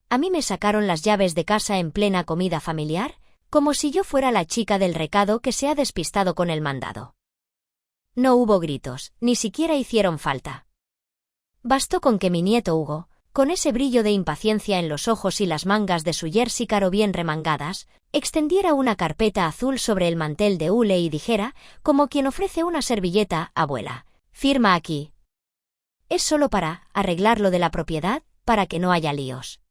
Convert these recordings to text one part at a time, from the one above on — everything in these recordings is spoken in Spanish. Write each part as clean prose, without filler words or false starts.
a mí me sacaron las llaves de casa en plena comida familiar, como si yo fuera la chica del recado que se ha despistado con el mandado. No hubo gritos, ni siquiera hicieron falta. Bastó con que mi nieto Hugo, con ese brillo de impaciencia en los ojos y las mangas de su jersey caro bien remangadas, extendiera una carpeta azul sobre el mantel de hule y dijera, como quien ofrece una servilleta: abuela, firma aquí. Es solo para arreglar lo de la propiedad, para que no haya líos.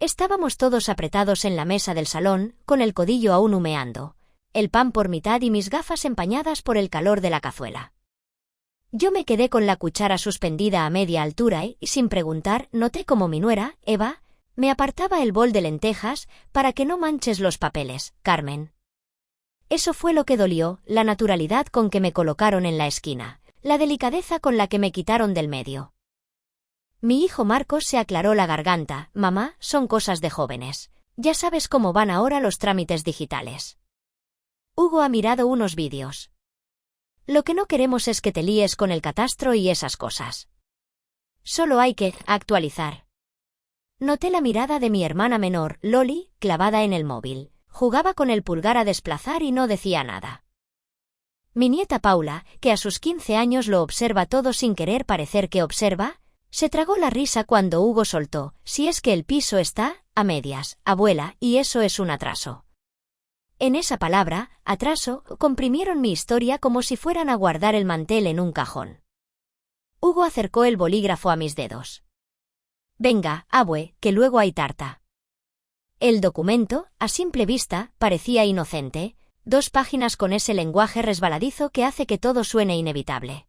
Estábamos todos apretados en la mesa del salón, con el codillo aún humeando, el pan por mitad y mis gafas empañadas por el calor de la cazuela. Yo me quedé con la cuchara suspendida a media altura y, sin preguntar, noté como mi nuera, Eva, me apartaba el bol de lentejas, para que no manches los papeles, Carmen. Eso fue lo que dolió, la naturalidad con que me colocaron en la esquina, la delicadeza con la que me quitaron del medio. Mi hijo Marcos se aclaró la garganta: mamá, son cosas de jóvenes. Ya sabes cómo van ahora los trámites digitales. Hugo ha mirado unos vídeos. Lo que no queremos es que te líes con el catastro y esas cosas. Solo hay que actualizar. Noté la mirada de mi hermana menor, Loli, clavada en el móvil. Jugaba con el pulgar a desplazar y no decía nada. Mi nieta Paula, que a sus 15 años lo observa todo sin querer parecer que observa, se tragó la risa cuando Hugo soltó: si es que el piso está a medias, abuela, y eso es un atraso. En esa palabra, atraso, comprimieron mi historia como si fueran a guardar el mantel en un cajón. Hugo acercó el bolígrafo a mis dedos. Venga, abue, que luego hay tarta. El documento, a simple vista, parecía inocente: 2 páginas con ese lenguaje resbaladizo que hace que todo suene inevitable.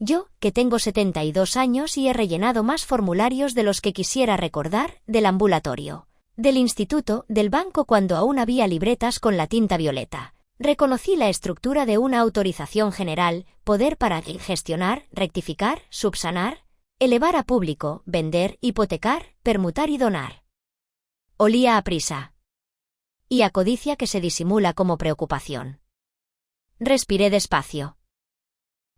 Yo, que tengo 72 años y he rellenado más formularios de los que quisiera recordar, del ambulatorio, del instituto, del banco cuando aún había libretas con la tinta violeta. Reconocí la estructura de una autorización general: poder para gestionar, rectificar, subsanar, elevar a público, vender, hipotecar, permutar y donar. Olía a prisa. Y a codicia que se disimula como preocupación. Respiré despacio.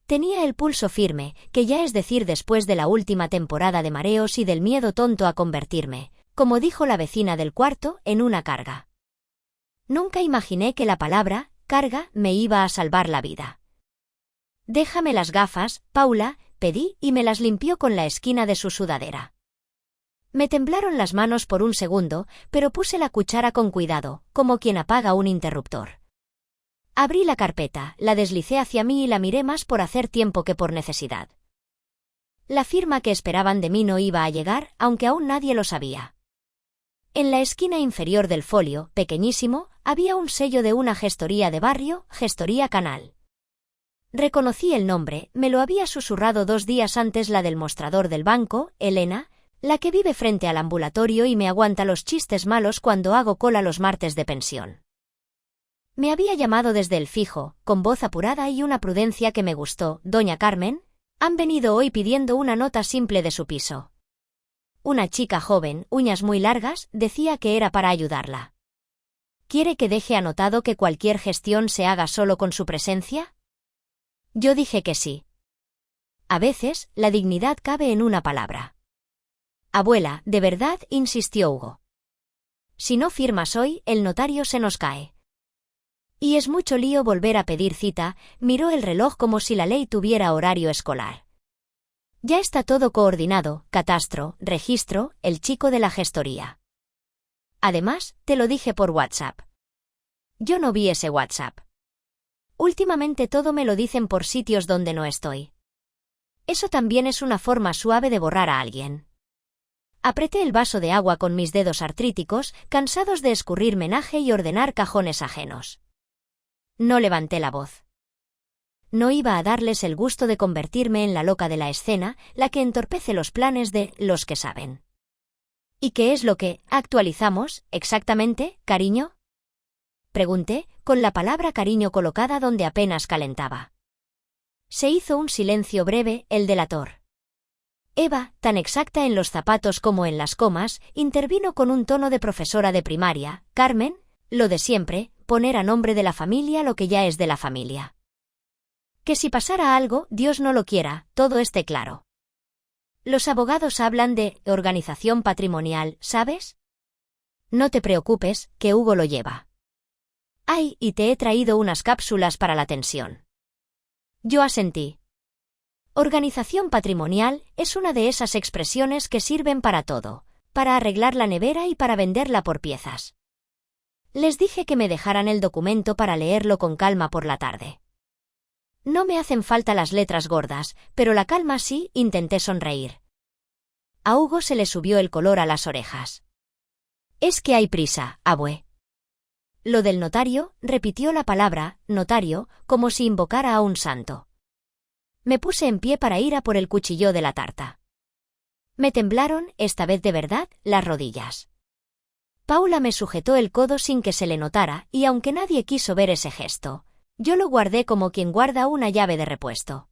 Tenía el pulso firme, que ya es decir después de la última temporada de mareos y del miedo tonto a convertirme, como dijo la vecina del cuarto, en una carga. Nunca imaginé que la palabra carga me iba a salvar la vida. Déjame las gafas, Paula, pedí, y me las limpió con la esquina de su sudadera. Me temblaron las manos por un segundo, pero puse la cuchara con cuidado, como quien apaga un interruptor. Abrí la carpeta, la deslicé hacia mí y la miré más por hacer tiempo que por necesidad. La firma que esperaban de mí no iba a llegar, aunque aún nadie lo sabía. En la esquina inferior del folio, pequeñísimo, había un sello de una gestoría de barrio, Gestoría Canal. Reconocí el nombre, me lo había susurrado 2 días antes la del mostrador del banco, Elena, la que vive frente al ambulatorio y me aguanta los chistes malos cuando hago cola los martes de pensión. Me había llamado desde el fijo, con voz apurada y una prudencia que me gustó: doña Carmen, han venido hoy pidiendo una nota simple de su piso. Una chica joven, uñas muy largas, decía que era para ayudarla. ¿Quiere que deje anotado que cualquier gestión se haga solo con su presencia? Yo dije que sí. A veces, la dignidad cabe en una palabra. Abuela, de verdad, insistió Hugo. Si no firmas hoy, el notario se nos cae. Y es mucho lío volver a pedir cita, miró el reloj como si la ley tuviera horario escolar. Ya está todo coordinado: catastro, registro, el chico de la gestoría. Además, te lo dije por WhatsApp. Yo no vi ese WhatsApp. Últimamente todo me lo dicen por sitios donde no estoy. Eso también es una forma suave de borrar a alguien. Apreté el vaso de agua con mis dedos artríticos, cansados de escurrir menaje y ordenar cajones ajenos. No levanté la voz. No iba a darles el gusto de convertirme en la loca de la escena, la que entorpece los planes de los que saben. ¿Y qué es lo que actualizamos, exactamente, cariño? Pregunté, con la palabra cariño colocada donde apenas calentaba. Se hizo un silencio breve, el delator. Eva, tan exacta en los zapatos como en las comas, intervino con un tono de profesora de primaria: Carmen, lo de siempre, poner a nombre de la familia lo que ya es de la familia. Que si pasara algo, Dios no lo quiera, todo esté claro. Los abogados hablan de organización patrimonial, ¿sabes? No te preocupes, que Hugo lo lleva. Ay, y te he traído unas cápsulas para la tensión. Yo asentí. Organización patrimonial es una de esas expresiones que sirven para todo, para arreglar la nevera y para venderla por piezas. Les dije que me dejaran el documento para leerlo con calma por la tarde. No me hacen falta las letras gordas, pero la calma sí, intenté sonreír. A Hugo se le subió el color a las orejas. Es que hay prisa, abue. Lo del notario, repitió la palabra, notario, como si invocara a un santo. Me puse en pie para ir a por el cuchillo de la tarta. Me temblaron, esta vez de verdad, las rodillas. Paula me sujetó el codo sin que se le notara, y aunque nadie quiso ver ese gesto, yo lo guardé como quien guarda una llave de repuesto.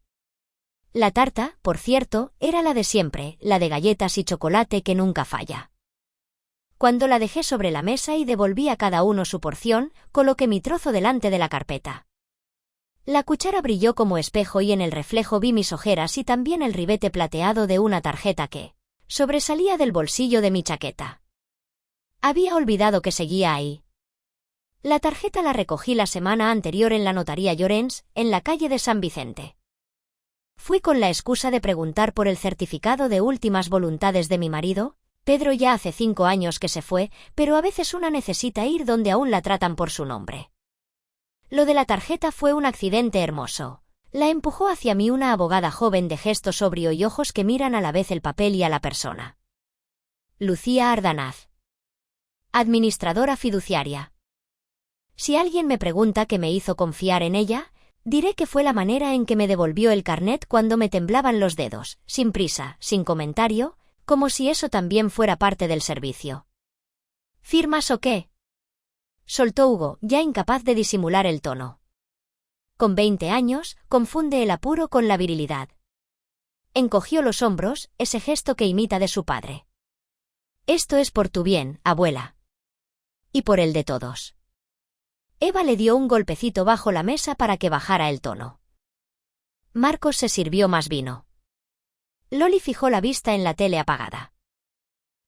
La tarta, por cierto, era la de siempre, la de galletas y chocolate que nunca falla. Cuando la dejé sobre la mesa y devolví a cada uno su porción, coloqué mi trozo delante de la carpeta. La cuchara brilló como espejo y en el reflejo vi mis ojeras y también el ribete plateado de una tarjeta que sobresalía del bolsillo de mi chaqueta. Había olvidado que seguía ahí. La tarjeta la recogí la semana anterior en la notaría Llorens, en la calle de San Vicente. Fui con la excusa de preguntar por el certificado de últimas voluntades de mi marido. Pedro ya hace 5 años que se fue, pero a veces una necesita ir donde aún la tratan por su nombre. Lo de la tarjeta fue un accidente hermoso. La empujó hacia mí una abogada joven de gesto sobrio y ojos que miran a la vez el papel y a la persona. Lucía Ardanaz. Administradora fiduciaria. Si alguien me pregunta qué me hizo confiar en ella, diré que fue la manera en que me devolvió el carnet cuando me temblaban los dedos, sin prisa, sin comentario, como si eso también fuera parte del servicio. ¿Firmas o qué? Soltó Hugo, ya incapaz de disimular el tono. Con 20 años, confunde el apuro con la virilidad. Encogió los hombros, ese gesto que imita de su padre. Esto es por tu bien, abuela. Y por el de todos. Eva le dio un golpecito bajo la mesa para que bajara el tono. Marcos se sirvió más vino. Loli fijó la vista en la tele apagada.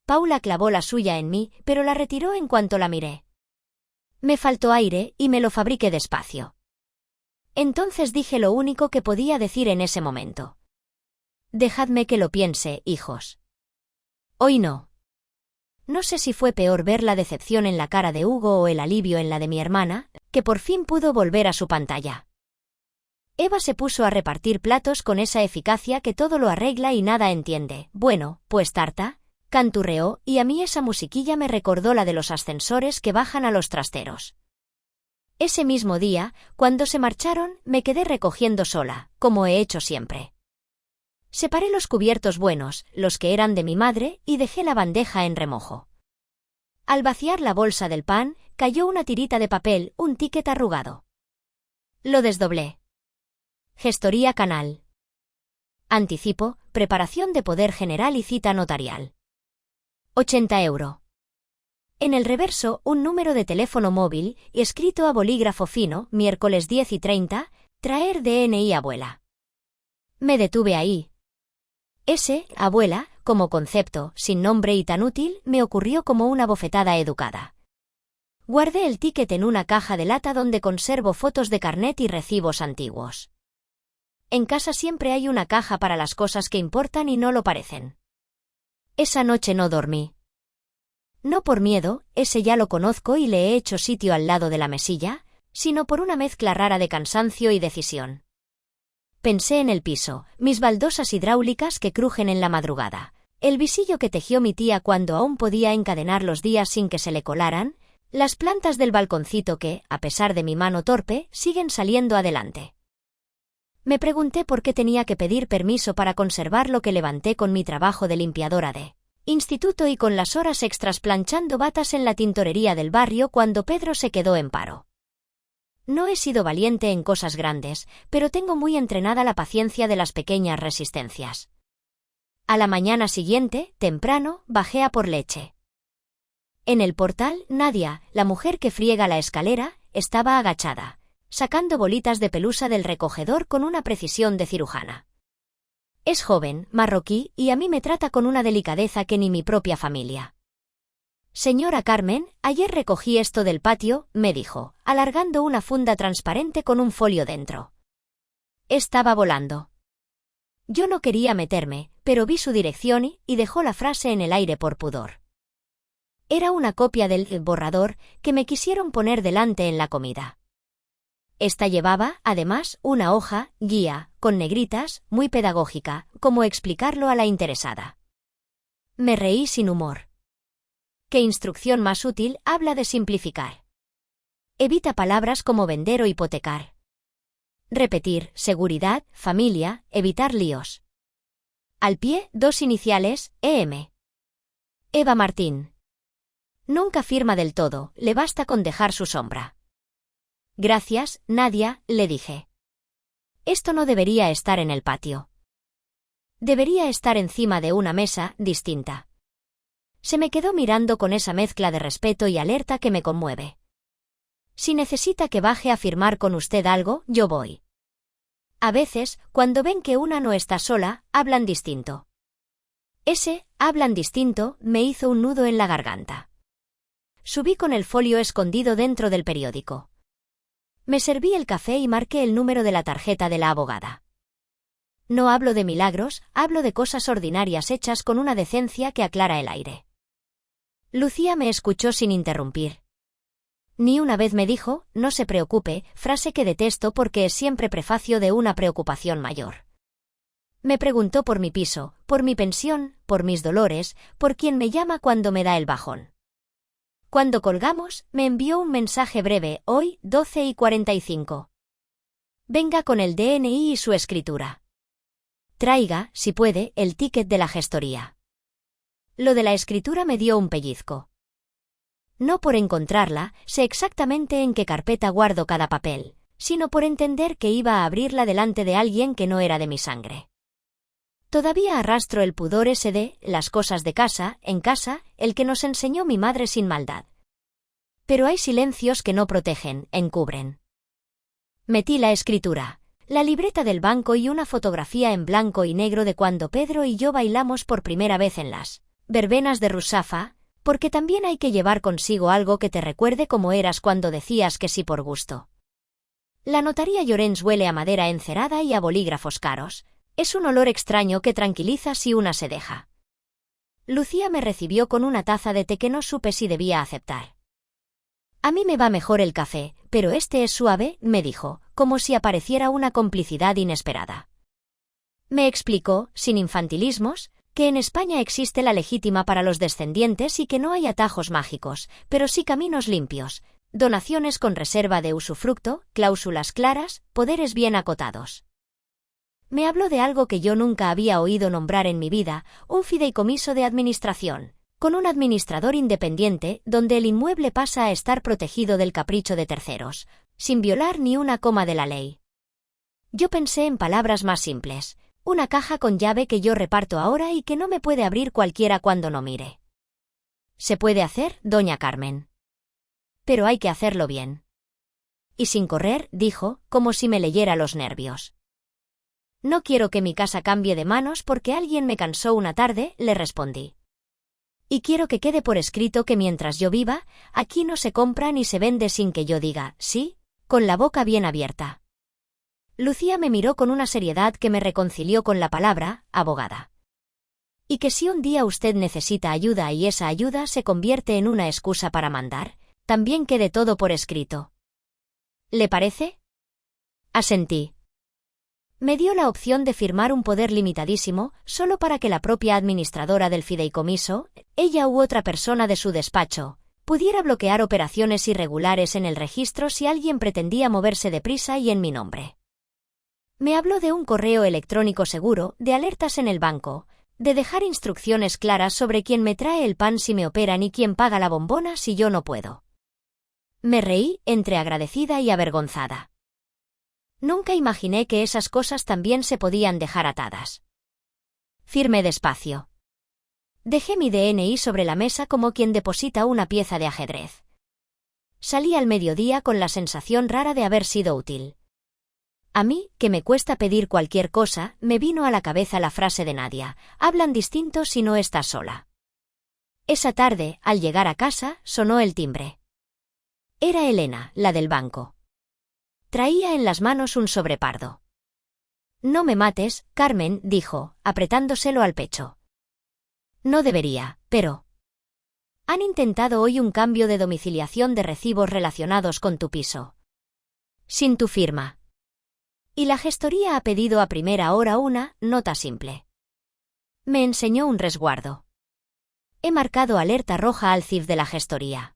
Paula clavó la suya en mí, pero la retiró en cuanto la miré. Me faltó aire y me lo fabriqué despacio. Entonces dije lo único que podía decir en ese momento. Dejadme que lo piense, hijos. Hoy no. No sé si fue peor ver la decepción en la cara de Hugo o el alivio en la de mi hermana, que por fin pudo volver a su pantalla. Eva se puso a repartir platos con esa eficacia que todo lo arregla y nada entiende. Bueno, pues tarta, canturreó, y a mí esa musiquilla me recordó la de los ascensores que bajan a los trasteros. Ese mismo día, cuando se marcharon, me quedé recogiendo sola, como he hecho siempre. Separé los cubiertos buenos, los que eran de mi madre, y dejé la bandeja en remojo. Al vaciar la bolsa del pan, cayó una tirita de papel, un ticket arrugado. Lo desdoblé. Gestoría Canal. Anticipo, preparación de poder general y cita notarial. 80 €. En el reverso, un número de teléfono móvil, escrito a bolígrafo fino, miércoles 10:30, traer DNI abuela. Me detuve ahí. Ese, abuela, como concepto, sin nombre y tan útil, me ocurrió como una bofetada educada. Guardé el ticket en una caja de lata donde conservo fotos de carnet y recibos antiguos. En casa siempre hay una caja para las cosas que importan y no lo parecen. Esa noche no dormí. No por miedo, ese ya lo conozco y le he hecho sitio al lado de la mesilla, sino por una mezcla rara de cansancio y decisión. Pensé en el piso, mis baldosas hidráulicas que crujen en la madrugada, el visillo que tejió mi tía cuando aún podía encadenar los días sin que se le colaran, las plantas del balconcito que, a pesar de mi mano torpe, siguen saliendo adelante. Me pregunté por qué tenía que pedir permiso para conservar lo que levanté con mi trabajo de limpiadora de instituto y con las horas extras planchando batas en la tintorería del barrio cuando Pedro se quedó en paro. No he sido valiente en cosas grandes, pero tengo muy entrenada la paciencia de las pequeñas resistencias. A la mañana siguiente, temprano, bajé a por leche. En el portal, Nadia, la mujer que friega la escalera, estaba agachada, sacando bolitas de pelusa del recogedor con una precisión de cirujana. Es joven, marroquí, y a mí me trata con una delicadeza que ni mi propia familia. Señora Carmen, ayer recogí esto del patio, me dijo, alargando una funda transparente con un folio dentro. Estaba volando. Yo no quería meterme, pero vi su dirección y dejó la frase en el aire por pudor. Era una copia del borrador que me quisieron poner delante en la comida. Esta llevaba, además, una hoja, guía, con negritas, muy pedagógica, como explicarlo a la interesada. Me reí sin humor. ¿Qué instrucción más útil habla de simplificar? Evita palabras como vender o hipotecar. Repetir, seguridad, familia, evitar líos. Al pie, 2 iniciales, EM. Eva Martín. Nunca firma del todo, le basta con dejar su sombra. Gracias, Nadia, le dije. Esto no debería estar en el patio. Debería estar encima de una mesa, distinta. Se me quedó mirando con esa mezcla de respeto y alerta que me conmueve. Si necesita que baje a firmar con usted algo, yo voy. A veces, cuando ven que una no está sola, hablan distinto. Ese, hablan distinto, me hizo un nudo en la garganta. Subí con el folio escondido dentro del periódico. Me serví el café y marqué el número de la tarjeta de la abogada. No hablo de milagros, hablo de cosas ordinarias hechas con una decencia que aclara el aire. Lucía me escuchó sin interrumpir. Ni una vez me dijo, no se preocupe, frase que detesto porque es siempre prefacio de una preocupación mayor. Me preguntó por mi piso, por mi pensión, por mis dolores, por quien me llama cuando me da el bajón. Cuando colgamos, me envió un mensaje breve, hoy, 12:45. Venga con el DNI y su escritura. Traiga, si puede, el ticket de la gestoría. Lo de la escritura me dio un pellizco. No por encontrarla, sé exactamente en qué carpeta guardo cada papel, sino por entender que iba a abrirla delante de alguien que no era de mi sangre. Todavía arrastro el pudor ese de las cosas de casa, en casa, el que nos enseñó mi madre sin maldad. Pero hay silencios que no protegen, encubren. Metí la escritura, la libreta del banco y una fotografía en blanco y negro de cuando Pedro y yo bailamos por primera vez en las verbenas de Rusafa, porque también hay que llevar consigo algo que te recuerde cómo eras cuando decías que sí por gusto. La notaría Llorens huele a madera encerada y a bolígrafos caros. Es un olor extraño que tranquiliza si una se deja. Lucía me recibió con una taza de té que no supe si debía aceptar. A mí me va mejor el café, pero este es suave, me dijo, como si apareciera una complicidad inesperada. Me explicó, sin infantilismos, que en España existe la legítima para los descendientes y que no hay atajos mágicos, pero sí caminos limpios, donaciones con reserva de usufructo, cláusulas claras, poderes bien acotados. Me habló de algo que yo nunca había oído nombrar en mi vida, un fideicomiso de administración, con un administrador independiente donde el inmueble pasa a estar protegido del capricho de terceros, sin violar ni una coma de la ley. Yo pensé en palabras más simples, una caja con llave que yo reparto ahora y que no me puede abrir cualquiera cuando no mire. Se puede hacer, doña Carmen. Pero hay que hacerlo bien. Y sin correr, dijo, como si me leyera los nervios. No quiero que mi casa cambie de manos porque alguien me cansó una tarde, le respondí. Y quiero que quede por escrito que mientras yo viva, aquí no se compra ni se vende sin que yo diga, sí, con la boca bien abierta. Lucía me miró con una seriedad que me reconcilió con la palabra, abogada. Y que si un día usted necesita ayuda y esa ayuda se convierte en una excusa para mandar, también quede todo por escrito. ¿Le parece? Asentí. Me dio la opción de firmar un poder limitadísimo, solo para que la propia administradora del fideicomiso, ella u otra persona de su despacho, pudiera bloquear operaciones irregulares en el registro si alguien pretendía moverse deprisa y en mi nombre. Me habló de un correo electrónico seguro, de alertas en el banco, de dejar instrucciones claras sobre quién me trae el pan si me operan y quién paga la bombona si yo no puedo. Me reí, entre agradecida y avergonzada. Nunca imaginé que esas cosas también se podían dejar atadas. Firmé despacio. Dejé mi DNI sobre la mesa como quien deposita una pieza de ajedrez. Salí al mediodía con la sensación rara de haber sido útil. A mí, que me cuesta pedir cualquier cosa, me vino a la cabeza la frase de Nadia: hablan distinto si no estás sola. Esa tarde, al llegar a casa, sonó el timbre. Era Elena, la del banco. Traía en las manos un sobre pardo. «No me mates, Carmen», dijo, apretándoselo al pecho. «No debería, pero...». «Han intentado hoy un cambio de domiciliación de recibos relacionados con tu piso. Sin tu firma. Y la gestoría ha pedido a primera hora una nota simple». Me enseñó un resguardo. He marcado alerta roja al CIF de la gestoría.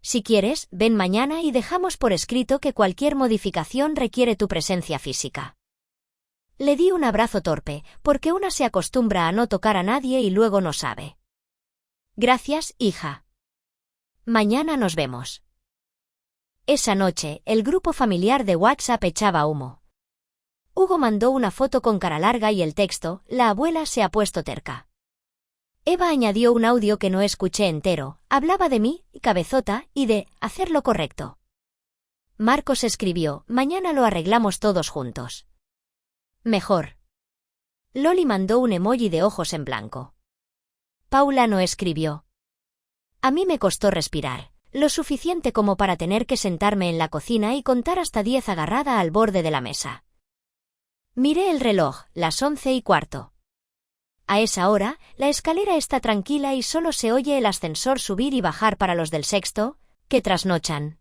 Si quieres, ven mañana y dejamos por escrito que cualquier modificación requiere tu presencia física. Le di un abrazo torpe, porque una se acostumbra a no tocar a nadie y luego no sabe. Gracias, hija. Mañana nos vemos. Esa noche, el grupo familiar de WhatsApp echaba humo. Hugo mandó una foto con cara larga y el texto: «La abuela se ha puesto terca». Eva añadió un audio que no escuché entero, hablaba de mí, cabezota, y de hacer lo correcto. Marcos escribió: «Mañana lo arreglamos todos juntos». Mejor. Loli mandó un emoji de ojos en blanco. Paula no escribió. A mí me costó respirar, lo suficiente como para tener que sentarme en la cocina y contar hasta 10 agarrada al borde de la mesa. Miré el reloj, las 11:15. A esa hora, la escalera está tranquila y solo se oye el ascensor subir y bajar para los del sexto, que trasnochan.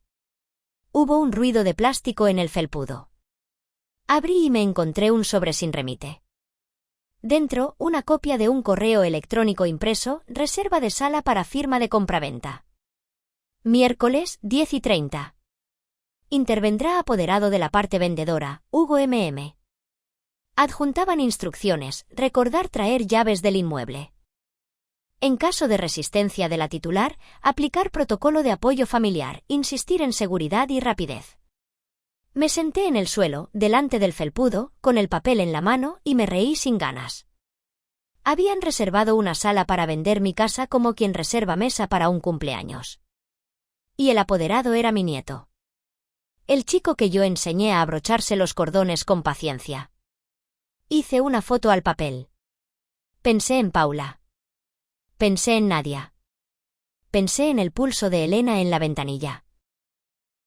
Hubo un ruido de plástico en el felpudo. Abrí y me encontré un sobre sin remite. Dentro, una copia de un correo electrónico impreso: reserva de sala para firma de compraventa. Miércoles, 10:30. Intervendrá apoderado de la parte vendedora, Hugo MM. Adjuntaban instrucciones: recordar traer llaves del inmueble. En caso de resistencia de la titular, aplicar protocolo de apoyo familiar, insistir en seguridad y rapidez. Me senté en el suelo, delante del felpudo, con el papel en la mano, y me reí sin ganas. Habían reservado una sala para vender mi casa como quien reserva mesa para un cumpleaños. Y el apoderado era mi nieto. El chico que yo enseñé a abrocharse los cordones con paciencia. Hice una foto al papel. Pensé en Paula. Pensé en Nadia. Pensé en el pulso de Elena en la ventanilla.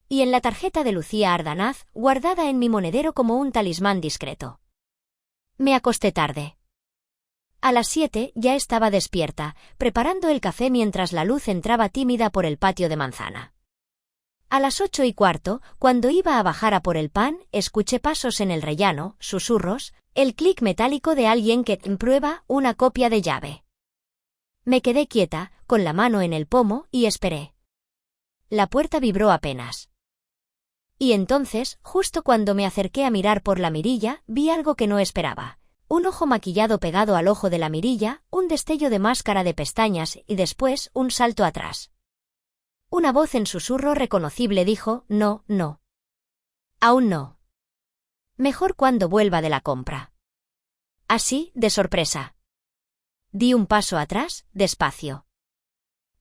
Y en la tarjeta de Lucía Ardanaz, guardada en mi monedero como un talismán discreto. Me acosté tarde. A las 7 ya estaba despierta, preparando el café mientras la luz entraba tímida por el patio de manzana. A las 8:15, cuando iba a bajar a por el pan, escuché pasos en el rellano, susurros, el clic metálico de alguien que prueba una copia de llave. Me quedé quieta, con la mano en el pomo, y esperé. La puerta vibró apenas. Y entonces, justo cuando me acerqué a mirar por la mirilla, vi algo que no esperaba. Un ojo maquillado pegado al ojo de la mirilla, un destello de máscara de pestañas y después un salto atrás. Una voz en susurro reconocible dijo: «No, no. Aún no. Mejor cuando vuelva de la compra». Así, de sorpresa. Di un paso atrás, despacio.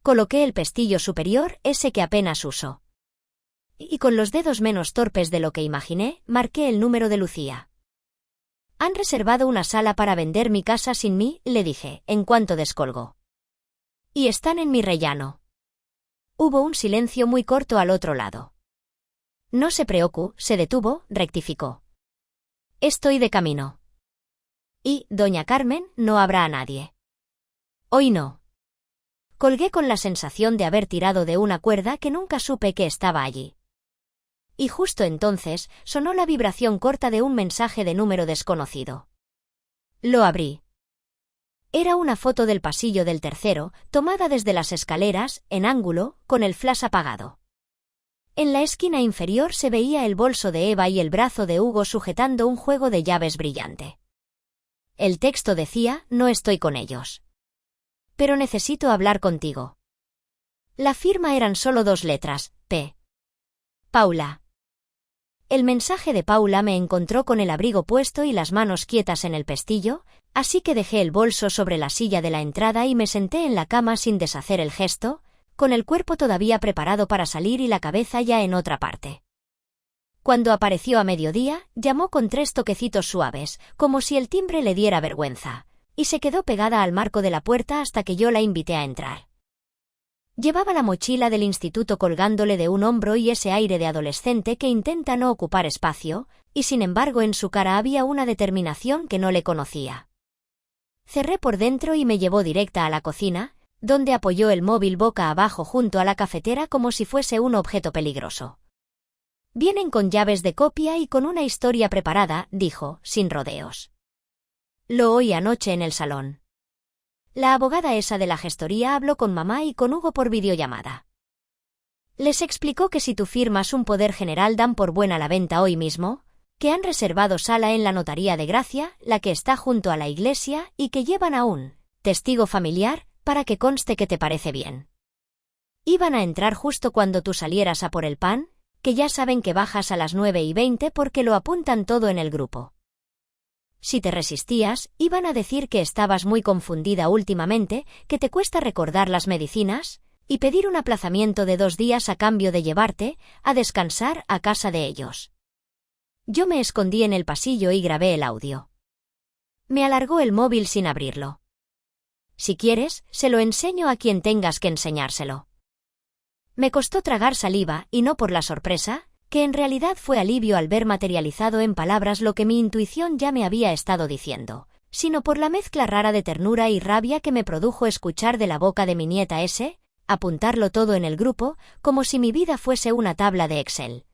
Coloqué el pestillo superior, ese que apenas uso. Y con los dedos menos torpes de lo que imaginé, marqué el número de Lucía. «Han reservado una sala para vender mi casa sin mí», le dije, en cuanto descolgó. «Y están en mi rellano». Hubo un silencio muy corto al otro lado. «No se preocupe», se detuvo, rectificó. «Estoy de camino». «Y, doña Carmen, no habrá a nadie». «Hoy no». Colgué con la sensación de haber tirado de una cuerda que nunca supe que estaba allí. Y justo entonces, sonó la vibración corta de un mensaje de número desconocido. Lo abrí. Era una foto del pasillo del tercero, tomada desde las escaleras, en ángulo, con el flash apagado. En la esquina inferior se veía el bolso de Eva y el brazo de Hugo sujetando un juego de llaves brillante. El texto decía: «No estoy con ellos. Pero necesito hablar contigo». La firma eran solo 2 letras, P. Paula. El mensaje de Paula me encontró con el abrigo puesto y las manos quietas en el pestillo, así que dejé el bolso sobre la silla de la entrada y me senté en la cama sin deshacer el gesto, con el cuerpo todavía preparado para salir y la cabeza ya en otra parte. Cuando apareció a mediodía, llamó con 3 toquecitos suaves, como si el timbre le diera vergüenza, y se quedó pegada al marco de la puerta hasta que yo la invité a entrar. Llevaba la mochila del instituto colgándole de un hombro y ese aire de adolescente que intenta no ocupar espacio, y sin embargo en su cara había una determinación que no le conocía. Cerré por dentro y me llevó directa a la cocina, donde apoyó el móvil boca abajo junto a la cafetera como si fuese un objeto peligroso. «Vienen con llaves de copia y con una historia preparada», dijo, sin rodeos. Lo oí anoche en el salón. La abogada esa de la gestoría habló con mamá y con Hugo por videollamada. Les explicó que si tú firmas un poder general dan por buena la venta hoy mismo, que han reservado sala en la notaría de Gracia, la que está junto a la iglesia, y que llevan a un testigo familiar, para que conste que te parece bien. Iban a entrar justo cuando tú salieras a por el pan, que ya saben que bajas a las 9:20 porque lo apuntan todo en el grupo. Si te resistías, iban a decir que estabas muy confundida últimamente, que te cuesta recordar las medicinas, y pedir un aplazamiento de 2 días a cambio de llevarte a descansar a casa de ellos. Yo me escondí en el pasillo y grabé el audio. Me alargó el móvil sin abrirlo. Si quieres, se lo enseño a quien tengas que enseñárselo. Me costó tragar saliva, y no por la sorpresa, que en realidad fue alivio al ver materializado en palabras lo que mi intuición ya me había estado diciendo, sino por la mezcla rara de ternura y rabia que me produjo escuchar de la boca de mi nieta apuntarlo todo en el grupo, como si mi vida fuese una tabla de Excel.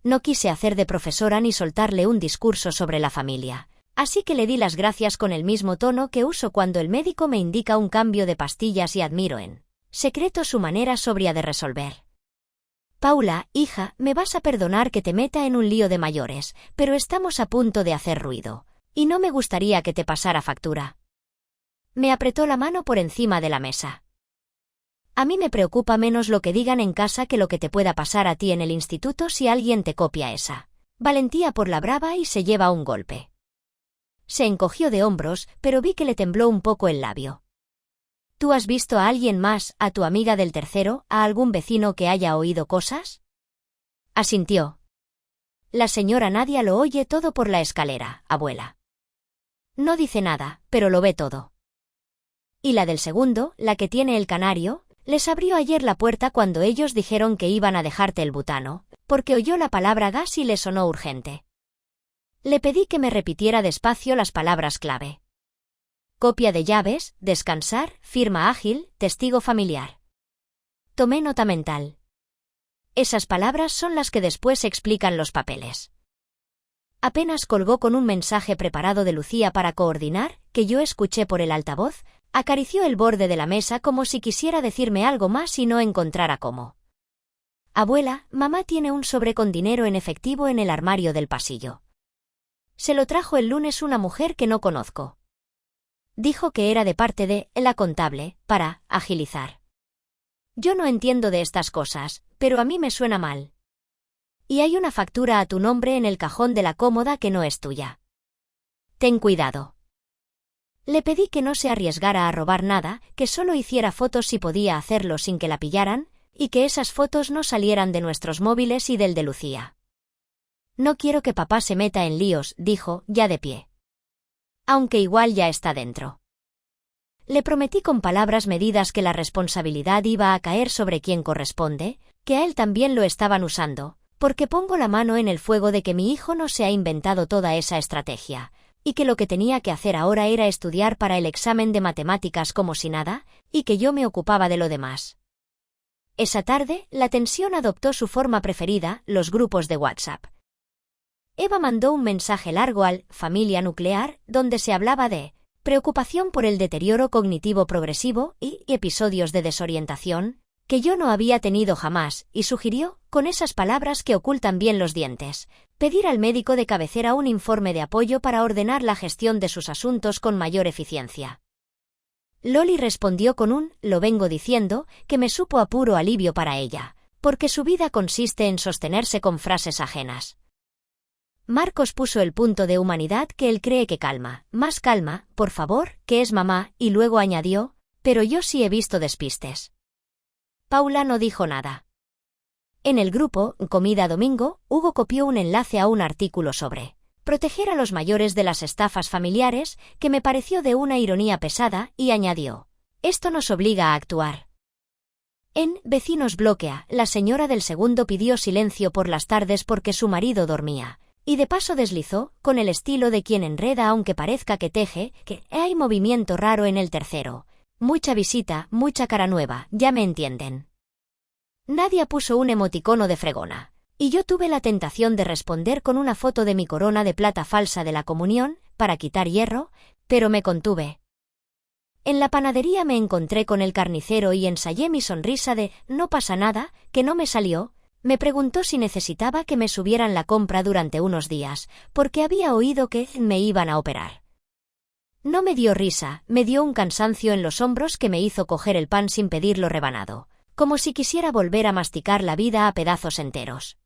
No quise hacer de profesora ni soltarle un discurso sobre la familia, así que le di las gracias con el mismo tono que uso cuando el médico me indica un cambio de pastillas y admiro en secreto su manera sobria de resolver. Paula, hija, me vas a perdonar que te meta en un lío de mayores, pero estamos a punto de hacer ruido, y no me gustaría que te pasara factura. Me apretó la mano por encima de la mesa. A mí me preocupa menos lo que digan en casa que lo que te pueda pasar a ti en el instituto si alguien te copia esa valentía por la brava y se lleva un golpe. Se encogió de hombros, pero vi que le tembló un poco el labio. ¿Tú has visto a alguien más, a tu amiga del tercero, a algún vecino que haya oído cosas? Asintió. La señora Nadia lo oye todo por la escalera, abuela. No dice nada, pero lo ve todo. Y la del segundo, la que tiene el canario, les abrió ayer la puerta cuando ellos dijeron que iban a dejarte el butano, porque oyó la palabra gas y le sonó urgente. Le pedí que me repitiera despacio las palabras clave. Copia de llaves, descansar, firma ágil, testigo familiar. Tomé nota mental. Esas palabras son las que después explican los papeles. Apenas colgó con un mensaje preparado de Lucía para coordinar, que yo escuché por el altavoz, acarició el borde de la mesa como si quisiera decirme algo más y no encontrara cómo. Abuela, mamá tiene un sobre con dinero en efectivo en el armario del pasillo. Se lo trajo el lunes una mujer que no conozco. Dijo que era de parte de la contable, para agilizar. Yo no entiendo de estas cosas, pero a mí me suena mal. Y hay una factura a tu nombre en el cajón de la cómoda que no es tuya. Ten cuidado. Le pedí que no se arriesgara a robar nada, que solo hiciera fotos si podía hacerlo sin que la pillaran, y que esas fotos no salieran de nuestros móviles y del de Lucía. No quiero que papá se meta en líos, dijo, ya de pie. Aunque igual ya está dentro. Le prometí con palabras medidas que la responsabilidad iba a caer sobre quien corresponde, que a él también lo estaban usando, porque pongo la mano en el fuego de que mi hijo no se ha inventado toda esa estrategia, y que lo que tenía que hacer ahora era estudiar para el examen de matemáticas como si nada, y que yo me ocupaba de lo demás. Esa tarde, la tensión adoptó su forma preferida, los grupos de WhatsApp. Eva mandó un mensaje largo al familia nuclear, donde se hablaba de preocupación por el deterioro cognitivo progresivo y episodios de desorientación, que yo no había tenido jamás, y sugirió, con esas palabras que ocultan bien los dientes, pedir al médico de cabecera un informe de apoyo para ordenar la gestión de sus asuntos con mayor eficiencia. Loli respondió con un «lo vengo diciendo», que me supo a puro alivio para ella, porque su vida consiste en sostenerse con frases ajenas. Marcos puso el punto de humanidad que él cree que calma, más calma, por favor, que es mamá, y luego añadió, pero yo sí he visto despistes. Paula no dijo nada. En el grupo Comida Domingo, Hugo copió un enlace a un artículo sobre proteger a los mayores de las estafas familiares, que me pareció de una ironía pesada, y añadió: esto nos obliga a actuar. En Vecinos bloquea, la señora del segundo pidió silencio por las tardes porque su marido dormía, y de paso deslizó, con el estilo de quien enreda aunque parezca que teje, que hay movimiento raro en el tercero. Mucha visita, mucha cara nueva, ya me entienden. Nadia puso un emoticono de fregona, y yo tuve la tentación de responder con una foto de mi corona de plata falsa de la comunión, para quitar hierro, pero me contuve. En la panadería me encontré con el carnicero y ensayé mi sonrisa de «no pasa nada», que no me salió. Me preguntó si necesitaba que me subieran la compra durante unos días, porque había oído que me iban a operar. No me dio risa, me dio un cansancio en los hombros que me hizo coger el pan sin pedirlo rebanado, como si quisiera volver a masticar la vida a pedazos enteros.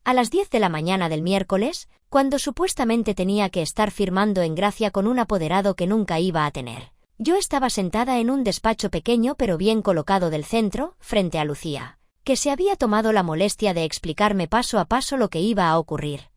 A las 10 de la mañana del miércoles, cuando supuestamente tenía que estar firmando en Gracia con un apoderado que nunca iba a tener, yo estaba sentada en un despacho pequeño pero bien colocado del centro, frente a Lucía, que se había tomado la molestia de explicarme paso a paso lo que iba a ocurrir.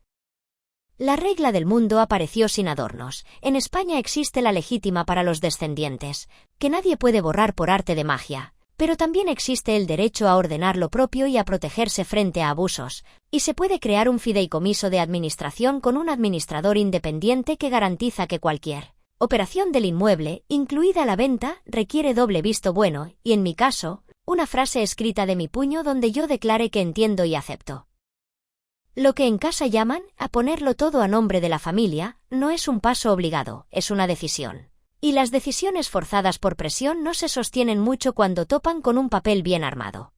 La regla del mundo apareció sin adornos. En España existe la legítima para los descendientes, que nadie puede borrar por arte de magia, pero también existe el derecho a ordenar lo propio y a protegerse frente a abusos, y se puede crear un fideicomiso de administración con un administrador independiente que garantiza que cualquier operación del inmueble, incluida la venta, requiere doble visto bueno, y en mi caso, una frase escrita de mi puño donde yo declare que entiendo y acepto. Lo que en casa llaman a ponerlo todo a nombre de la familia, no es un paso obligado, es una decisión. Y las decisiones forzadas por presión no se sostienen mucho cuando topan con un papel bien armado.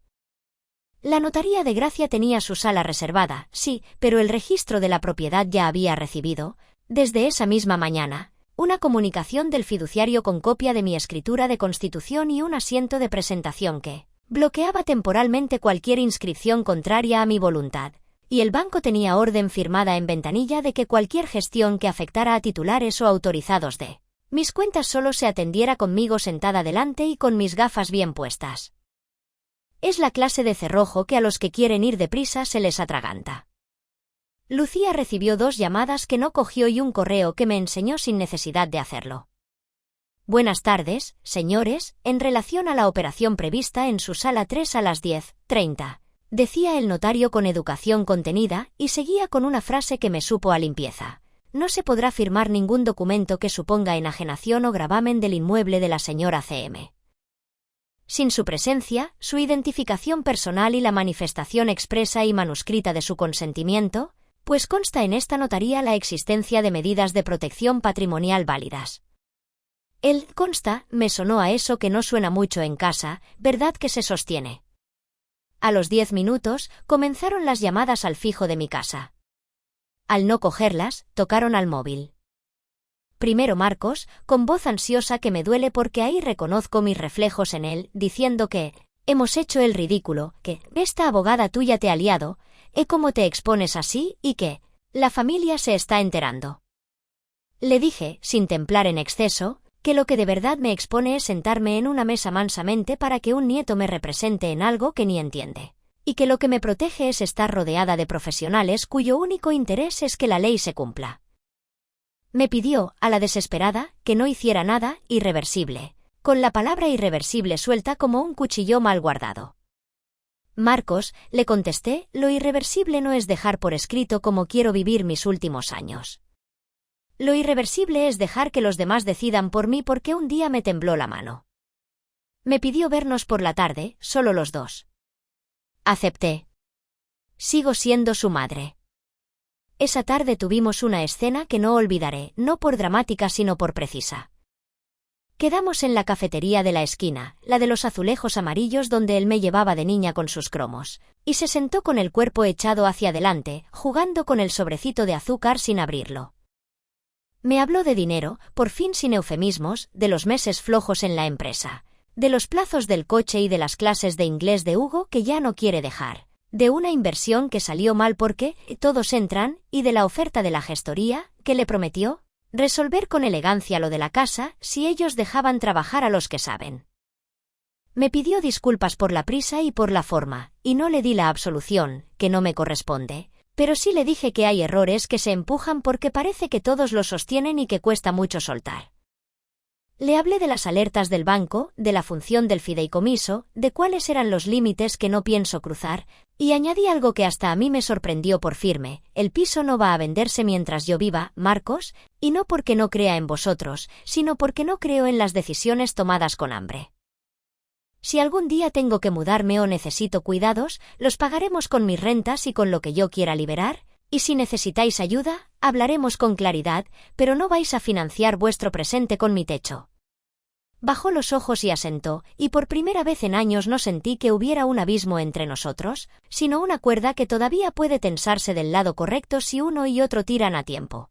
La notaría de Gracia tenía su sala reservada, sí, pero el registro de la propiedad ya había recibido, desde esa misma mañana, una comunicación del fiduciario con copia de mi escritura de constitución y un asiento de presentación que bloqueaba temporalmente cualquier inscripción contraria a mi voluntad, y el banco tenía orden firmada en ventanilla de que cualquier gestión que afectara a titulares o autorizados de mis cuentas solo se atendiera conmigo sentada delante y con mis gafas bien puestas. Es la clase de cerrojo que a los que quieren ir deprisa se les atraganta. Lucía recibió 2 llamadas que no cogió y un correo que me enseñó sin necesidad de hacerlo. Buenas tardes, señores, en relación a la operación prevista en su sala 3 a las 10:30, decía el notario con educación contenida, y seguía con una frase que me supo a limpieza. No se podrá firmar ningún documento que suponga enajenación o gravamen del inmueble de la señora C.M. Sin su presencia, su identificación personal y la manifestación expresa y manuscrita de su consentimiento, pues consta en esta notaría la existencia de medidas de protección patrimonial válidas. El consta me sonó a eso que no suena mucho en casa, ¿verdad que se sostiene? A los 10 minutos, comenzaron las llamadas al fijo de mi casa. Al no cogerlas, tocaron al móvil. Primero Marcos, con voz ansiosa que me duele porque ahí reconozco mis reflejos en él, diciendo que hemos hecho el ridículo, que esta abogada tuya te ha liado, cómo te expones así, y que la familia se está enterando. Le dije, sin templar en exceso, que lo que de verdad me expone es sentarme en una mesa mansamente para que un nieto me represente en algo que ni entiende, y que lo que me protege es estar rodeada de profesionales cuyo único interés es que la ley se cumpla. Me pidió, a la desesperada, que no hiciera nada irreversible, con la palabra irreversible suelta como un cuchillo mal guardado. Marcos, le contesté, lo irreversible no es dejar por escrito cómo quiero vivir mis últimos años. Lo irreversible es dejar que los demás decidan por mí porque un día me tembló la mano. Me pidió vernos por la tarde, solo los 2. Acepté. Sigo siendo su madre. Esa tarde tuvimos una escena que no olvidaré, no por dramática sino por precisa. Quedamos en la cafetería de la esquina, la de los azulejos amarillos donde él me llevaba de niña con sus cromos, y se sentó con el cuerpo echado hacia adelante, jugando con el sobrecito de azúcar sin abrirlo. Me habló de dinero, por fin sin eufemismos, de los meses flojos en la empresa, de los plazos del coche y de las clases de inglés de Hugo que ya no quiere dejar, de una inversión que salió mal porque todos entran, y de la oferta de la gestoría, que le prometió resolver con elegancia lo de la casa si ellos dejaban trabajar a los que saben. Me pidió disculpas por la prisa y por la forma, y no le di la absolución, que no me corresponde, pero sí le dije que hay errores que se empujan porque parece que todos los sostienen y que cuesta mucho soltar. Le hablé de las alertas del banco, de la función del fideicomiso, de cuáles eran los límites que no pienso cruzar, y añadí algo que hasta a mí me sorprendió por firme: el piso no va a venderse mientras yo viva, Marcos, y no porque no crea en vosotros, sino porque no creo en las decisiones tomadas con hambre. Si algún día tengo que mudarme o necesito cuidados, los pagaremos con mis rentas y con lo que yo quiera liberar, y si necesitáis ayuda, hablaremos con claridad, pero no vais a financiar vuestro presente con mi techo. Bajó los ojos y asentó, y por primera vez en años no sentí que hubiera un abismo entre nosotros, sino una cuerda que todavía puede tensarse del lado correcto si uno y otro tiran a tiempo.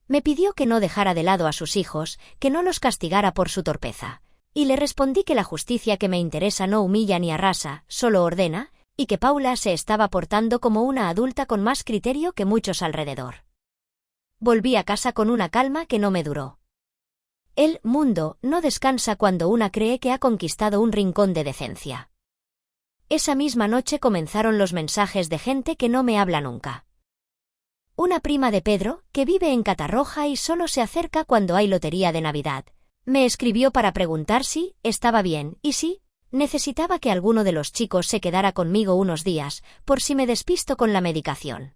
Me pidió que no dejara de lado a sus hijos, que no los castigara por su torpeza, y le respondí que la justicia que me interesa no humilla ni arrasa, solo ordena, y que Paula se estaba portando como una adulta con más criterio que muchos alrededor. Volví a casa con una calma que no me duró. El mundo no descansa cuando una cree que ha conquistado un rincón de decencia. Esa misma noche comenzaron los mensajes de gente que no me habla nunca. Una prima de Pedro, que vive en Catarroja y solo se acerca cuando hay lotería de Navidad, me escribió para preguntar si estaba bien y si necesitaba que alguno de los chicos se quedara conmigo unos días, por si me despisto con la medicación.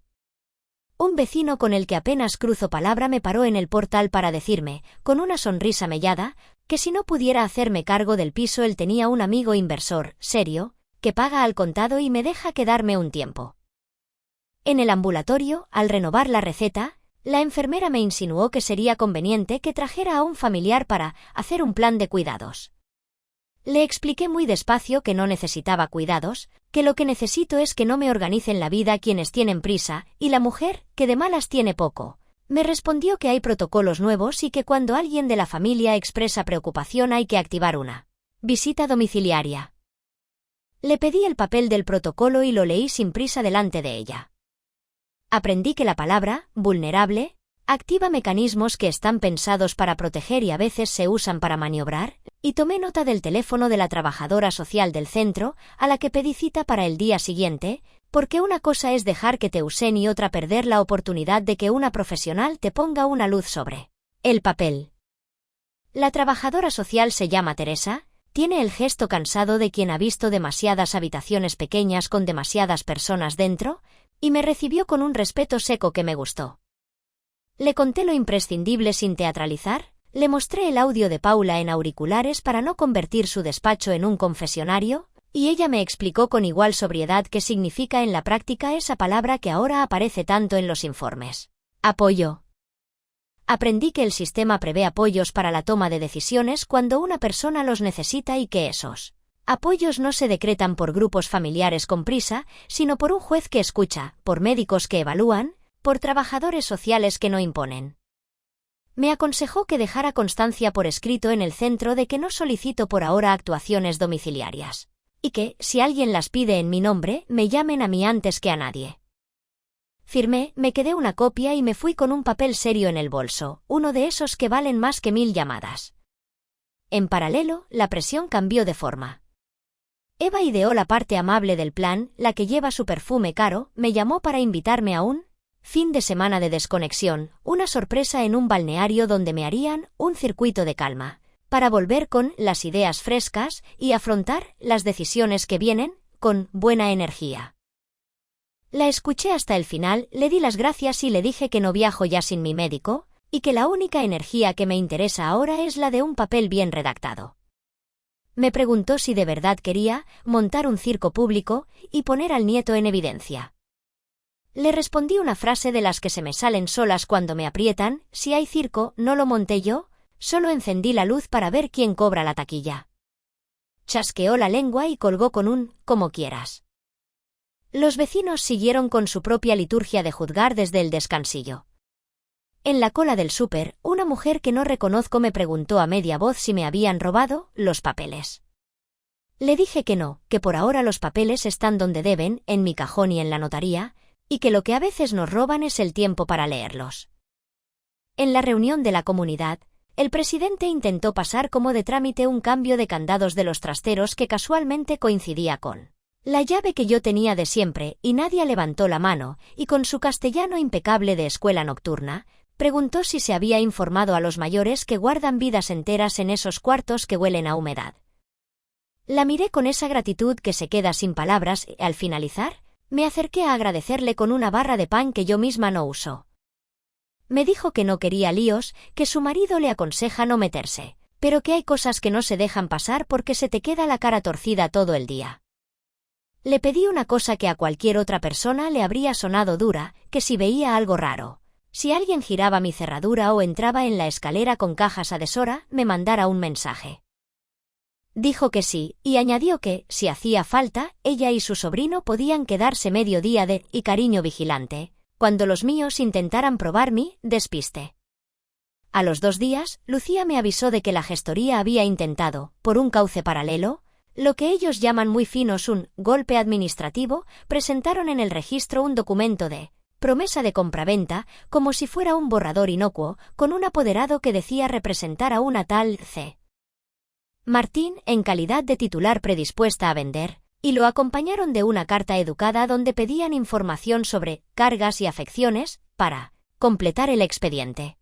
Un vecino con el que apenas cruzo palabra me paró en el portal para decirme, con una sonrisa mellada, que si no pudiera hacerme cargo del piso él tenía un amigo inversor, serio, que paga al contado y me deja quedarme un tiempo. En el ambulatorio, al renovar la receta, la enfermera me insinuó que sería conveniente que trajera a un familiar para hacer un plan de cuidados. Le expliqué muy despacio que no necesitaba cuidados, que lo que necesito es que no me organicen la vida quienes tienen prisa, y la mujer, que de malas tiene poco, me respondió que hay protocolos nuevos y que cuando alguien de la familia expresa preocupación hay que activar una visita domiciliaria. Le pedí el papel del protocolo y lo leí sin prisa delante de ella. Aprendí que la palabra vulnerable activa mecanismos que están pensados para proteger y a veces se usan para maniobrar, y tomé nota del teléfono de la trabajadora social del centro, a la que pedí cita para el día siguiente, porque una cosa es dejar que te usen y otra perder la oportunidad de que una profesional te ponga una luz sobre el papel. La trabajadora social se llama Teresa, tiene el gesto cansado de quien ha visto demasiadas habitaciones pequeñas con demasiadas personas dentro, y me recibió con un respeto seco que me gustó. Le conté lo imprescindible sin teatralizar, le mostré el audio de Paula en auriculares para no convertir su despacho en un confesionario, y ella me explicó con igual sobriedad qué significa en la práctica esa palabra que ahora aparece tanto en los informes: apoyo. Aprendí que el sistema prevé apoyos para la toma de decisiones cuando una persona los necesita y que esos apoyos no se decretan por grupos familiares con prisa, sino por un juez que escucha, por médicos que evalúan, por trabajadores sociales que no imponen. Me aconsejó que dejara constancia por escrito en el centro de que no solicito por ahora actuaciones domiciliarias, y que, si alguien las pide en mi nombre, me llamen a mí antes que a nadie. Firmé, me quedé una copia y me fui con un papel serio en el bolso, uno de esos que valen más que 1000 llamadas. En paralelo, la presión cambió de forma. Eva ideó la parte amable del plan, la que lleva su perfume caro, me llamó para invitarme a un fin de semana de desconexión, una sorpresa en un balneario donde me harían un circuito de calma, para volver con las ideas frescas y afrontar las decisiones que vienen con buena energía. La escuché hasta el final, le di las gracias y le dije que no viajo ya sin mi médico, y que la única energía que me interesa ahora es la de un papel bien redactado. Me preguntó si de verdad quería montar un circo público y poner al nieto en evidencia. Le respondí una frase de las que se me salen solas cuando me aprietan: si hay circo, no lo monté yo, solo encendí la luz para ver quién cobra la taquilla. Chasqueó la lengua y colgó con un «como quieras». Los vecinos siguieron con su propia liturgia de juzgar desde el descansillo. En la cola del súper, una mujer que no reconozco me preguntó a media voz si me habían robado los papeles. Le dije que no, que por ahora los papeles están donde deben, en mi cajón y en la notaría, y que lo que a veces nos roban es el tiempo para leerlos. En la reunión de la comunidad, El presidente intentó pasar como de trámite un cambio de candados de los trasteros que casualmente coincidía con la llave que yo tenía de siempre, y nadie levantó la mano, y con su castellano impecable de escuela nocturna, preguntó si se había informado a los mayores que guardan vidas enteras en esos cuartos que huelen a humedad. La miré con esa gratitud que se queda sin palabras y, al finalizar, me acerqué a agradecerle con una barra de pan que yo misma no uso. Me dijo que no quería líos, que su marido le aconseja no meterse, pero que hay cosas que no se dejan pasar porque se te queda la cara torcida todo el día. Le pedí una cosa que a cualquier otra persona le habría sonado dura, que si veía algo raro, si alguien giraba mi cerradura o entraba en la escalera con cajas a deshora, me mandara un mensaje. Dijo que sí, y añadió que, si hacía falta, ella y su sobrino podían quedarse medio día y cariño vigilante, cuando los míos intentaran probar mi despiste. A los 2 días, Lucía me avisó de que la gestoría había intentado, por un cauce paralelo, lo que ellos llaman muy finos un golpe administrativo. Presentaron en el registro un documento de promesa de compraventa, como si fuera un borrador inocuo, con un apoderado que decía representar a una tal C. Martín en calidad de titular predispuesta a vender, y lo acompañaron de una carta educada donde pedían información sobre cargas y afecciones, para completar el expediente.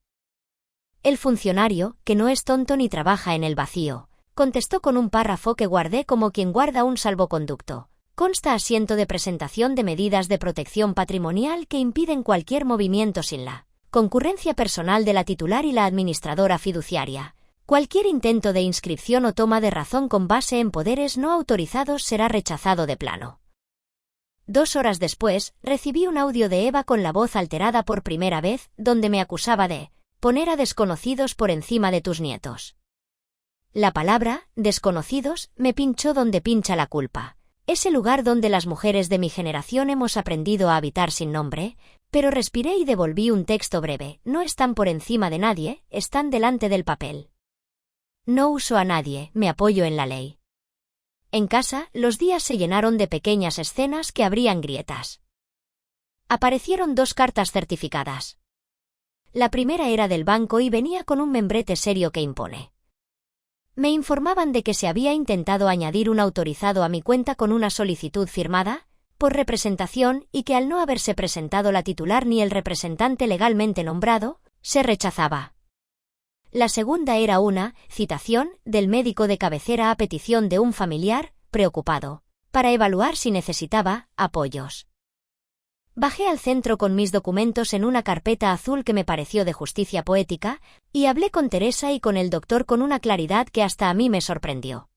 El funcionario, que no es tonto ni trabaja en el vacío, contestó con un párrafo que guardé como quien guarda un salvoconducto. Consta asiento de presentación de medidas de protección patrimonial que impiden cualquier movimiento sin la concurrencia personal de la titular y la administradora fiduciaria. Cualquier intento de inscripción o toma de razón con base en poderes no autorizados será rechazado de plano. 2 horas después, recibí un audio de Eva con la voz alterada por primera vez, donde me acusaba de poner a desconocidos por encima de tus nietos. La palabra, desconocidos, me pinchó donde pincha la culpa. Ese lugar donde las mujeres de mi generación hemos aprendido a habitar sin nombre, pero respiré y devolví un texto breve. No están por encima de nadie, están delante del papel. No uso a nadie, me apoyo en la ley. En casa, los días se llenaron de pequeñas escenas que abrían grietas. Aparecieron 2 cartas certificadas. La primera era del banco y venía con un membrete serio que impone. Me informaban de que se había intentado añadir un autorizado a mi cuenta con una solicitud firmada por representación y que al no haberse presentado la titular ni el representante legalmente nombrado, se rechazaba. La segunda era una citación del médico de cabecera a petición de un familiar preocupado, para evaluar si necesitaba apoyos. Bajé al centro con mis documentos en una carpeta azul que me pareció de justicia poética, y hablé con Teresa y con el doctor con una claridad que hasta a mí me sorprendió.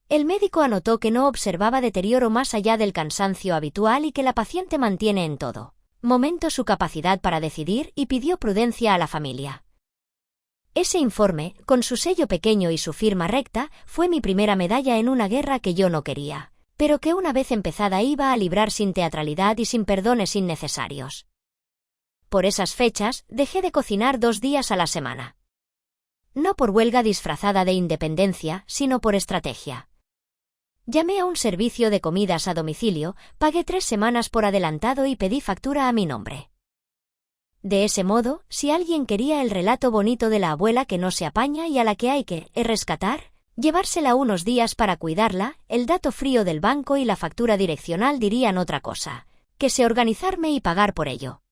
El médico anotó que no observaba deterioro más allá del cansancio habitual y que la paciente mantiene en todo momento su capacidad para decidir y pidió prudencia a la familia. Ese informe, con su sello pequeño y su firma recta, fue mi primera medalla en una guerra que yo no quería, pero que una vez empezada iba a librar sin teatralidad y sin perdones innecesarios. Por esas fechas, dejé de cocinar 2 días a la semana. No por huelga disfrazada de independencia, sino por estrategia. Llamé a un servicio de comidas a domicilio, pagué 3 semanas por adelantado y pedí factura a mi nombre. De ese modo, si alguien quería el relato bonito de la abuela que no se apaña y a la que hay que rescatar, llevársela unos días para cuidarla, el dato frío del banco y la factura direccional dirían otra cosa, que sé organizarme y pagar por ello.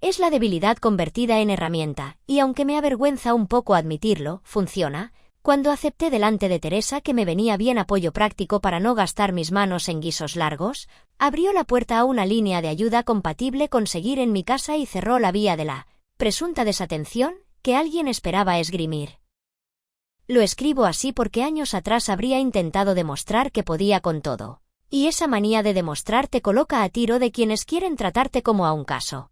Es la debilidad convertida en herramienta, y aunque me avergüenza un poco admitirlo, funciona. Cuando acepté delante de Teresa que me venía bien apoyo práctico para no gastar mis manos en guisos largos, abrió la puerta a una línea de ayuda compatible con seguir en mi casa y cerró la vía de la presunta desatención que alguien esperaba esgrimir. Lo escribo así porque años atrás habría intentado demostrar que podía con todo, y esa manía de demostrar te coloca a tiro de quienes quieren tratarte como a un caso.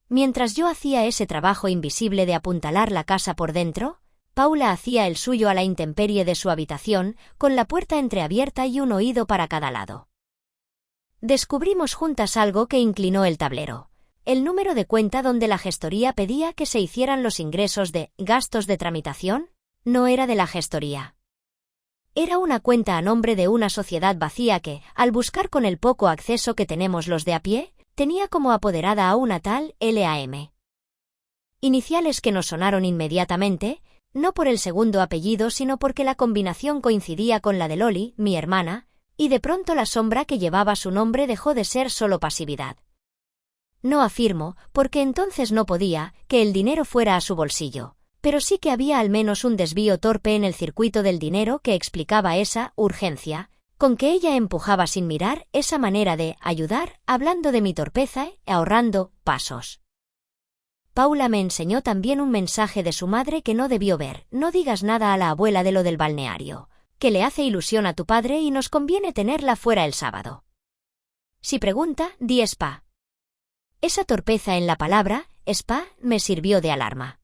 Mientras yo hacía ese trabajo invisible de apuntalar la casa por dentro, Paula hacía el suyo a la intemperie de su habitación, con la puerta entreabierta y un oído para cada lado. Descubrimos juntas algo que inclinó el tablero. El número de cuenta donde la gestoría pedía que se hicieran los ingresos de gastos de tramitación no era de la gestoría. Era una cuenta a nombre de una sociedad vacía que, al buscar con el poco acceso que tenemos los de a pie, tenía como apoderada a una tal LAM. Iniciales que nos sonaron inmediatamente, no por el segundo apellido sino porque la combinación coincidía con la de Loli, mi hermana, y de pronto la sombra que llevaba su nombre dejó de ser solo pasividad. No afirmo, porque entonces no podía, que el dinero fuera a su bolsillo, pero sí que había al menos un desvío torpe en el circuito del dinero que explicaba esa urgencia, con que ella empujaba sin mirar, esa manera de ayudar, hablando de mi torpeza y ahorrando pasos. Paula me enseñó también un mensaje de su madre que no debió ver: no digas nada a la abuela de lo del balneario, que le hace ilusión a tu padre y nos conviene tenerla fuera el sábado. Si pregunta, di spa. Esa torpeza en la palabra, spa, me sirvió de alarma.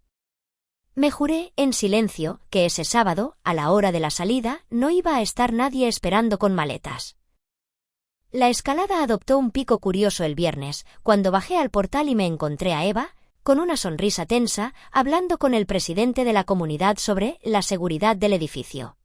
Me juré, en silencio, que ese sábado, a la hora de la salida, no iba a estar nadie esperando con maletas. La escalada adoptó un pico curioso el viernes, cuando bajé al portal y me encontré a Eva, con una sonrisa tensa, hablando con el presidente de la comunidad sobre la seguridad del edificio.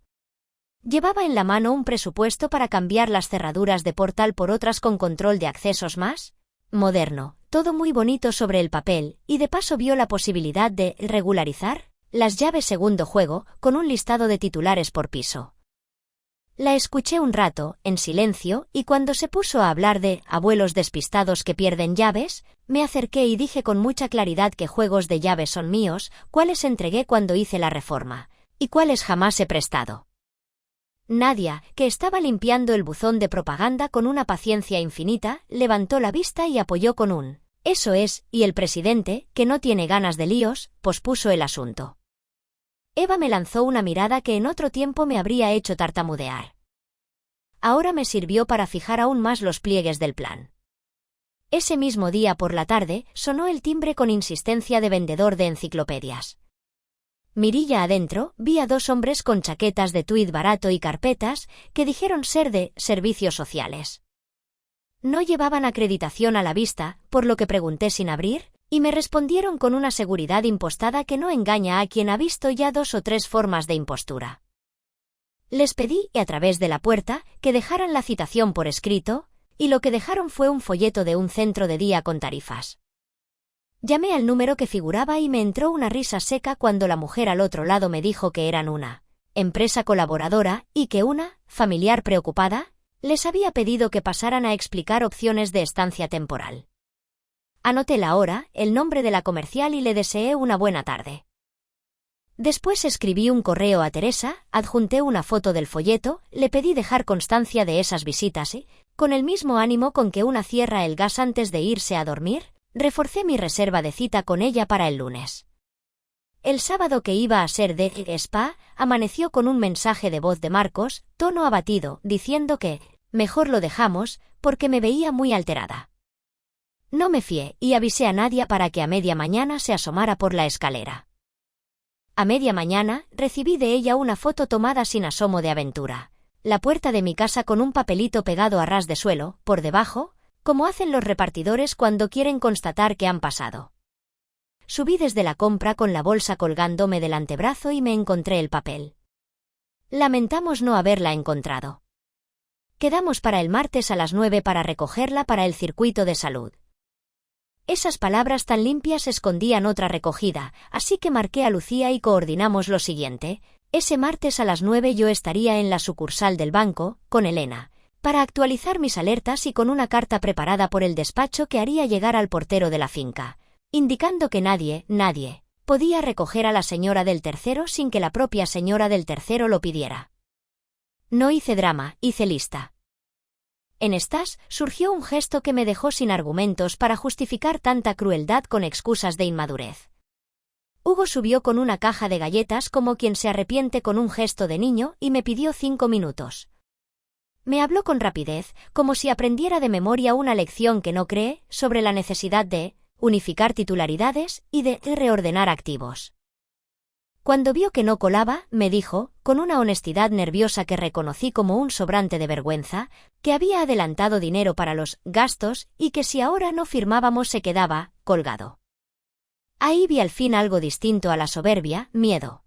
Llevaba en la mano un presupuesto para cambiar las cerraduras de portal por otras con control de accesos más moderno, todo muy bonito sobre el papel, y de paso vio la posibilidad de regularizar las llaves segundo juego, con un listado de titulares por piso. La escuché un rato, en silencio, y cuando se puso a hablar de abuelos despistados que pierden llaves, me acerqué y dije con mucha claridad que juegos de llaves son míos, cuáles entregué cuando hice la reforma, y cuáles jamás he prestado. Nadia, que estaba limpiando el buzón de propaganda con una paciencia infinita, levantó la vista y apoyó con un «eso es», y el presidente, que no tiene ganas de líos, pospuso el asunto. Eva me lanzó una mirada que en otro tiempo me habría hecho tartamudear. Ahora me sirvió para fijar aún más los pliegues del plan. Ese mismo día por la tarde, sonó el timbre con insistencia de vendedor de enciclopedias. Mirilla adentro, vi a dos hombres con chaquetas de tuid barato y carpetas, que dijeron ser de servicios sociales. No llevaban acreditación a la vista, por lo que pregunté sin abrir, y me respondieron con una seguridad impostada que no engaña a quien ha visto ya 2 o 3 formas de impostura. Les pedí, a través de la puerta, que dejaran la citación por escrito, y lo que dejaron fue un folleto de un centro de día con tarifas. Llamé al número que figuraba y me entró una risa seca cuando la mujer al otro lado me dijo que eran una empresa colaboradora y que una familiar preocupada les había pedido que pasaran a explicar opciones de estancia temporal. Anoté la hora, el nombre de la comercial y le deseé una buena tarde. Después escribí un correo a Teresa, adjunté una foto del folleto, le pedí dejar constancia de esas visitas y, con el mismo ánimo con que una cierra el gas antes de irse a dormir, reforcé mi reserva de cita con ella para el lunes. El sábado, que iba a ser de spa, amaneció con un mensaje de voz de Marcos, tono abatido, diciendo que mejor lo dejamos, porque me veía muy alterada. No me fié, y avisé a Nadia para que a media mañana se asomara por la escalera. A media mañana, recibí de ella una foto tomada sin asomo de aventura. La puerta de mi casa con un papelito pegado a ras de suelo, por debajo, como hacen los repartidores cuando quieren constatar que han pasado. Subí desde la compra con la bolsa colgándome del antebrazo y me encontré el papel. Lamentamos no haberla encontrado. Quedamos para el martes a las 9 para recogerla para el circuito de salud. Esas palabras tan limpias escondían otra recogida, así que marqué a Lucía y coordinamos lo siguiente: ese martes a las 9 yo estaría en la sucursal del banco, con Elena, para actualizar mis alertas y con una carta preparada por el despacho que haría llegar al portero de la finca, indicando que nadie podía recoger a la señora del tercero sin que la propia señora del tercero lo pidiera. No hice drama, hice lista. En estas, surgió un gesto que me dejó sin argumentos para justificar tanta crueldad con excusas de inmadurez. Hugo subió con una caja de galletas como quien se arrepiente con un gesto de niño y me pidió 5 minutos. Me habló con rapidez, como si aprendiera de memoria una lección que no cree, sobre la necesidad de unificar titularidades y de reordenar activos. Cuando vio que no colaba, me dijo, con una honestidad nerviosa que reconocí como un sobrante de vergüenza, que había adelantado dinero para los gastos y que si ahora no firmábamos se quedaba colgado. Ahí vi al fin algo distinto a la soberbia, miedo.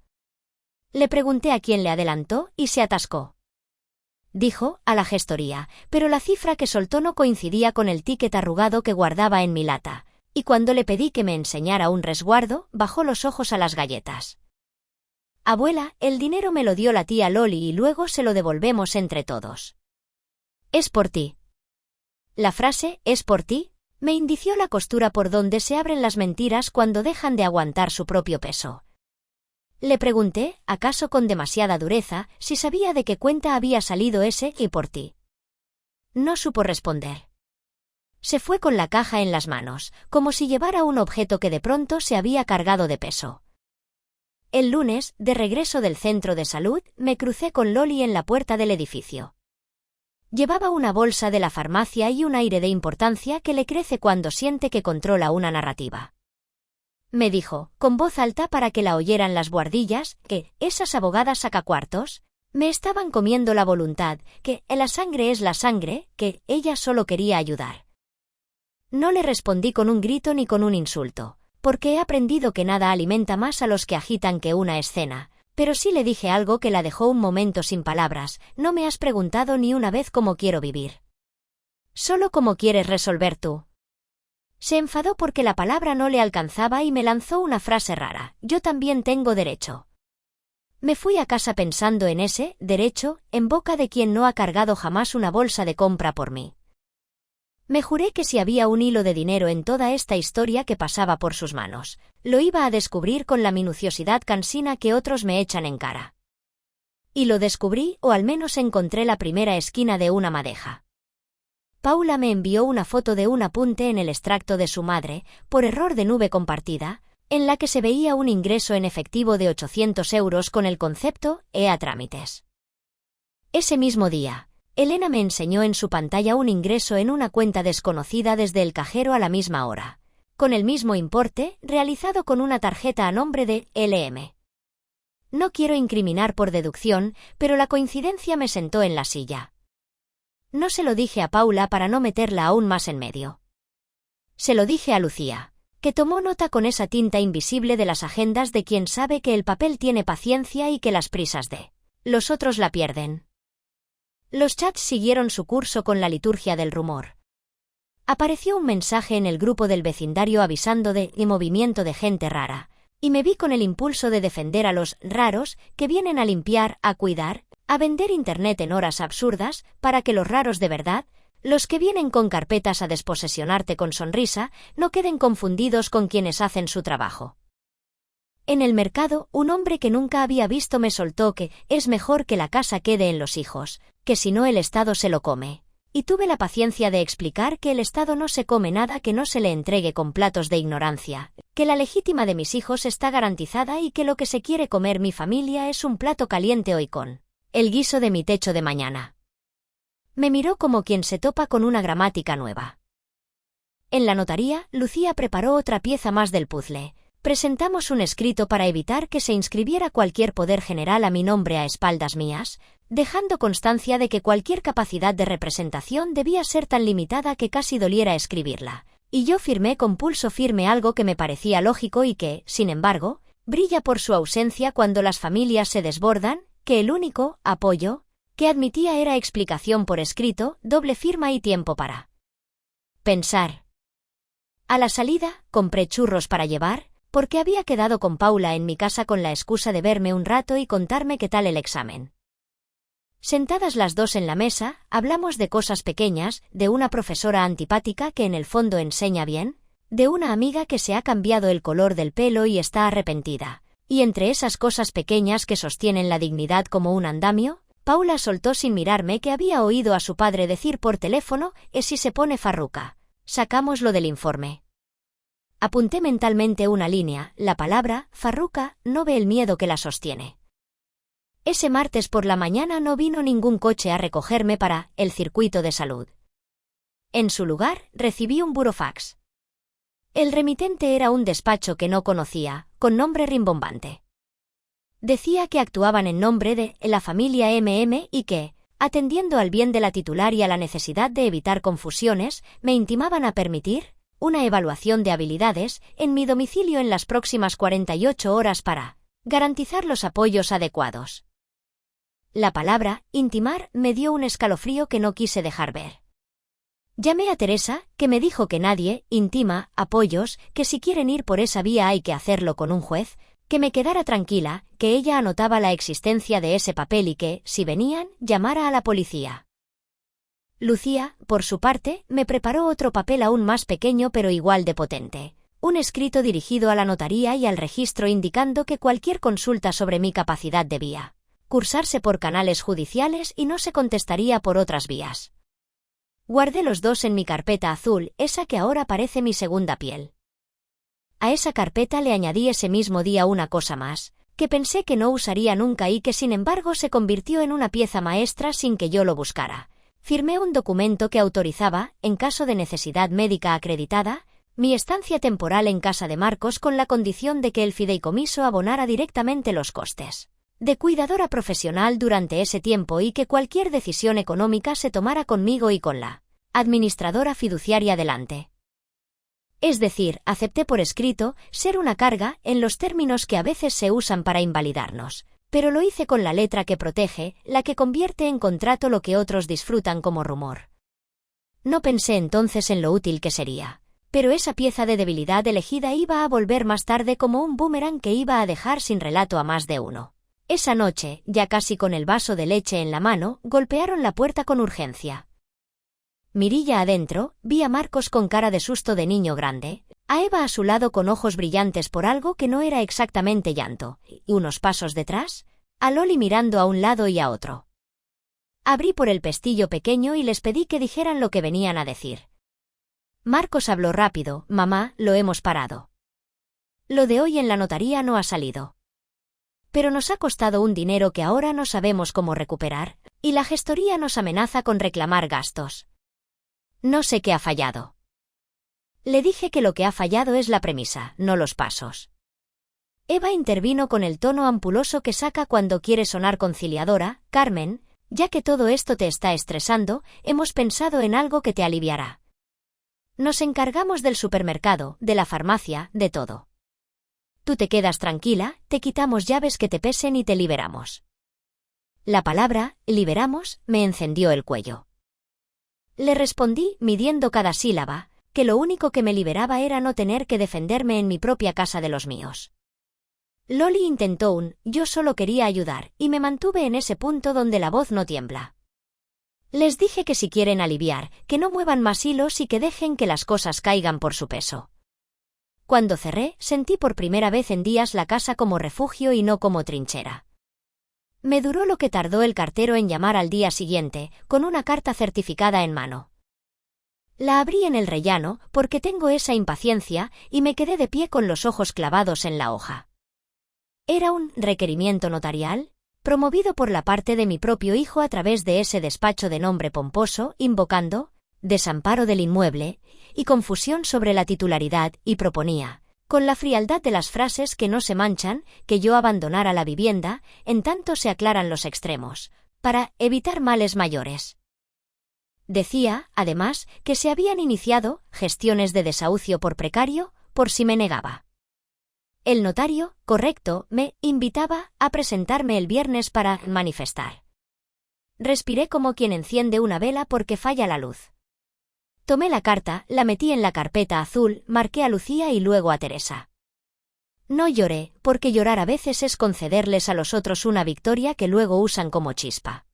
Le pregunté a quién le adelantó y se atascó. Dijo, a la gestoría, pero la cifra que soltó no coincidía con el ticket arrugado que guardaba en mi lata. Y cuando le pedí que me enseñara un resguardo, bajó los ojos a las galletas. Abuela, el dinero me lo dio la tía Loli y luego se lo devolvemos entre todos. Es por ti. La frase, es por ti, me indició la costura por donde se abren las mentiras cuando dejan de aguantar su propio peso. Le pregunté, acaso con demasiada dureza, si sabía de qué cuenta había salido ese y por ti. No supo responder. Se fue con la caja en las manos, como si llevara un objeto que de pronto se había cargado de peso. El lunes, de regreso del centro de salud, me crucé con Loli en la puerta del edificio. Llevaba una bolsa de la farmacia y un aire de importancia que le crece cuando siente que controla una narrativa. Me dijo, con voz alta para que la oyeran las buhardillas, que esas abogadas sacacuartos me estaban comiendo la voluntad, que la sangre es la sangre, que ella solo quería ayudar. No le respondí con un grito ni con un insulto, porque he aprendido que nada alimenta más a los que agitan que una escena, pero sí le dije algo que la dejó un momento sin palabras. No me has preguntado ni una vez cómo quiero vivir. Solo cómo quieres resolver tú. Se enfadó porque la palabra no le alcanzaba y me lanzó una frase rara, yo también tengo derecho. Me fui a casa pensando en ese derecho, en boca de quien no ha cargado jamás una bolsa de compra por mí. Me juré que si había un hilo de dinero en toda esta historia que pasaba por sus manos, lo iba a descubrir con la minuciosidad cansina que otros me echan en cara. Y lo descubrí, o al menos encontré la primera esquina de una madeja. Paula me envió una foto de un apunte en el extracto de su madre, por error de nube compartida, en la que se veía un ingreso en efectivo de 800 euros con el concepto «EA trámites». Ese mismo día, Elena me enseñó en su pantalla un ingreso en una cuenta desconocida desde el cajero a la misma hora, con el mismo importe, realizado con una tarjeta a nombre de LM. No quiero incriminar por deducción, pero la coincidencia me sentó en la silla. No se lo dije a Paula para no meterla aún más en medio. Se lo dije a Lucía, que tomó nota con esa tinta invisible de las agendas de quien sabe que el papel tiene paciencia y que las prisas de los otros la pierden. Los chats siguieron su curso con la liturgia del rumor. Apareció un mensaje en el grupo del vecindario avisando de movimiento de gente rara, y me vi con el impulso de defender a los raros que vienen a limpiar, a cuidar, a vender internet en horas absurdas, para que los raros de verdad, los que vienen con carpetas a desposesionarte con sonrisa, no queden confundidos con quienes hacen su trabajo. En el mercado, un hombre que nunca había visto me soltó que es mejor que la casa quede en los hijos, que si no el Estado se lo come. Y tuve la paciencia de explicar que el Estado no se come nada que no se le entregue con platos de ignorancia, que la legítima de mis hijos está garantizada y que lo que se quiere comer mi familia es un plato caliente hoy con el guiso de mi techo de mañana. Me miró como quien se topa con una gramática nueva. En la notaría, Lucía preparó otra pieza más del puzzle. Presentamos un escrito para evitar que se inscribiera cualquier poder general a mi nombre a espaldas mías, dejando constancia de que cualquier capacidad de representación debía ser tan limitada que casi doliera escribirla, y yo firmé con pulso firme algo que me parecía lógico y que, sin embargo, brilla por su ausencia cuando las familias se desbordan, que el único apoyo que admitía era explicación por escrito, doble firma y tiempo para pensar. A la salida, compré churros para llevar, porque había quedado con Paula en mi casa con la excusa de verme un rato y contarme qué tal el examen. Sentadas las dos en la mesa, hablamos de cosas pequeñas, de una profesora antipática que en el fondo enseña bien, de una amiga que se ha cambiado el color del pelo y está arrepentida, y entre esas cosas pequeñas que sostienen la dignidad como un andamio, Paula soltó sin mirarme que había oído a su padre decir por teléfono, si se pone farruca. Sacamos lo del informe. Apunté mentalmente una línea, la palabra, farruca, no ve el miedo que la sostiene. Ese martes por la mañana no vino ningún coche a recogerme para el circuito de salud. En su lugar, recibí un burofax. El remitente era un despacho que no conocía, con nombre rimbombante. Decía que actuaban en nombre de la familia MM y que, atendiendo al bien de la titular y a la necesidad de evitar confusiones, me intimaban a permitir una evaluación de habilidades en mi domicilio en las próximas 48 horas para garantizar los apoyos adecuados. La palabra, intimar, me dio un escalofrío que no quise dejar ver. Llamé a Teresa, que me dijo que nadie, íntima, apoyos, que si quieren ir por esa vía hay que hacerlo con un juez, que me quedara tranquila, que ella anotaba la existencia de ese papel y que, si venían, llamara a la policía. Lucía, por su parte, me preparó otro papel aún más pequeño pero igual de potente. Un escrito dirigido a la notaría y al registro indicando que cualquier consulta sobre mi capacidad debía cursarse por canales judiciales y no se contestaría por otras vías. Guardé los dos en mi carpeta azul, esa que ahora parece mi segunda piel. A esa carpeta le añadí ese mismo día una cosa más, que pensé que no usaría nunca y que sin embargo se convirtió en una pieza maestra sin que yo lo buscara. Firmé un documento que autorizaba, en caso de necesidad médica acreditada, mi estancia temporal en casa de Marcos con la condición de que el fideicomiso abonara directamente los costes de cuidadora profesional durante ese tiempo y que cualquier decisión económica se tomara conmigo y con la administradora fiduciaria delante. Es decir, acepté por escrito ser una carga en los términos que a veces se usan para invalidarnos, pero lo hice con la letra que protege, la que convierte en contrato lo que otros disfrutan como rumor. No pensé entonces en lo útil que sería, pero esa pieza de debilidad elegida iba a volver más tarde como un boomerang que iba a dejar sin relato a más de uno. Esa noche, ya casi con el vaso de leche en la mano, golpearon la puerta con urgencia. Mirilla adentro, vi a Marcos con cara de susto de niño grande, a Eva a su lado con ojos brillantes por algo que no era exactamente llanto, y unos pasos detrás, a Loli mirando a un lado y a otro. Abrí por el pestillo pequeño y les pedí que dijeran lo que venían a decir. Marcos habló rápido: mamá, lo hemos parado. Lo de hoy en la notaría no ha salido. Pero nos ha costado un dinero que ahora no sabemos cómo recuperar, y la gestoría nos amenaza con reclamar gastos. No sé qué ha fallado. Le dije que lo que ha fallado es la premisa, no los pasos. Eva intervino con el tono ampuloso que saca cuando quiere sonar conciliadora: Carmen, ya que todo esto te está estresando, hemos pensado en algo que te aliviará. Nos encargamos del supermercado, de la farmacia, de todo. Tú te quedas tranquila, te quitamos llaves que te pesen y te liberamos. La palabra liberamos me encendió el cuello. Le respondí, midiendo cada sílaba, que lo único que me liberaba era no tener que defenderme en mi propia casa de los míos. Loli intentó un yo solo quería ayudar y me mantuve en ese punto donde la voz no tiembla. Les dije que si quieren aliviar, que no muevan más hilos y que dejen que las cosas caigan por su peso. Cuando cerré, sentí por primera vez en días la casa como refugio y no como trinchera. Me duró lo que tardó el cartero en llamar al día siguiente, con una carta certificada en mano. La abrí en el rellano, porque tengo esa impaciencia, y me quedé de pie con los ojos clavados en la hoja. Era un requerimiento notarial, promovido por la parte de mi propio hijo a través de ese despacho de nombre pomposo, invocando desamparo del inmueble, y confusión sobre la titularidad, y proponía, con la frialdad de las frases que no se manchan, que yo abandonara la vivienda, en tanto se aclaran los extremos, para evitar males mayores. Decía, además, que se habían iniciado gestiones de desahucio por precario, por si me negaba. El notario, correcto, me invitaba a presentarme el viernes para manifestar. Respiré como quien enciende una vela porque falla la luz. Tomé la carta, la metí en la carpeta azul, marqué a Lucía y luego a Teresa. No lloré, porque llorar a veces es concederles a los otros una victoria que luego usan como chispa.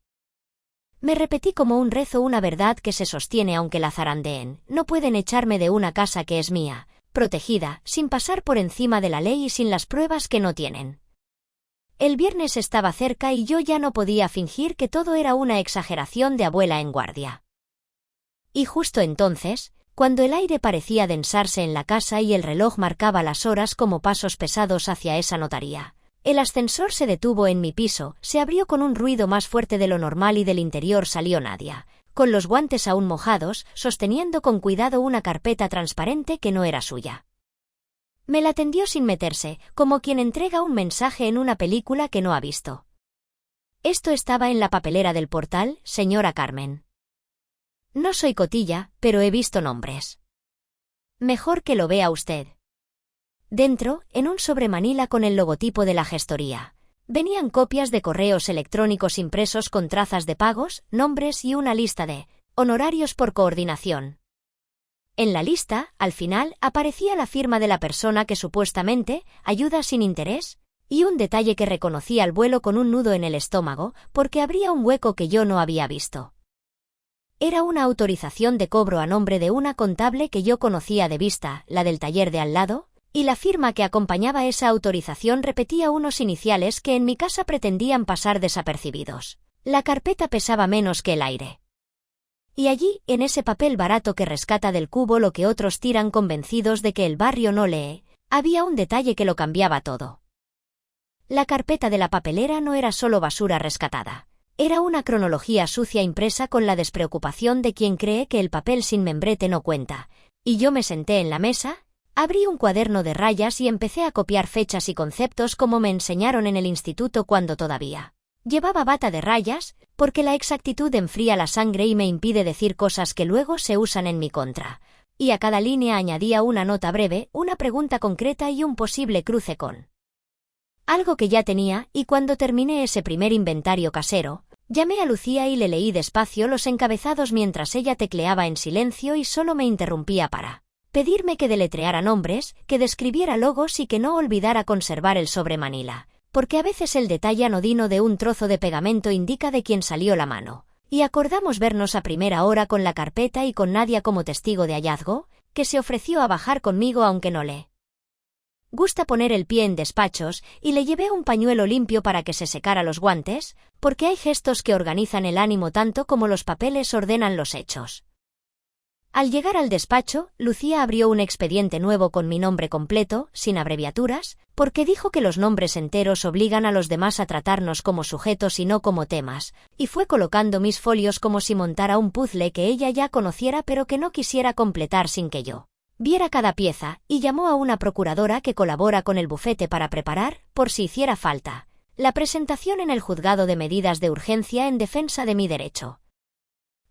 Me repetí como un rezo una verdad que se sostiene aunque la zarandeen: no pueden echarme de una casa que es mía, protegida, sin pasar por encima de la ley y sin las pruebas que no tienen. El viernes estaba cerca y yo ya no podía fingir que todo era una exageración de abuela en guardia. Y justo entonces, cuando el aire parecía densarse en la casa y el reloj marcaba las horas como pasos pesados hacia esa notaría, el ascensor se detuvo en mi piso, se abrió con un ruido más fuerte de lo normal y del interior salió Nadia, con los guantes aún mojados, sosteniendo con cuidado una carpeta transparente que no era suya. Me la tendió sin meterse, como quien entrega un mensaje en una película que no ha visto. Esto estaba en la papelera del portal, señora Carmen. No soy cotilla, pero he visto nombres. Mejor que lo vea usted. Dentro, en un sobremanila con el logotipo de la gestoría, venían copias de correos electrónicos impresos con trazas de pagos, nombres y una lista de honorarios por coordinación. En la lista, al final, aparecía la firma de la persona que supuestamente ayuda sin interés, y un detalle que reconocí al vuelo con un nudo en el estómago, porque abría un hueco que yo no había visto. Era una autorización de cobro a nombre de una contable que yo conocía de vista, la del taller de al lado, y la firma que acompañaba esa autorización repetía unos iniciales que en mi casa pretendían pasar desapercibidos. La carpeta pesaba menos que el aire. Y allí, en ese papel barato que rescata del cubo lo que otros tiran convencidos de que el barrio no lee, había un detalle que lo cambiaba todo. La carpeta de la papelera no era solo basura rescatada. Era una cronología sucia impresa con la despreocupación de quien cree que el papel sin membrete no cuenta. Y yo me senté en la mesa, abrí un cuaderno de rayas y empecé a copiar fechas y conceptos como me enseñaron en el instituto cuando todavía llevaba bata de rayas, porque la exactitud enfría la sangre y me impide decir cosas que luego se usan en mi contra. Y a cada línea añadía una nota breve, una pregunta concreta y un posible cruce con algo que ya tenía, y cuando terminé ese primer inventario casero, llamé a Lucía y le leí despacio los encabezados mientras ella tecleaba en silencio y solo me interrumpía para pedirme que deletreara nombres, que describiera logos y que no olvidara conservar el sobre Manila, porque a veces el detalle anodino de un trozo de pegamento indica de quién salió la mano. Y acordamos vernos a primera hora con la carpeta y con Nadia como testigo de hallazgo, que se ofreció a bajar conmigo aunque no le gusta poner el pie en despachos, y le llevé un pañuelo limpio para que se secara los guantes, porque hay gestos que organizan el ánimo tanto como los papeles ordenan los hechos. Al llegar al despacho, Lucía abrió un expediente nuevo con mi nombre completo, sin abreviaturas, porque dijo que los nombres enteros obligan a los demás a tratarnos como sujetos y no como temas, y fue colocando mis folios como si montara un puzzle que ella ya conociera pero que no quisiera completar sin que yo viera cada pieza, y llamó a una procuradora que colabora con el bufete para preparar, por si hiciera falta, la presentación en el juzgado de medidas de urgencia en defensa de mi derecho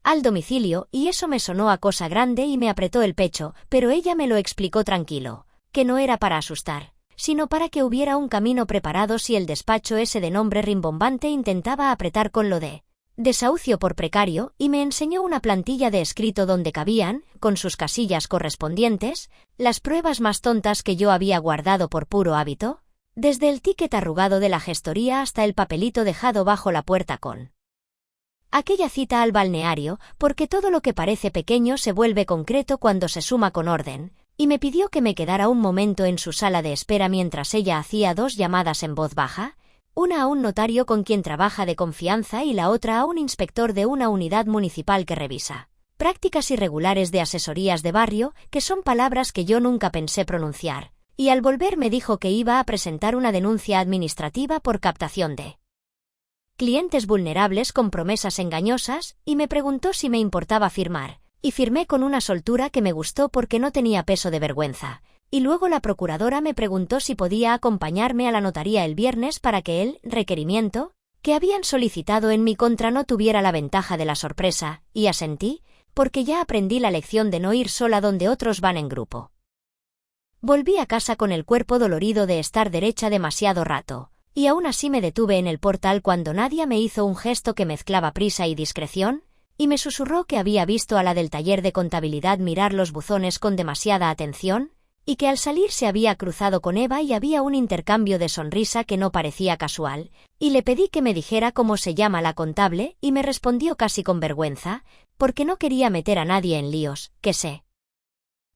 al domicilio, y eso me sonó a cosa grande y me apretó el pecho, pero ella me lo explicó tranquilo, que no era para asustar, sino para que hubiera un camino preparado si el despacho ese de nombre rimbombante intentaba apretar con lo de desahucio por precario, y me enseñó una plantilla de escrito donde cabían, con sus casillas correspondientes, las pruebas más tontas que yo había guardado por puro hábito, desde el ticket arrugado de la gestoría hasta el papelito dejado bajo la puerta con aquella cita al balneario, porque todo lo que parece pequeño se vuelve concreto cuando se suma con orden, y me pidió que me quedara un momento en su sala de espera mientras ella hacía 2 llamadas en voz baja, una a un notario con quien trabaja de confianza y la otra a un inspector de una unidad municipal que revisa prácticas irregulares de asesorías de barrio, que son palabras que yo nunca pensé pronunciar, y al volver me dijo que iba a presentar una denuncia administrativa por captación de clientes vulnerables con promesas engañosas, y me preguntó si me importaba firmar, y firmé con una soltura que me gustó porque no tenía peso de vergüenza. Y luego la procuradora me preguntó si podía acompañarme a la notaría el viernes para que el requerimiento que habían solicitado en mi contra no tuviera la ventaja de la sorpresa, y asentí, porque ya aprendí la lección de no ir sola donde otros van en grupo. Volví a casa con el cuerpo dolorido de estar derecha demasiado rato, y aún así me detuve en el portal cuando Nadia me hizo un gesto que mezclaba prisa y discreción, y me susurró que había visto a la del taller de contabilidad mirar los buzones con demasiada atención, y que al salir se había cruzado con Eva y había un intercambio de sonrisa que no parecía casual, y le pedí que me dijera cómo se llama la contable, y me respondió casi con vergüenza, porque no quería meter a nadie en líos, que se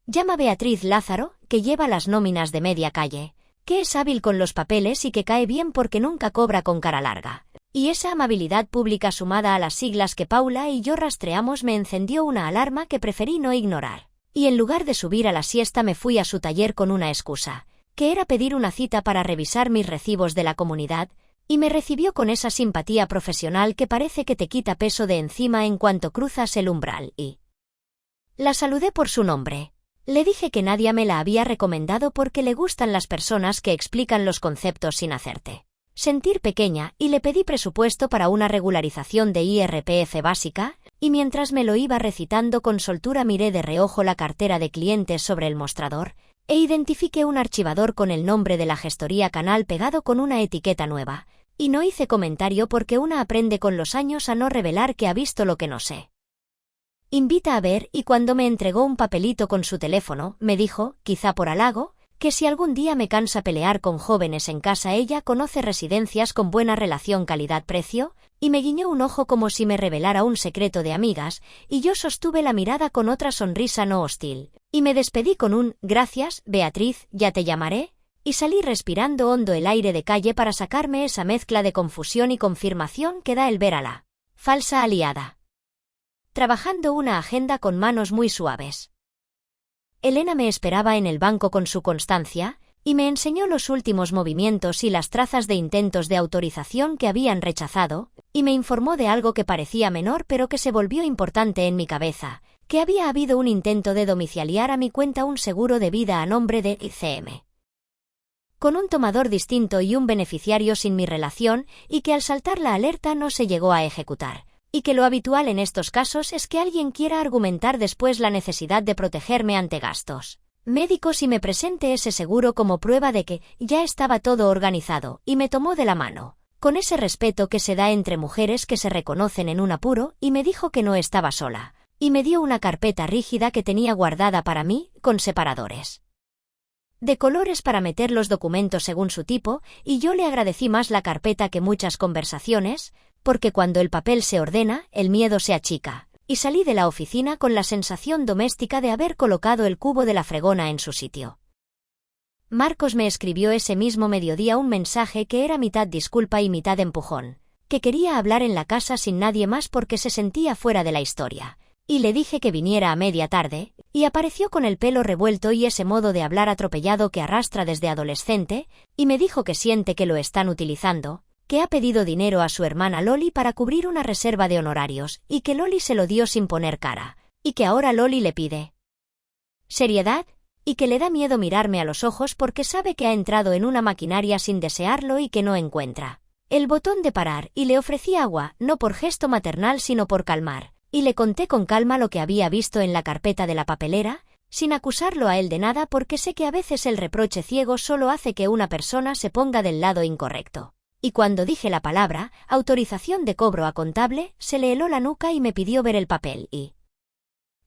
llama Beatriz Lázaro, que lleva las nóminas de media calle, que es hábil con los papeles y que cae bien porque nunca cobra con cara larga. Y esa amabilidad pública sumada a las siglas que Paula y yo rastreamos me encendió una alarma que preferí no ignorar. Y en lugar de subir a la siesta me fui a su taller con una excusa, que era pedir una cita para revisar mis recibos de la comunidad, y me recibió con esa simpatía profesional que parece que te quita peso de encima en cuanto cruzas el umbral, y la saludé por su nombre. Le dije que Nadia me la había recomendado porque le gustan las personas que explican los conceptos sin hacerte sentir pequeña, y le pedí presupuesto para una regularización de IRPF básica, y mientras me lo iba recitando con soltura miré de reojo la cartera de clientes sobre el mostrador, e identifiqué un archivador con el nombre de la gestoría Canal pegado con una etiqueta nueva, y no hice comentario porque una aprende con los años a no revelar que ha visto lo que no sé. invita a ver, y cuando me entregó un papelito con su teléfono, me dijo, quizá por halago, que si algún día me cansa pelear con jóvenes en casa, ella conoce residencias con buena relación calidad-precio, y me guiñó un ojo como si me revelara un secreto de amigas, y yo sostuve la mirada con otra sonrisa no hostil, y me despedí con un «Gracias, Beatriz, ya te llamaré», y salí respirando hondo el aire de calle para sacarme esa mezcla de confusión y confirmación que da el ver a la falsa aliada trabajando una agenda con manos muy suaves. Elena me esperaba en el banco con su constancia, y me enseñó los últimos movimientos y las trazas de intentos de autorización que habían rechazado, y me informó de algo que parecía menor pero que se volvió importante en mi cabeza, que había habido un intento de domiciliar a mi cuenta un seguro de vida a nombre de ICM, con un tomador distinto y un beneficiario sin mi relación, y que al saltar la alerta no se llegó a ejecutar. Y que lo habitual en estos casos es que alguien quiera argumentar después la necesidad de protegerme ante gastos médicos y me presente ese seguro como prueba de que ya estaba todo organizado, y me tomó de la mano, con ese respeto que se da entre mujeres que se reconocen en un apuro, y me dijo que no estaba sola, y me dio una carpeta rígida que tenía guardada para mí, con separadores de colores para meter los documentos según su tipo, y yo le agradecí más la carpeta que muchas conversaciones, porque cuando el papel se ordena, el miedo se achica, y salí de la oficina con la sensación doméstica de haber colocado el cubo de la fregona en su sitio. Marcos me escribió ese mismo mediodía un mensaje que era mitad disculpa y mitad empujón, que quería hablar en la casa sin nadie más porque se sentía fuera de la historia, y le dije que viniera a media tarde, y apareció con el pelo revuelto y ese modo de hablar atropellado que arrastra desde adolescente, y me dijo que siente que lo están utilizando, que ha pedido dinero a su hermana Loli para cubrir una reserva de honorarios, y que Loli se lo dio sin poner cara, y que ahora Loli le pide seriedad, y que le da miedo mirarme a los ojos porque sabe que ha entrado en una maquinaria sin desearlo y que no encuentra el botón de parar, y le ofrecí agua, no por gesto maternal sino por calmar, y le conté con calma lo que había visto en la carpeta de la papelera, sin acusarlo a él de nada porque sé que a veces el reproche ciego solo hace que una persona se ponga del lado incorrecto. Y cuando dije la palabra, autorización de cobro a contable, se le heló la nuca y me pidió ver el papel y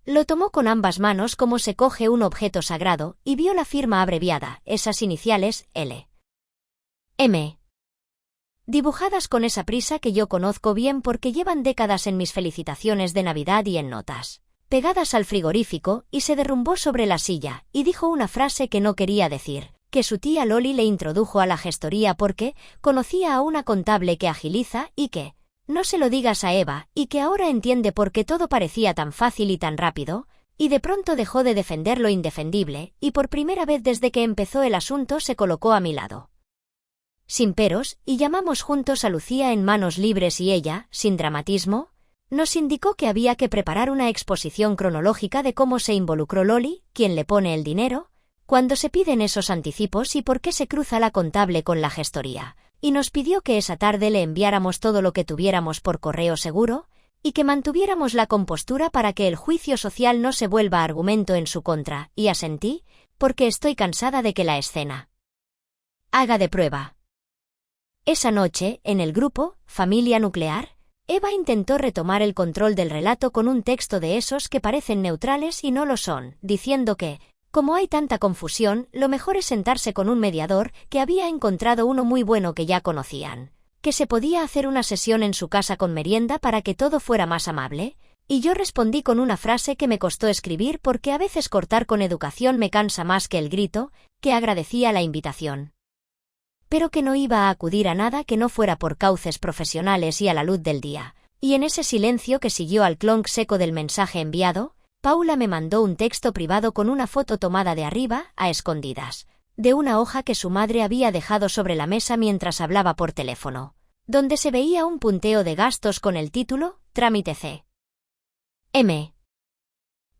lo tomó con ambas manos como se coge un objeto sagrado, y vio la firma abreviada, esas iniciales, L. M. dibujadas con esa prisa que yo conozco bien porque llevan décadas en mis felicitaciones de Navidad y en notas pegadas al frigorífico, y se derrumbó sobre la silla, y dijo una frase que no quería decir, que su tía Loli le introdujo a la gestoría porque conocía a una contable que agiliza y que no se lo digas a Eva, y que ahora entiende por qué todo parecía tan fácil y tan rápido, y de pronto dejó de defender lo indefendible, y por primera vez desde que empezó el asunto se colocó a mi lado sin peros, y llamamos juntos a Lucía en manos libres y ella, sin dramatismo, nos indicó que había que preparar una exposición cronológica de cómo se involucró Loli, quién le pone el dinero, cuándo se piden esos anticipos y por qué se cruza la contable con la gestoría, y nos pidió que esa tarde le enviáramos todo lo que tuviéramos por correo seguro, y que mantuviéramos la compostura para que el juicio social no se vuelva argumento en su contra, y asentí, porque estoy cansada de que la escena haga de prueba. Esa noche, en el grupo, Familia Nuclear, Eva intentó retomar el control del relato con un texto de esos que parecen neutrales y no lo son, diciendo que, como hay tanta confusión, lo mejor es sentarse con un mediador, que había encontrado uno muy bueno que ya conocían, que se podía hacer una sesión en su casa con merienda para que todo fuera más amable, y yo respondí con una frase que me costó escribir porque a veces cortar con educación me cansa más que el grito, que agradecía la invitación, pero que no iba a acudir a nada que no fuera por cauces profesionales y a la luz del día. Y en ese silencio que siguió al clonk seco del mensaje enviado, Paula me mandó un texto privado con una foto tomada de arriba, a escondidas, de una hoja que su madre había dejado sobre la mesa mientras hablaba por teléfono, donde se veía un punteo de gastos con el título, Trámite C. M.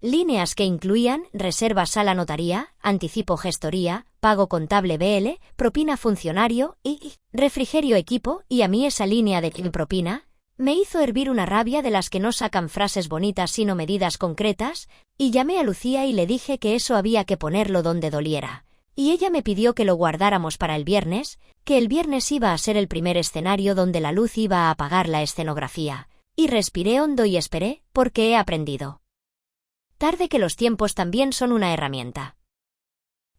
Líneas que incluían reserva sala notaría, anticipo gestoría, pago contable BL, propina funcionario y refrigerio equipo, y a mí esa línea de propina me hizo hervir una rabia de las que no sacan frases bonitas sino medidas concretas, y llamé a Lucía y le dije que eso había que ponerlo donde doliera, y ella me pidió que lo guardáramos para el viernes, que el viernes iba a ser el primer escenario donde la luz iba a apagar la escenografía, y respiré hondo y esperé, porque he aprendido Tarde que los tiempos también son una herramienta.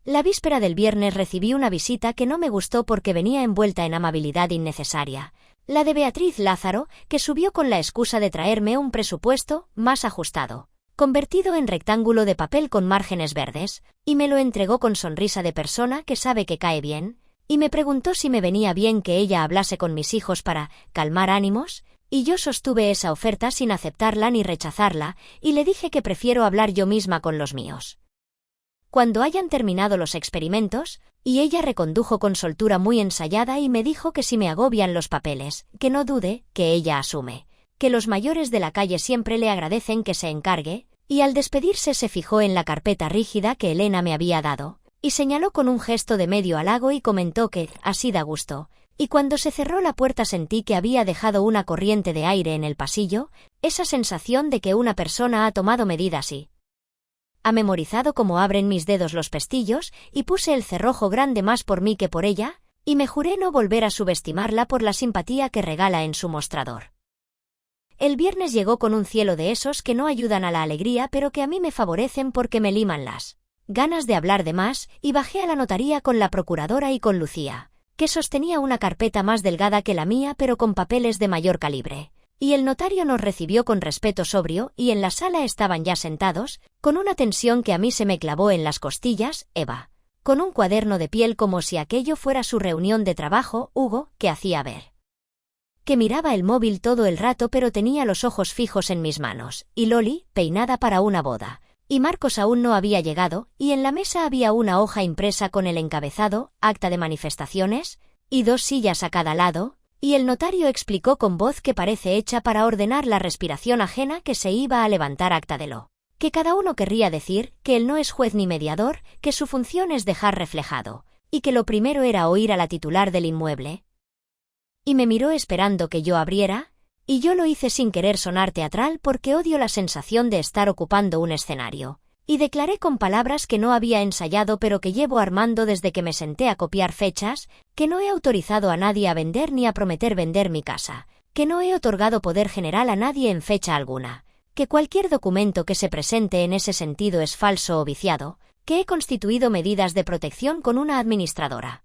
La víspera del viernes recibí una visita que no me gustó porque venía envuelta en amabilidad innecesaria. La de Beatriz Lázaro, que subió con la excusa de traerme un presupuesto más ajustado, convertido en rectángulo de papel con márgenes verdes, y me lo entregó con sonrisa de persona que sabe que cae bien, y me preguntó si me venía bien que ella hablase con mis hijos para calmar ánimos, y yo sostuve esa oferta sin aceptarla ni rechazarla, y le dije que prefiero hablar yo misma con los míos. Cuando hayan terminado los experimentos, y ella recondujo con soltura muy ensayada y me dijo que si me agobian los papeles, que no dude, que ella asume, que los mayores de la calle siempre le agradecen que se encargue, y al despedirse se fijó en la carpeta rígida que Elena me había dado, y señaló con un gesto de medio halago y comentó que, así da gusto, y cuando se cerró la puerta sentí que había dejado una corriente de aire en el pasillo, esa sensación de que una persona ha tomado medidas y ha memorizado cómo abren mis dedos los pestillos, y puse el cerrojo grande más por mí que por ella, y me juré no volver a subestimarla por la simpatía que regala en su mostrador. El viernes llegó con un cielo de esos que no ayudan a la alegría pero que a mí me favorecen porque me liman las ganas de hablar de más, y bajé a la notaría con la procuradora y con Lucía, que sostenía una carpeta más delgada que la mía pero con papeles de mayor calibre. Y el notario nos recibió con respeto sobrio, y en la sala estaban ya sentados, con una tensión que a mí se me clavó en las costillas, Eva, con un cuaderno de piel como si aquello fuera su reunión de trabajo, Hugo, que hacía ver que miraba el móvil todo el rato pero tenía los ojos fijos en mis manos, y Loli, peinada para una boda, y Marcos aún no había llegado, y en la mesa había una hoja impresa con el encabezado, acta de manifestaciones, y 2 sillas a cada lado, y el notario explicó con voz que parece hecha para ordenar la respiración ajena que se iba a levantar acta de lo que cada uno querría decir, que él no es juez ni mediador, que su función es dejar reflejado, y que lo primero era oír a la titular del inmueble. Y me miró esperando que yo abriera, y yo lo hice sin querer sonar teatral porque odio la sensación de estar ocupando un escenario, y declaré con palabras que no había ensayado pero que llevo armando desde que me senté a copiar fechas, que no he autorizado a nadie a vender ni a prometer vender mi casa, que no he otorgado poder general a nadie en fecha alguna, que cualquier documento que se presente en ese sentido es falso o viciado, que he constituido medidas de protección con una administradora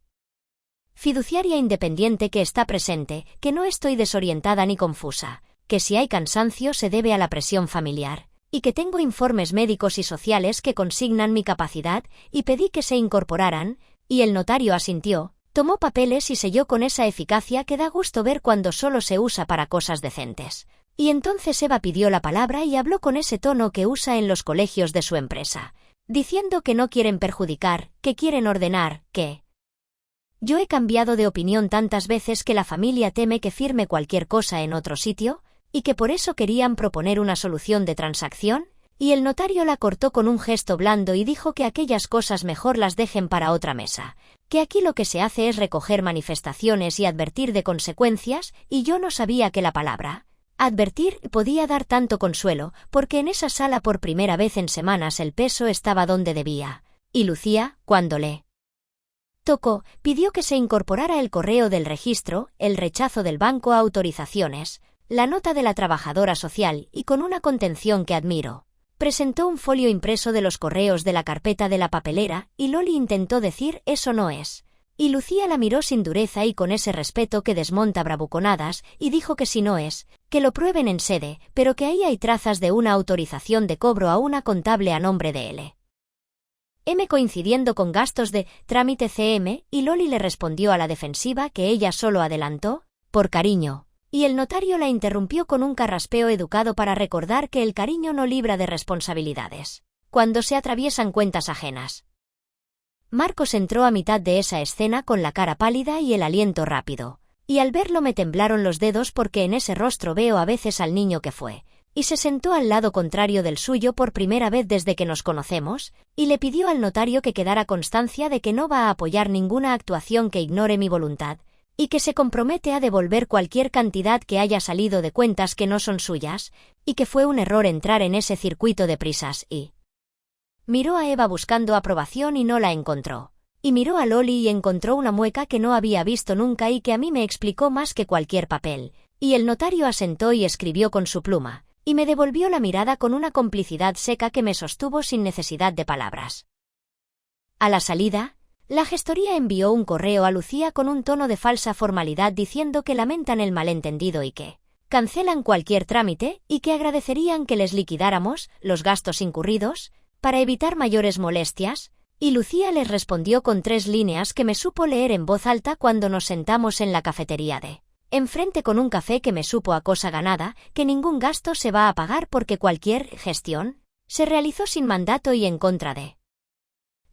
fiduciaria independiente que está presente, que no estoy desorientada ni confusa, que si hay cansancio se debe a la presión familiar, y que tengo informes médicos y sociales que consignan mi capacidad, y pedí que se incorporaran, y el notario asintió, tomó papeles y selló con esa eficacia que da gusto ver cuando solo se usa para cosas decentes. Y entonces Eva pidió la palabra y habló con ese tono que usa en los colegios de su empresa, diciendo que no quieren perjudicar, que quieren ordenar, que yo he cambiado de opinión tantas veces que la familia teme que firme cualquier cosa en otro sitio, y que por eso querían proponer una solución de transacción, y el notario la cortó con un gesto blando y dijo que aquellas cosas mejor las dejen para otra mesa, que aquí lo que se hace es recoger manifestaciones y advertir de consecuencias, y yo no sabía que la palabra advertir podía dar tanto consuelo, porque en esa sala por primera vez en semanas el peso estaba donde debía, y Lucía, cuando le tocó, pidió que se incorporara el correo del registro, el rechazo del banco a autorizaciones, la nota de la trabajadora social y con una contención que admiro. Presentó un folio impreso de los correos de la carpeta de la papelera, y Loli intentó decir «eso no es». Y Lucía la miró sin dureza y con ese respeto que desmonta bravuconadas, y dijo que si no es, que lo prueben en sede, pero que ahí hay trazas de una autorización de cobro a una contable a nombre de L. M coincidiendo con gastos de trámite CM, y Loli le respondió a la defensiva que ella solo adelantó, por cariño, y el notario la interrumpió con un carraspeo educado para recordar que el cariño no libra de responsabilidades cuando se atraviesan cuentas ajenas. Marcos entró a mitad de esa escena con la cara pálida y el aliento rápido, y al verlo me temblaron los dedos porque en ese rostro veo a veces al niño que fue, y se sentó al lado contrario del suyo por primera vez desde que nos conocemos, y le pidió al notario que quedara constancia de que no va a apoyar ninguna actuación que ignore mi voluntad, y que se compromete a devolver cualquier cantidad que haya salido de cuentas que no son suyas, y que fue un error entrar en ese circuito de prisas, y miró a Eva buscando aprobación y no la encontró. Y miró a Loli y encontró una mueca que no había visto nunca y que a mí me explicó más que cualquier papel, y el notario asentó y escribió con su pluma, y me devolvió la mirada con una complicidad seca que me sostuvo sin necesidad de palabras. A la salida, la gestoría envió un correo a Lucía con un tono de falsa formalidad diciendo que lamentan el malentendido y que cancelan cualquier trámite y que agradecerían que les liquidáramos los gastos incurridos para evitar mayores molestias, y Lucía les respondió con 3 líneas que me supo leer en voz alta cuando nos sentamos en la cafetería de enfrente con un café que me supo a cosa ganada, que ningún gasto se va a pagar porque cualquier gestión se realizó sin mandato y en contra de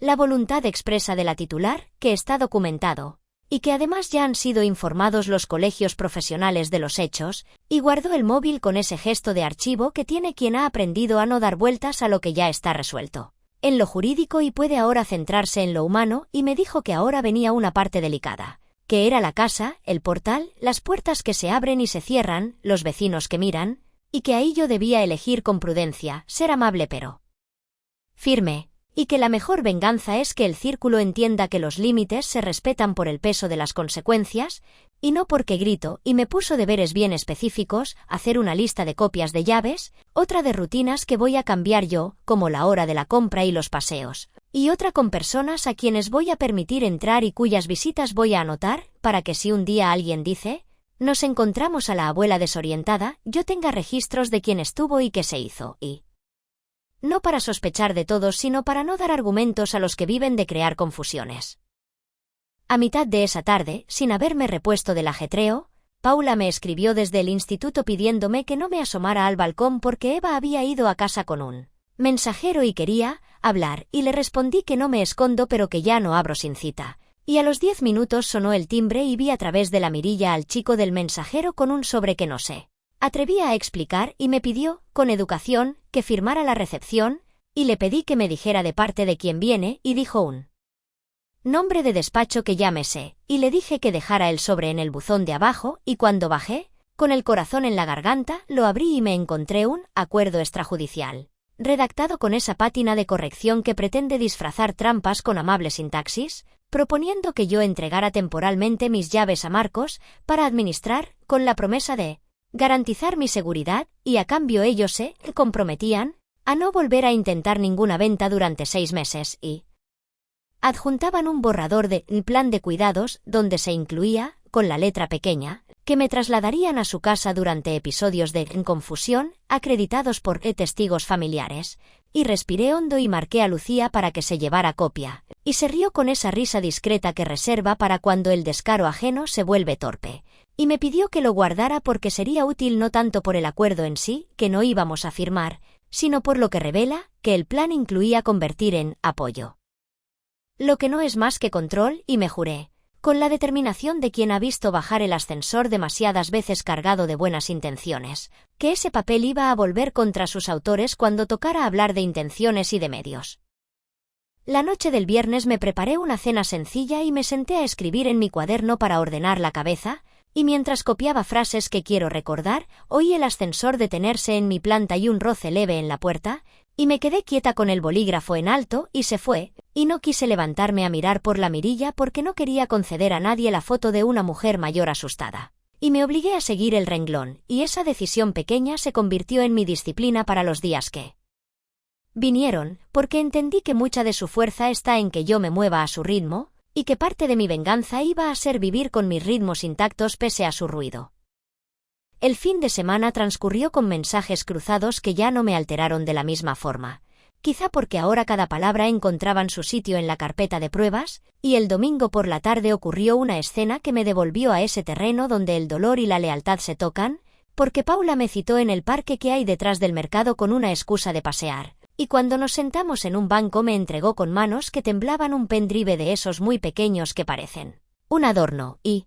la voluntad expresa de la titular, que está documentado, y que además ya han sido informados los colegios profesionales de los hechos, y guardó el móvil con ese gesto de archivo que tiene quien ha aprendido a no dar vueltas a lo que ya está resuelto en lo jurídico y puede ahora centrarse en lo humano, y me dijo que ahora venía una parte delicada, que era la casa, el portal, las puertas que se abren y se cierran, los vecinos que miran, y que ahí yo debía elegir con prudencia, ser amable pero firme, y que la mejor venganza es que el círculo entienda que los límites se respetan por el peso de las consecuencias, y no porque grito, y me puso deberes bien específicos, hacer una lista de copias de llaves, otra de rutinas que voy a cambiar yo, como la hora de la compra y los paseos, y otra con personas a quienes voy a permitir entrar y cuyas visitas voy a anotar, para que si un día alguien dice, nos encontramos a la abuela desorientada, yo tenga registros de quién estuvo y qué se hizo, y no para sospechar de todos, sino para no dar argumentos a los que viven de crear confusiones. A mitad de esa tarde, sin haberme repuesto del ajetreo, Paula me escribió desde el instituto pidiéndome que no me asomara al balcón porque Eva había ido a casa con un mensajero y quería hablar, y le respondí que no me escondo pero que ya no abro sin cita. Y a los 10 minutos sonó el timbre y vi a través de la mirilla al chico del mensajero con un sobre que no sé atrevía a explicar y me pidió, con educación, que firmara la recepción, y le pedí que me dijera de parte de quién viene, y dijo un nombre de despacho que ya me sé, y le dije que dejara el sobre en el buzón de abajo, y cuando bajé, con el corazón en la garganta, lo abrí y me encontré un acuerdo extrajudicial, redactado con esa pátina de corrección que pretende disfrazar trampas con amable sintaxis, proponiendo que yo entregara temporalmente mis llaves a Marcos para administrar, con la promesa de garantizar mi seguridad, y a cambio ellos se comprometían a no volver a intentar ninguna venta durante 6 meses y adjuntaban un borrador de plan de cuidados donde se incluía, con la letra pequeña, que me trasladarían a su casa durante episodios de confusión, acreditados por testigos familiares, y respiré hondo y marqué a Lucía para que se llevara copia, y se rió con esa risa discreta que reserva para cuando el descaro ajeno se vuelve torpe, y me pidió que lo guardara porque sería útil no tanto por el acuerdo en sí, que no íbamos a firmar, sino por lo que revela, que el plan incluía convertir en apoyo lo que no es más que control, y me juré, con la determinación de quien ha visto bajar el ascensor demasiadas veces cargado de buenas intenciones, que ese papel iba a volver contra sus autores cuando tocara hablar de intenciones y de medios. La noche del viernes me preparé una cena sencilla y me senté a escribir en mi cuaderno para ordenar la cabeza, y mientras copiaba frases que quiero recordar, oí el ascensor detenerse en mi planta y un roce leve en la puerta, y me quedé quieta con el bolígrafo en alto, y se fue, y no quise levantarme a mirar por la mirilla porque no quería conceder a nadie la foto de una mujer mayor asustada. Y me obligué a seguir el renglón, y esa decisión pequeña se convirtió en mi disciplina para los días que vinieron, porque entendí que mucha de su fuerza está en que yo me mueva a su ritmo, y que parte de mi venganza iba a ser vivir con mis ritmos intactos pese a su ruido. El fin de semana transcurrió con mensajes cruzados que ya no me alteraron de la misma forma, quizá porque ahora cada palabra encontraban su sitio en la carpeta de pruebas, y el domingo por la tarde ocurrió una escena que me devolvió a ese terreno donde el dolor y la lealtad se tocan, porque Paula me citó en el parque que hay detrás del mercado con una excusa de pasear, y cuando nos sentamos en un banco me entregó con manos que temblaban un pendrive de esos muy pequeños que parecen un adorno, y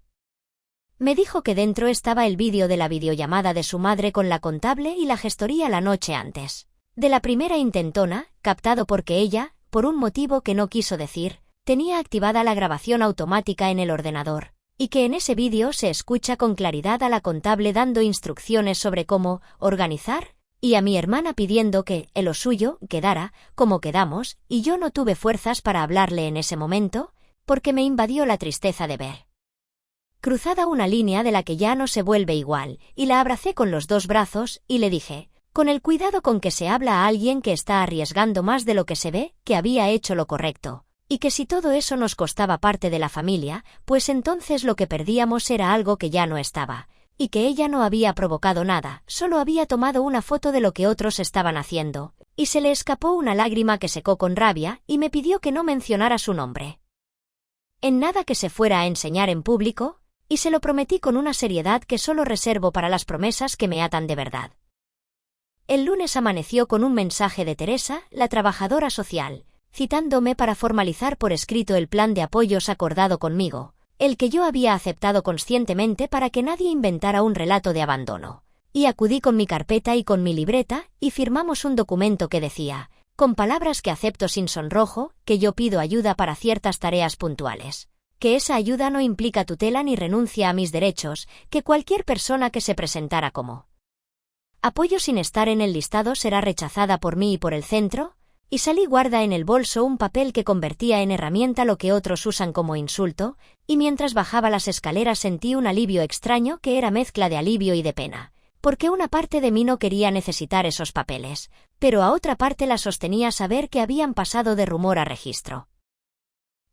me dijo que dentro estaba el vídeo de la videollamada de su madre con la contable y la gestoría la noche antes de la primera intentona, captado porque ella, por un motivo que no quiso decir, tenía activada la grabación automática en el ordenador, y que en ese vídeo se escucha con claridad a la contable dando instrucciones sobre cómo organizar, y a mi hermana pidiendo que, en lo suyo, quedara, como quedamos, y yo no tuve fuerzas para hablarle en ese momento, porque me invadió la tristeza de ver cruzada una línea de la que ya no se vuelve igual, y la abracé con los 2 brazos, y le dije, Con el cuidado con que se habla a alguien que está arriesgando más de lo que se ve, que había hecho lo correcto, y que si todo eso nos costaba parte de la familia, pues entonces lo que perdíamos era algo que ya no estaba, y que ella no había provocado nada, solo había tomado una foto de lo que otros estaban haciendo, y se le escapó una lágrima que secó con rabia y me pidió que no mencionara su nombre. En nada que se fuera a enseñar en público, y se lo prometí con una seriedad que solo reservo para las promesas que me atan de verdad. El lunes amaneció con un mensaje de Teresa, la trabajadora social, citándome para formalizar por escrito el plan de apoyos acordado conmigo, el que yo había aceptado conscientemente para que nadie inventara un relato de abandono. Y acudí con mi carpeta y con mi libreta, y firmamos un documento que decía, con palabras que acepto sin sonrojo, que yo pido ayuda para ciertas tareas puntuales. Que esa ayuda no implica tutela ni renuncia a mis derechos, que cualquier persona que se presentara como apoyo sin estar en el listado será rechazada por mí y por el centro, y salí guarda en el bolso un papel que convertía en herramienta lo que otros usan como insulto, y mientras bajaba las escaleras sentí un alivio extraño que era mezcla de alivio y de pena, porque una parte de mí no quería necesitar esos papeles, pero a otra parte la sostenía saber que habían pasado de rumor a registro.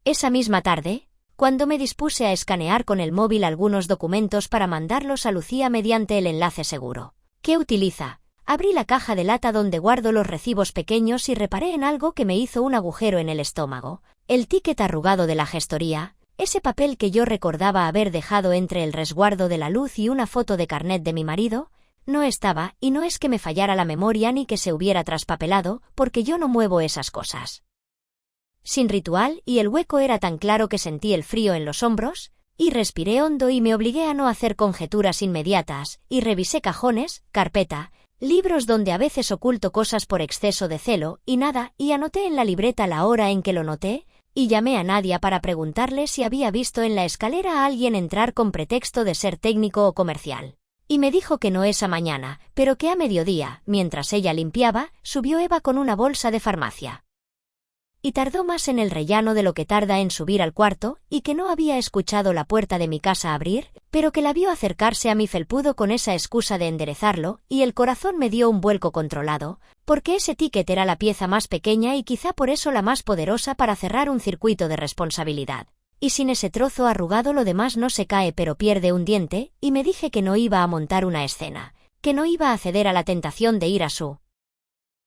Esa misma tarde, cuando me dispuse a escanear con el móvil algunos documentos para mandarlos a Lucía mediante el enlace seguro que utiliza, abrí la caja de lata donde guardo los recibos pequeños y reparé en algo que me hizo un agujero en el estómago, el ticket arrugado de la gestoría, ese papel que yo recordaba haber dejado entre el resguardo de la luz y una foto de carnet de mi marido, no estaba, y no es que me fallara la memoria ni que se hubiera traspapelado, porque yo no muevo esas cosas. Sin ritual, y el hueco era tan claro que sentí el frío en los hombros, y respiré hondo y me obligué a no hacer conjeturas inmediatas, y revisé cajones, carpeta, libros donde a veces oculto cosas por exceso de celo, y nada, y anoté en la libreta la hora en que lo noté, y llamé a Nadia para preguntarle si había visto en la escalera a alguien entrar con pretexto de ser técnico o comercial. Y me dijo que no esa mañana, pero que a mediodía, mientras ella limpiaba, subió Eva con una bolsa de farmacia. Y tardó más en el rellano de lo que tarda en subir al cuarto, y que no había escuchado la puerta de mi casa abrir, pero que la vio acercarse a mi felpudo con esa excusa de enderezarlo, y el corazón me dio un vuelco controlado, porque ese ticket era la pieza más pequeña y quizá por eso la más poderosa para cerrar un circuito de responsabilidad. Y sin ese trozo arrugado lo demás no se cae pero pierde un diente, y me dije que no iba a montar una escena, que no iba a ceder a la tentación de ir a su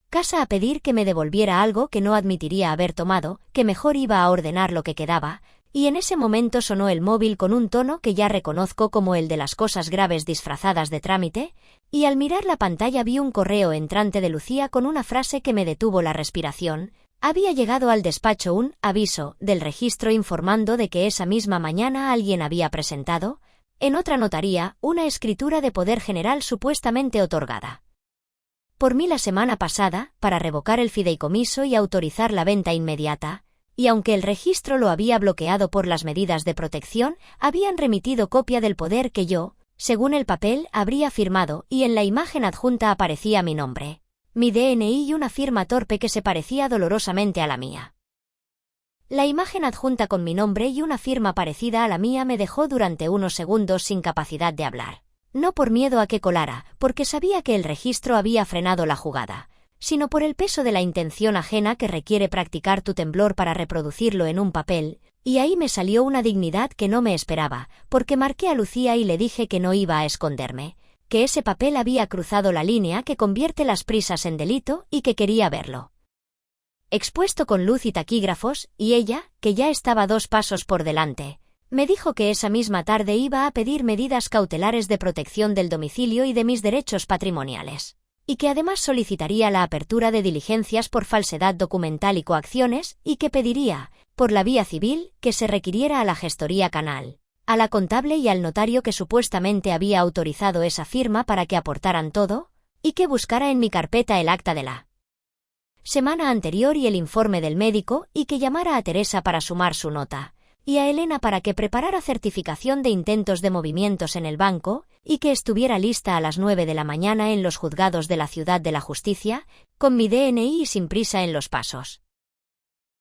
casa a pedir que me devolviera algo que no admitiría haber tomado, que mejor iba a ordenar lo que quedaba, y en ese momento sonó el móvil con un tono que ya reconozco como el de las cosas graves disfrazadas de trámite, y al mirar la pantalla vi un correo entrante de Lucía con una frase que me detuvo la respiración. Había llegado al despacho un aviso del registro informando de que esa misma mañana alguien había presentado, en otra notaría, una escritura de poder general supuestamente otorgada por mí la semana pasada, para revocar el fideicomiso y autorizar la venta inmediata, y aunque el registro lo había bloqueado por las medidas de protección, habían remitido copia del poder que yo, según el papel, habría firmado, y en la imagen adjunta aparecía mi nombre, mi DNI y una firma torpe que se parecía dolorosamente a la mía. La imagen adjunta con mi nombre y una firma parecida a la mía me dejó durante unos segundos sin capacidad de hablar. No por miedo a que colara, porque sabía que el registro había frenado la jugada, sino por el peso de la intención ajena que requiere practicar tu temblor para reproducirlo en un papel, y ahí me salió una dignidad que no me esperaba, porque marqué a Lucía y le dije que no iba a esconderme, que ese papel había cruzado la línea que convierte las prisas en delito y que quería verlo expuesto con luz y taquígrafos, y ella, que ya estaba 2 pasos por delante, me dijo que esa misma tarde iba a pedir medidas cautelares de protección del domicilio y de mis derechos patrimoniales, y que además solicitaría la apertura de diligencias por falsedad documental y coacciones, y que pediría, por la vía civil, que se requiriera a la gestoría canal, a la contable y al notario que supuestamente había autorizado esa firma para que aportaran todo, y que buscara en mi carpeta el acta de la semana anterior y el informe del médico, y que llamara a Teresa para sumar su nota, y a Elena para que preparara certificación de intentos de movimientos en el banco, y que estuviera lista a las 9 de la mañana en los juzgados de la Ciudad de la Justicia, con mi DNI y sin prisa en los pasos.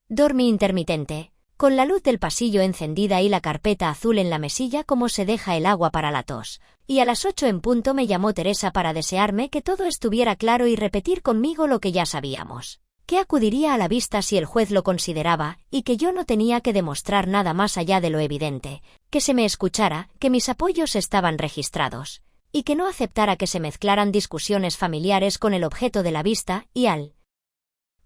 Dormí intermitente, con la luz del pasillo encendida y la carpeta azul en la mesilla como se deja el agua para la tos, y a las 8 en punto me llamó Teresa para desearme que todo estuviera claro y repetir conmigo lo que ya sabíamos. Que acudiría a la vista si el juez lo consideraba, y que yo no tenía que demostrar nada más allá de lo evidente, que se me escuchara, que mis apoyos estaban registrados, y que no aceptara que se mezclaran discusiones familiares con el objeto de la vista, y al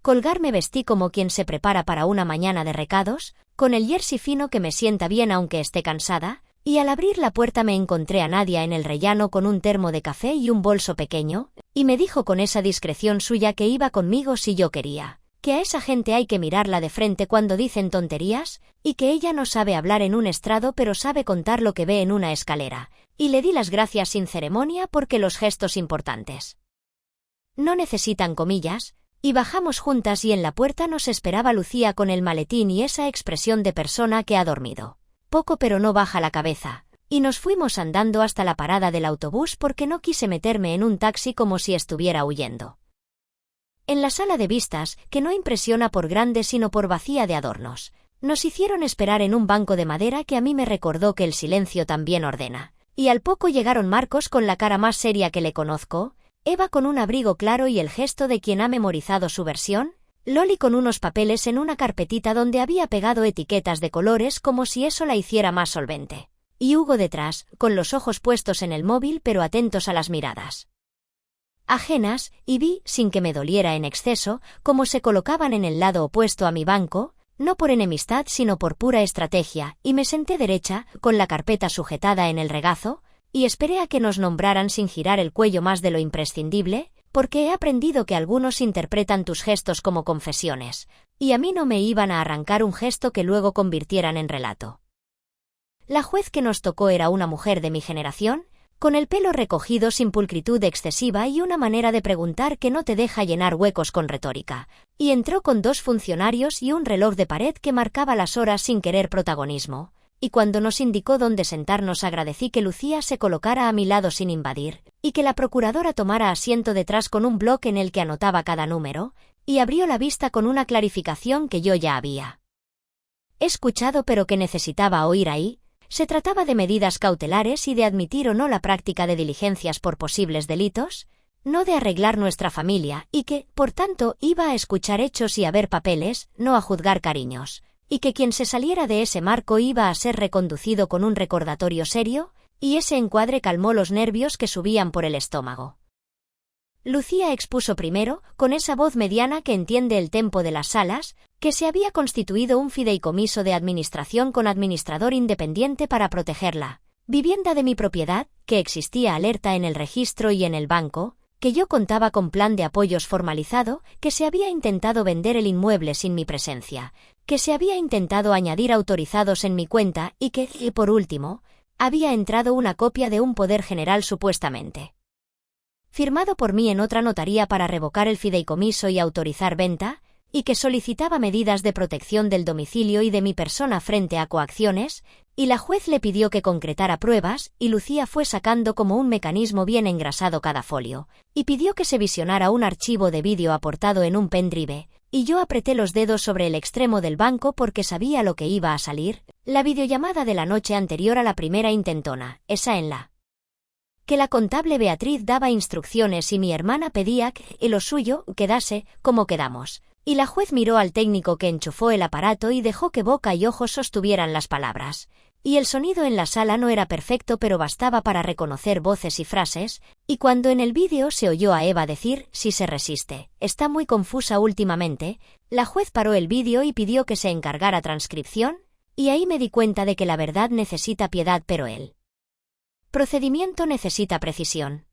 colgarme vestí como quien se prepara para una mañana de recados, con el jersey fino que me sienta bien aunque esté cansada, y al abrir la puerta me encontré a Nadia en el rellano con un termo de café y un bolso pequeño, y me dijo con esa discreción suya que iba conmigo si yo quería, que a esa gente hay que mirarla de frente cuando dicen tonterías, y que ella no sabe hablar en un estrado pero sabe contar lo que ve en una escalera, y le di las gracias sin ceremonia porque los gestos importantes no necesitan comillas, y bajamos juntas y en la puerta nos esperaba Lucía con el maletín y esa expresión de persona que ha dormido poco pero no baja la cabeza, y nos fuimos andando hasta la parada del autobús porque no quise meterme en un taxi como si estuviera huyendo. En la sala de vistas, que no impresiona por grande sino por vacía de adornos, nos hicieron esperar en un banco de madera que a mí me recordó que el silencio también ordena, y al poco llegaron Marcos con la cara más seria que le conozco, Eva con un abrigo claro y el gesto de quien ha memorizado su versión, Loli con unos papeles en una carpetita donde había pegado etiquetas de colores como si eso la hiciera más solvente, y Hugo detrás, con los ojos puestos en el móvil pero atentos a las miradas ajenas, y vi, sin que me doliera en exceso, cómo se colocaban en el lado opuesto a mi banco, no por enemistad sino por pura estrategia, y me senté derecha, con la carpeta sujetada en el regazo, y esperé a que nos nombraran sin girar el cuello más de lo imprescindible, porque he aprendido que algunos interpretan tus gestos como confesiones, y a mí no me iban a arrancar un gesto que luego convirtieran en relato. La juez que nos tocó era una mujer de mi generación, con el pelo recogido sin pulcritud excesiva y una manera de preguntar que no te deja llenar huecos con retórica, y entró con 2 funcionarios y un reloj de pared que marcaba las horas sin querer protagonismo, y cuando nos indicó dónde sentarnos agradecí que Lucía se colocara a mi lado sin invadir, y que la procuradora tomara asiento detrás con un bloc en el que anotaba cada número, y abrió la vista con una clarificación que yo ya había escuchado pero que necesitaba oír ahí. Se trataba de medidas cautelares y de admitir o no la práctica de diligencias por posibles delitos, no de arreglar nuestra familia, y que, por tanto, iba a escuchar hechos y a ver papeles, no a juzgar cariños, y que quien se saliera de ese marco iba a ser reconducido con un recordatorio serio, y ese encuadre calmó los nervios que subían por el estómago. Lucía expuso primero, con esa voz mediana que entiende el tempo de las salas, que se había constituido un fideicomiso de administración con administrador independiente para protegerla vivienda de mi propiedad, que existía alerta en el registro y en el banco, que yo contaba con plan de apoyos formalizado, que se había intentado vender el inmueble sin mi presencia, que se había intentado añadir autorizados en mi cuenta y que, y por último, había entrado una copia de un poder general supuestamente firmado por mí en otra notaría para revocar el fideicomiso y autorizar venta, y que solicitaba medidas de protección del domicilio y de mi persona frente a coacciones, y la juez le pidió que concretara pruebas, y Lucía fue sacando como un mecanismo bien engrasado cada folio, y pidió que se visionara un archivo de vídeo aportado en un pendrive, y yo apreté los dedos sobre el extremo del banco porque sabía lo que iba a salir, la videollamada de la noche anterior a la primera intentona, esa en la que la contable Beatriz daba instrucciones y mi hermana pedía que lo suyo quedase como quedamos, y la juez miró al técnico que enchufó el aparato y dejó que boca y ojos sostuvieran las palabras, y el sonido en la sala no era perfecto pero bastaba para reconocer voces y frases, y cuando en el vídeo se oyó a Eva decir, si se resiste, está muy confusa últimamente, la juez paró el vídeo y pidió que se encargara transcripción, y ahí me di cuenta de que la verdad necesita piedad pero el procedimiento necesita precisión.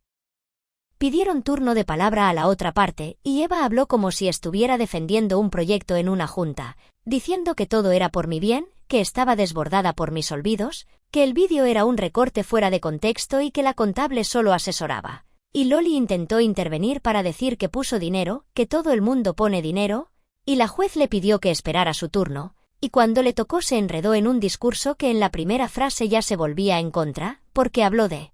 Pidieron turno de palabra a la otra parte, y Eva habló como si estuviera defendiendo un proyecto en una junta, diciendo que todo era por mi bien, que estaba desbordada por mis olvidos, que el vídeo era un recorte fuera de contexto y que la contable solo asesoraba. Y Loli intentó intervenir para decir que puso dinero, que todo el mundo pone dinero, y la juez le pidió que esperara su turno, y cuando le tocó se enredó en un discurso que en la primera frase ya se volvía en contra, porque habló de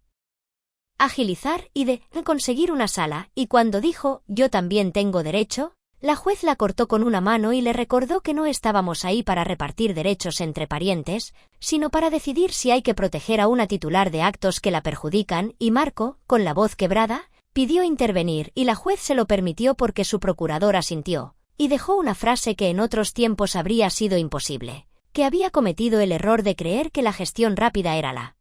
agilizar y de conseguir una sala, y cuando dijo, yo también tengo derecho, La juez la cortó con una mano y le recordó que no estábamos ahí para repartir derechos entre parientes, sino para decidir si hay que proteger a una titular de actos que la perjudican, y Marco, con la voz quebrada, pidió intervenir y la juez se lo permitió porque su procurador asintió, y dejó una frase que en otros tiempos habría sido imposible, que había cometido el error de creer que la gestión rápida era la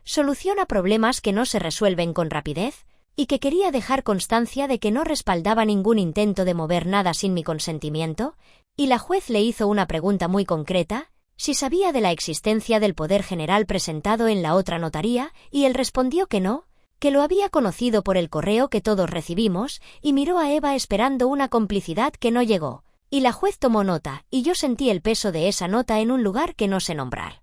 solución a problemas que no se resuelven con rapidez, y que quería dejar constancia de que no respaldaba ningún intento de mover nada sin mi consentimiento, y la juez le hizo una pregunta muy concreta, si sabía de la existencia del poder general presentado en la otra notaría, y él respondió que no, que lo había conocido por el correo que todos recibimos, y miró a Eva esperando una complicidad que no llegó, y la juez tomó nota, y yo sentí el peso de esa nota en un lugar que no sé nombrar.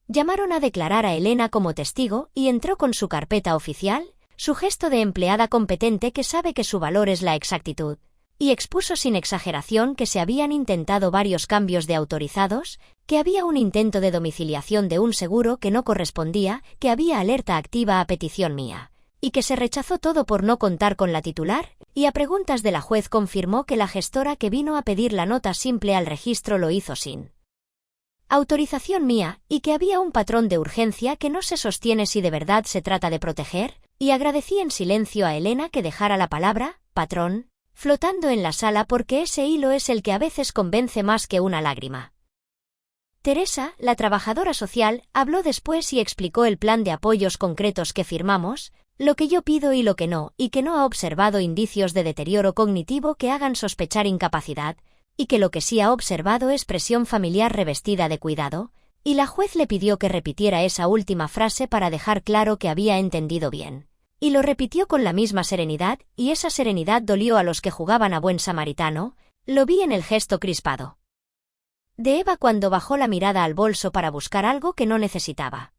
Llamaron a declarar a Elena como testigo, y entró con su carpeta oficial, su gesto de empleada competente que sabe que su valor es la exactitud, y expuso sin exageración que se habían intentado varios cambios de autorizados, que había un intento de domiciliación de un seguro que no correspondía, que había alerta activa a petición mía, y que se rechazó todo por no contar con la titular, y a preguntas de la juez confirmó que la gestora que vino a pedir la nota simple al registro lo hizo sin autorización mía, y que había un patrón de urgencia que no se sostiene si de verdad se trata de proteger, y agradecí en silencio a Elena que dejara la palabra, patrón, flotando en la sala porque ese hilo es el que a veces convence más que una lágrima. Teresa, la trabajadora social, habló después y explicó el plan de apoyos concretos que firmamos, lo que yo pido y lo que no, y que no ha observado indicios de deterioro cognitivo que hagan sospechar incapacidad, y que lo que sí ha observado es presión familiar revestida de cuidado, y la juez le pidió que repitiera esa última frase para dejar claro que había entendido bien. Y lo repitió con la misma serenidad, y esa serenidad dolió a los que jugaban a buen samaritano, lo vi en el gesto crispado de Eva cuando bajó la mirada al bolso para buscar algo que no necesitaba.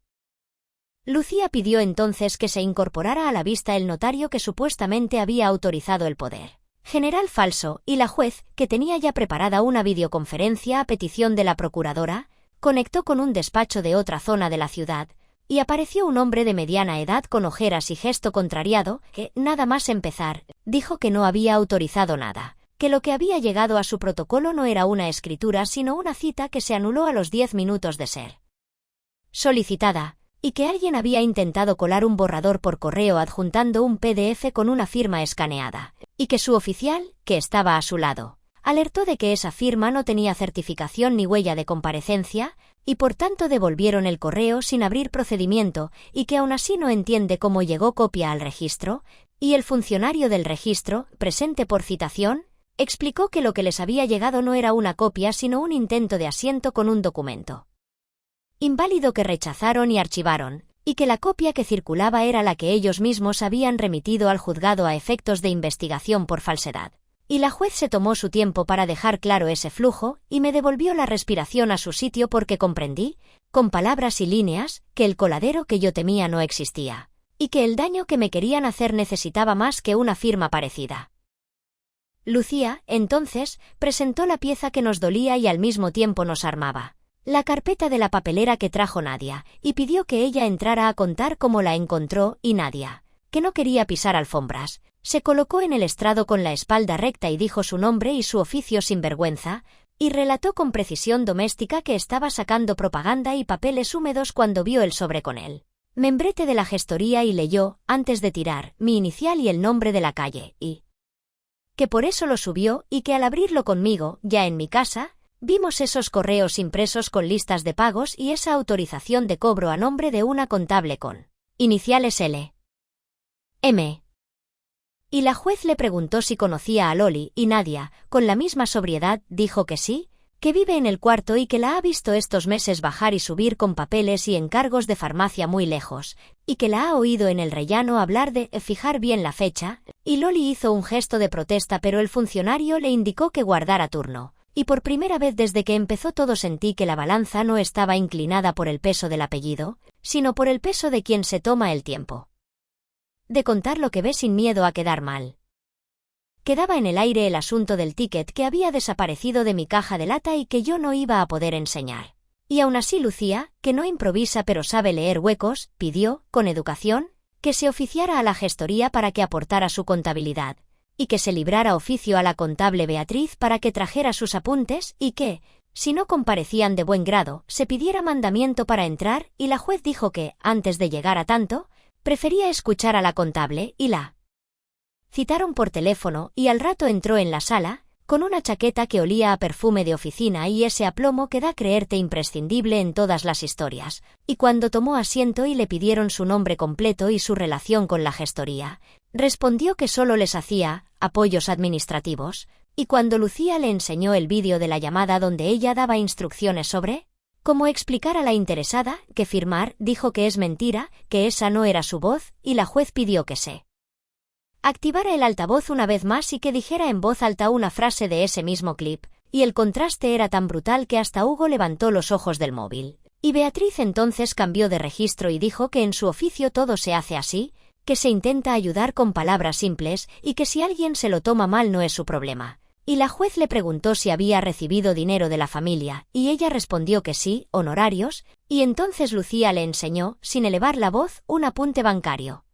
Lucía pidió entonces que se incorporara a la vista el notario que supuestamente había autorizado el poder general falso, y la juez, que tenía ya preparada una videoconferencia a petición de la procuradora, conectó con un despacho de otra zona de la ciudad, y apareció un hombre de mediana edad con ojeras y gesto contrariado, que, nada más empezar, dijo que no había autorizado nada, que lo que había llegado a su protocolo no era una escritura sino una cita que se anuló a los 10 minutos de ser solicitada, y que alguien había intentado colar un borrador por correo adjuntando un PDF con una firma escaneada, y que su oficial, que estaba a su lado, alertó de que esa firma no tenía certificación ni huella de comparecencia, y por tanto devolvieron el correo sin abrir procedimiento, y que aún así no entiende cómo llegó copia al registro, y el funcionario del registro, presente por citación, explicó que lo que les había llegado no era una copia sino un intento de asiento con un documento inválido que rechazaron y archivaron, y que la copia que circulaba era la que ellos mismos habían remitido al juzgado a efectos de investigación por falsedad. Y la juez se tomó su tiempo para dejar claro ese flujo, y me devolvió la respiración a su sitio porque comprendí, con palabras y líneas, que el coladero que yo temía no existía, y que el daño que me querían hacer necesitaba más que una firma parecida. Lucía, entonces, presentó la pieza que nos dolía y al mismo tiempo nos armaba, la carpeta de la papelera que trajo Nadia, y pidió que ella entrara a contar cómo la encontró, y Nadia, que no quería pisar alfombras, se colocó en el estrado con la espalda recta y dijo su nombre y su oficio sin vergüenza, y relató con precisión doméstica que estaba sacando propaganda y papeles húmedos cuando vio el sobre con él membrete de la gestoría y leyó, antes de tirar, mi inicial y el nombre de la calle, y que por eso lo subió, y que al abrirlo conmigo, ya en mi casa, vimos esos correos impresos con listas de pagos y esa autorización de cobro a nombre de una contable con iniciales L. M. Y la juez le preguntó si conocía a Loli, y Nadia, con la misma sobriedad, dijo que sí, que vive en el cuarto y que la ha visto estos meses bajar y subir con papeles y encargos de farmacia muy lejos, y que la ha oído en el rellano hablar de fijar bien la fecha, y Loli hizo un gesto de protesta pero el funcionario le indicó que guardara turno. Y por primera vez desde que empezó todo sentí que la balanza no estaba inclinada por el peso del apellido, sino por el peso de quien se toma el tiempo de contar lo que ve sin miedo a quedar mal. Quedaba en el aire el asunto del ticket que había desaparecido de mi caja de lata y que yo no iba a poder enseñar. Y aún así Lucía, que no improvisa pero sabe leer huecos, pidió, con educación, que se oficiara a la gestoría para que aportara su contabilidad, y que se librara oficio a la contable Beatriz para que trajera sus apuntes y que, si no comparecían de buen grado, se pidiera mandamiento para entrar, y la juez dijo que, antes de llegar a tanto, prefería escuchar a la contable, y la citaron por teléfono, y al rato entró en la sala, con una chaqueta que olía a perfume de oficina y ese aplomo que da creerte imprescindible en todas las historias, y cuando tomó asiento y le pidieron su nombre completo y su relación con la gestoría, respondió que solo les hacía apoyos administrativos, y cuando Lucía le enseñó el vídeo de la llamada donde ella daba instrucciones sobre cómo explicar a la interesada que firmar, dijo que es mentira, que esa no era su voz, y la juez pidió que se activara el altavoz una vez más y que dijera en voz alta una frase de ese mismo clip, y el contraste era tan brutal que hasta Hugo levantó los ojos del móvil. Y Beatriz entonces cambió de registro y dijo que en su oficio todo se hace así, que se intenta ayudar con palabras simples y que si alguien se lo toma mal no es su problema. Y la juez le preguntó si había recibido dinero de la familia, y ella respondió que sí, honorarios, y entonces Lucía le enseñó, sin elevar la voz, un apunte bancario,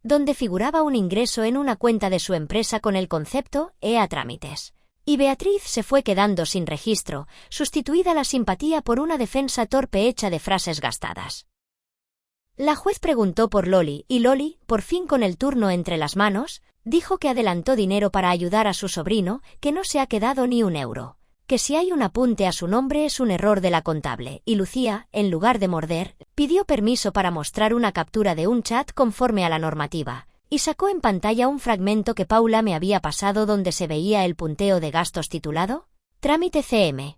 donde figuraba un ingreso en una cuenta de su empresa con el concepto «EA Trámites». Y Beatriz se fue quedando sin registro, sustituida la simpatía por una defensa torpe hecha de frases gastadas. La juez preguntó por Loli, y Loli, por fin con el turno entre las manos, dijo que adelantó dinero para ayudar a su sobrino, que no se ha quedado ni un euro, que si hay un apunte a su nombre es un error de la contable, y Lucía, en lugar de morder, pidió permiso para mostrar una captura de un chat conforme a la normativa, y sacó en pantalla un fragmento que Paula me había pasado donde se veía el punteo de gastos titulado «Trámite CM».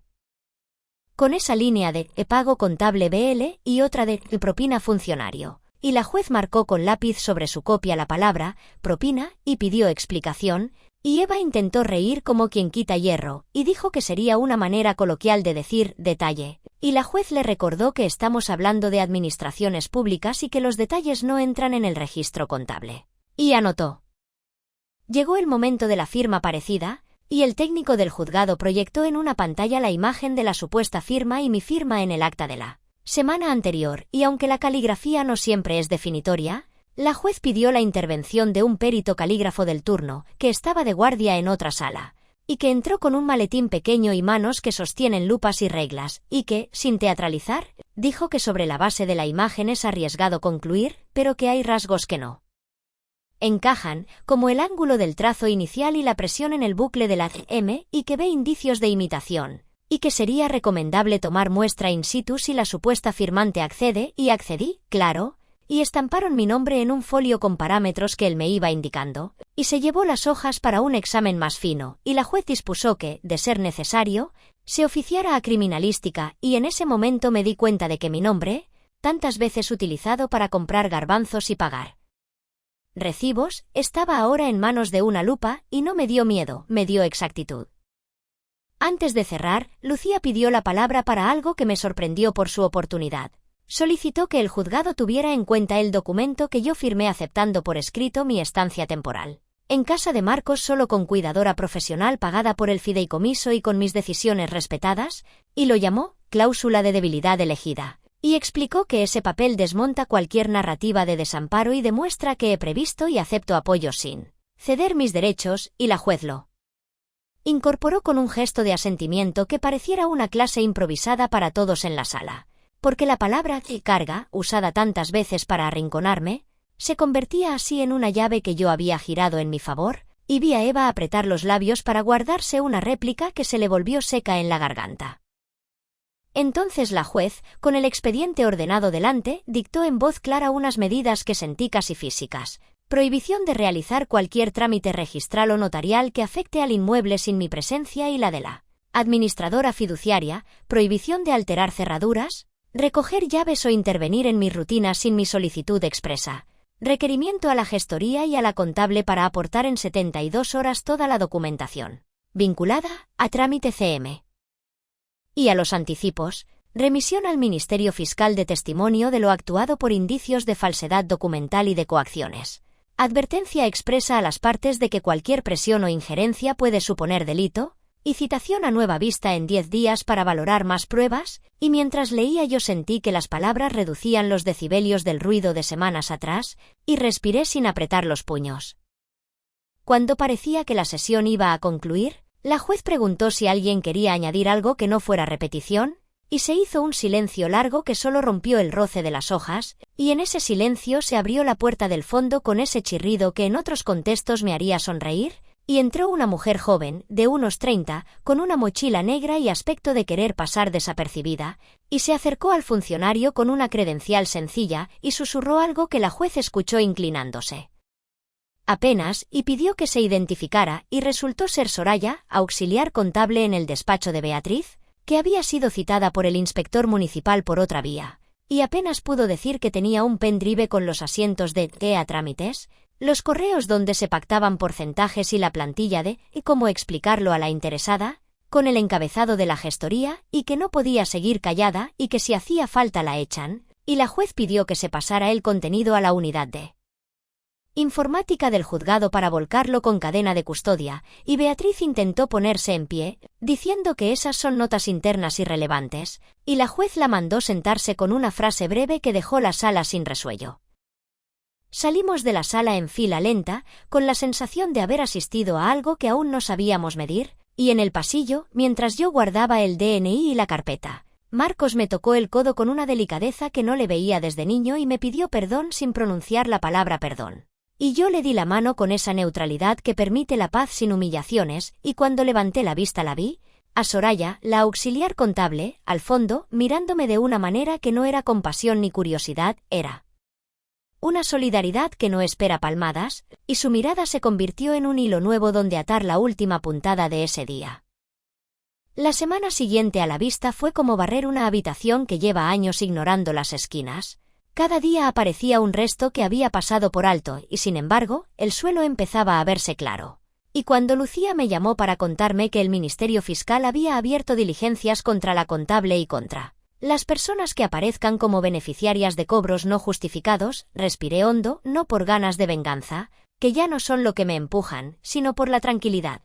Con esa línea de «pago contable BL» y otra de «propina funcionario». Y la juez marcó con lápiz sobre su copia la palabra «propina» y pidió explicación, y Eva intentó reír como quien quita hierro, y dijo que sería una manera coloquial de decir «detalle», y la juez le recordó que estamos hablando de administraciones públicas y que los detalles no entran en el registro contable. Y anotó. Llegó el momento de la firma parecida, y el técnico del juzgado proyectó en una pantalla la imagen de la supuesta firma y mi firma en el acta de la semana anterior, y aunque la caligrafía no siempre es definitoria, la juez pidió la intervención de un perito calígrafo del turno, que estaba de guardia en otra sala, y que entró con un maletín pequeño y manos que sostienen lupas y reglas, y que, sin teatralizar, dijo que sobre la base de la imagen es arriesgado concluir, pero que hay rasgos que no encajan, como el ángulo del trazo inicial y la presión en el bucle de la M, y que ve indicios de imitación, y que sería recomendable tomar muestra in situ si la supuesta firmante accede, y accedí, claro, y estamparon mi nombre en un folio con parámetros que él me iba indicando, y se llevó las hojas para un examen más fino, y la juez dispuso que, de ser necesario, se oficiara a criminalística, y en ese momento me di cuenta de que mi nombre, tantas veces utilizado para comprar garbanzos y pagar recibos, estaba ahora en manos de una lupa, y no me dio miedo, me dio exactitud. Antes de cerrar, Lucía pidió la palabra para algo que me sorprendió por su oportunidad. Solicitó que el juzgado tuviera en cuenta el documento que yo firmé aceptando por escrito mi estancia temporal en casa de Marcos solo con cuidadora profesional pagada por el fideicomiso y con mis decisiones respetadas, y lo llamó cláusula de debilidad elegida. Y explicó que ese papel desmonta cualquier narrativa de desamparo y demuestra que he previsto y acepto apoyos sin ceder mis derechos, y la juez lo incorporó con un gesto de asentimiento que pareciera una clase improvisada para todos en la sala, porque la palabra carga, usada tantas veces para arrinconarme, se convertía así en una llave que yo había girado en mi favor, y vi a Eva apretar los labios para guardarse una réplica que se le volvió seca en la garganta. Entonces la juez, con el expediente ordenado delante, dictó en voz clara unas medidas que sentí casi físicas. Prohibición de realizar cualquier trámite registral o notarial que afecte al inmueble sin mi presencia y la de la administradora fiduciaria, prohibición de alterar cerraduras, recoger llaves o intervenir en mi rutina sin mi solicitud expresa, requerimiento a la gestoría y a la contable para aportar en 72 horas toda la documentación vinculada a trámite CM. Y a los anticipos, remisión al Ministerio Fiscal de testimonio de lo actuado por indicios de falsedad documental y de coacciones. Advertencia expresa a las partes de que cualquier presión o injerencia puede suponer delito, y citación a nueva vista en 10 días para valorar más pruebas, y mientras leía yo sentí que las palabras reducían los decibelios del ruido de semanas atrás, y respiré sin apretar los puños. Cuando parecía que la sesión iba a concluir, la juez preguntó si alguien quería añadir algo que no fuera repetición, y se hizo un silencio largo que solo rompió el roce de las hojas, y en ese silencio se abrió la puerta del fondo con ese chirrido que en otros contextos me haría sonreír, y entró una mujer joven, de unos 30, con una mochila negra y aspecto de querer pasar desapercibida, y se acercó al funcionario con una credencial sencilla y susurró algo que la juez escuchó inclinándose. Apenas, y pidió que se identificara, y resultó ser Soraya, auxiliar contable en el despacho de Beatriz, que había sido citada por el inspector municipal por otra vía, y apenas pudo decir que tenía un pendrive con los asientos de a trámites, los correos donde se pactaban porcentajes y la plantilla de y cómo explicarlo a la interesada, con el encabezado de la gestoría, y que no podía seguir callada y que si hacía falta la echan, y la juez pidió que se pasara el contenido a la unidad de informática del juzgado para volcarlo con cadena de custodia, y Beatriz intentó ponerse en pie, diciendo que esas son notas internas irrelevantes, y la juez la mandó sentarse con una frase breve que dejó la sala sin resuello. Salimos de la sala en fila lenta, con la sensación de haber asistido a algo que aún no sabíamos medir, y en el pasillo, mientras yo guardaba el DNI y la carpeta, Marcos me tocó el codo con una delicadeza que no le veía desde niño y me pidió perdón sin pronunciar la palabra perdón. Y yo le di la mano con esa neutralidad que permite la paz sin humillaciones, y cuando levanté la vista la vi, a Soraya, la auxiliar contable, al fondo, mirándome de una manera que no era compasión ni curiosidad, era una solidaridad que no espera palmadas, y su mirada se convirtió en un hilo nuevo donde atar la última puntada de ese día. La semana siguiente a la vista fue como barrer una habitación que lleva años ignorando las esquinas. Cada día aparecía un resto que había pasado por alto y, sin embargo, el suelo empezaba a verse claro. Y cuando Lucía me llamó para contarme que el Ministerio Fiscal había abierto diligencias contra la contable y contra las personas que aparezcan como beneficiarias de cobros no justificados, respiré hondo, no por ganas de venganza, que ya no son lo que me empujan, sino por la tranquilidad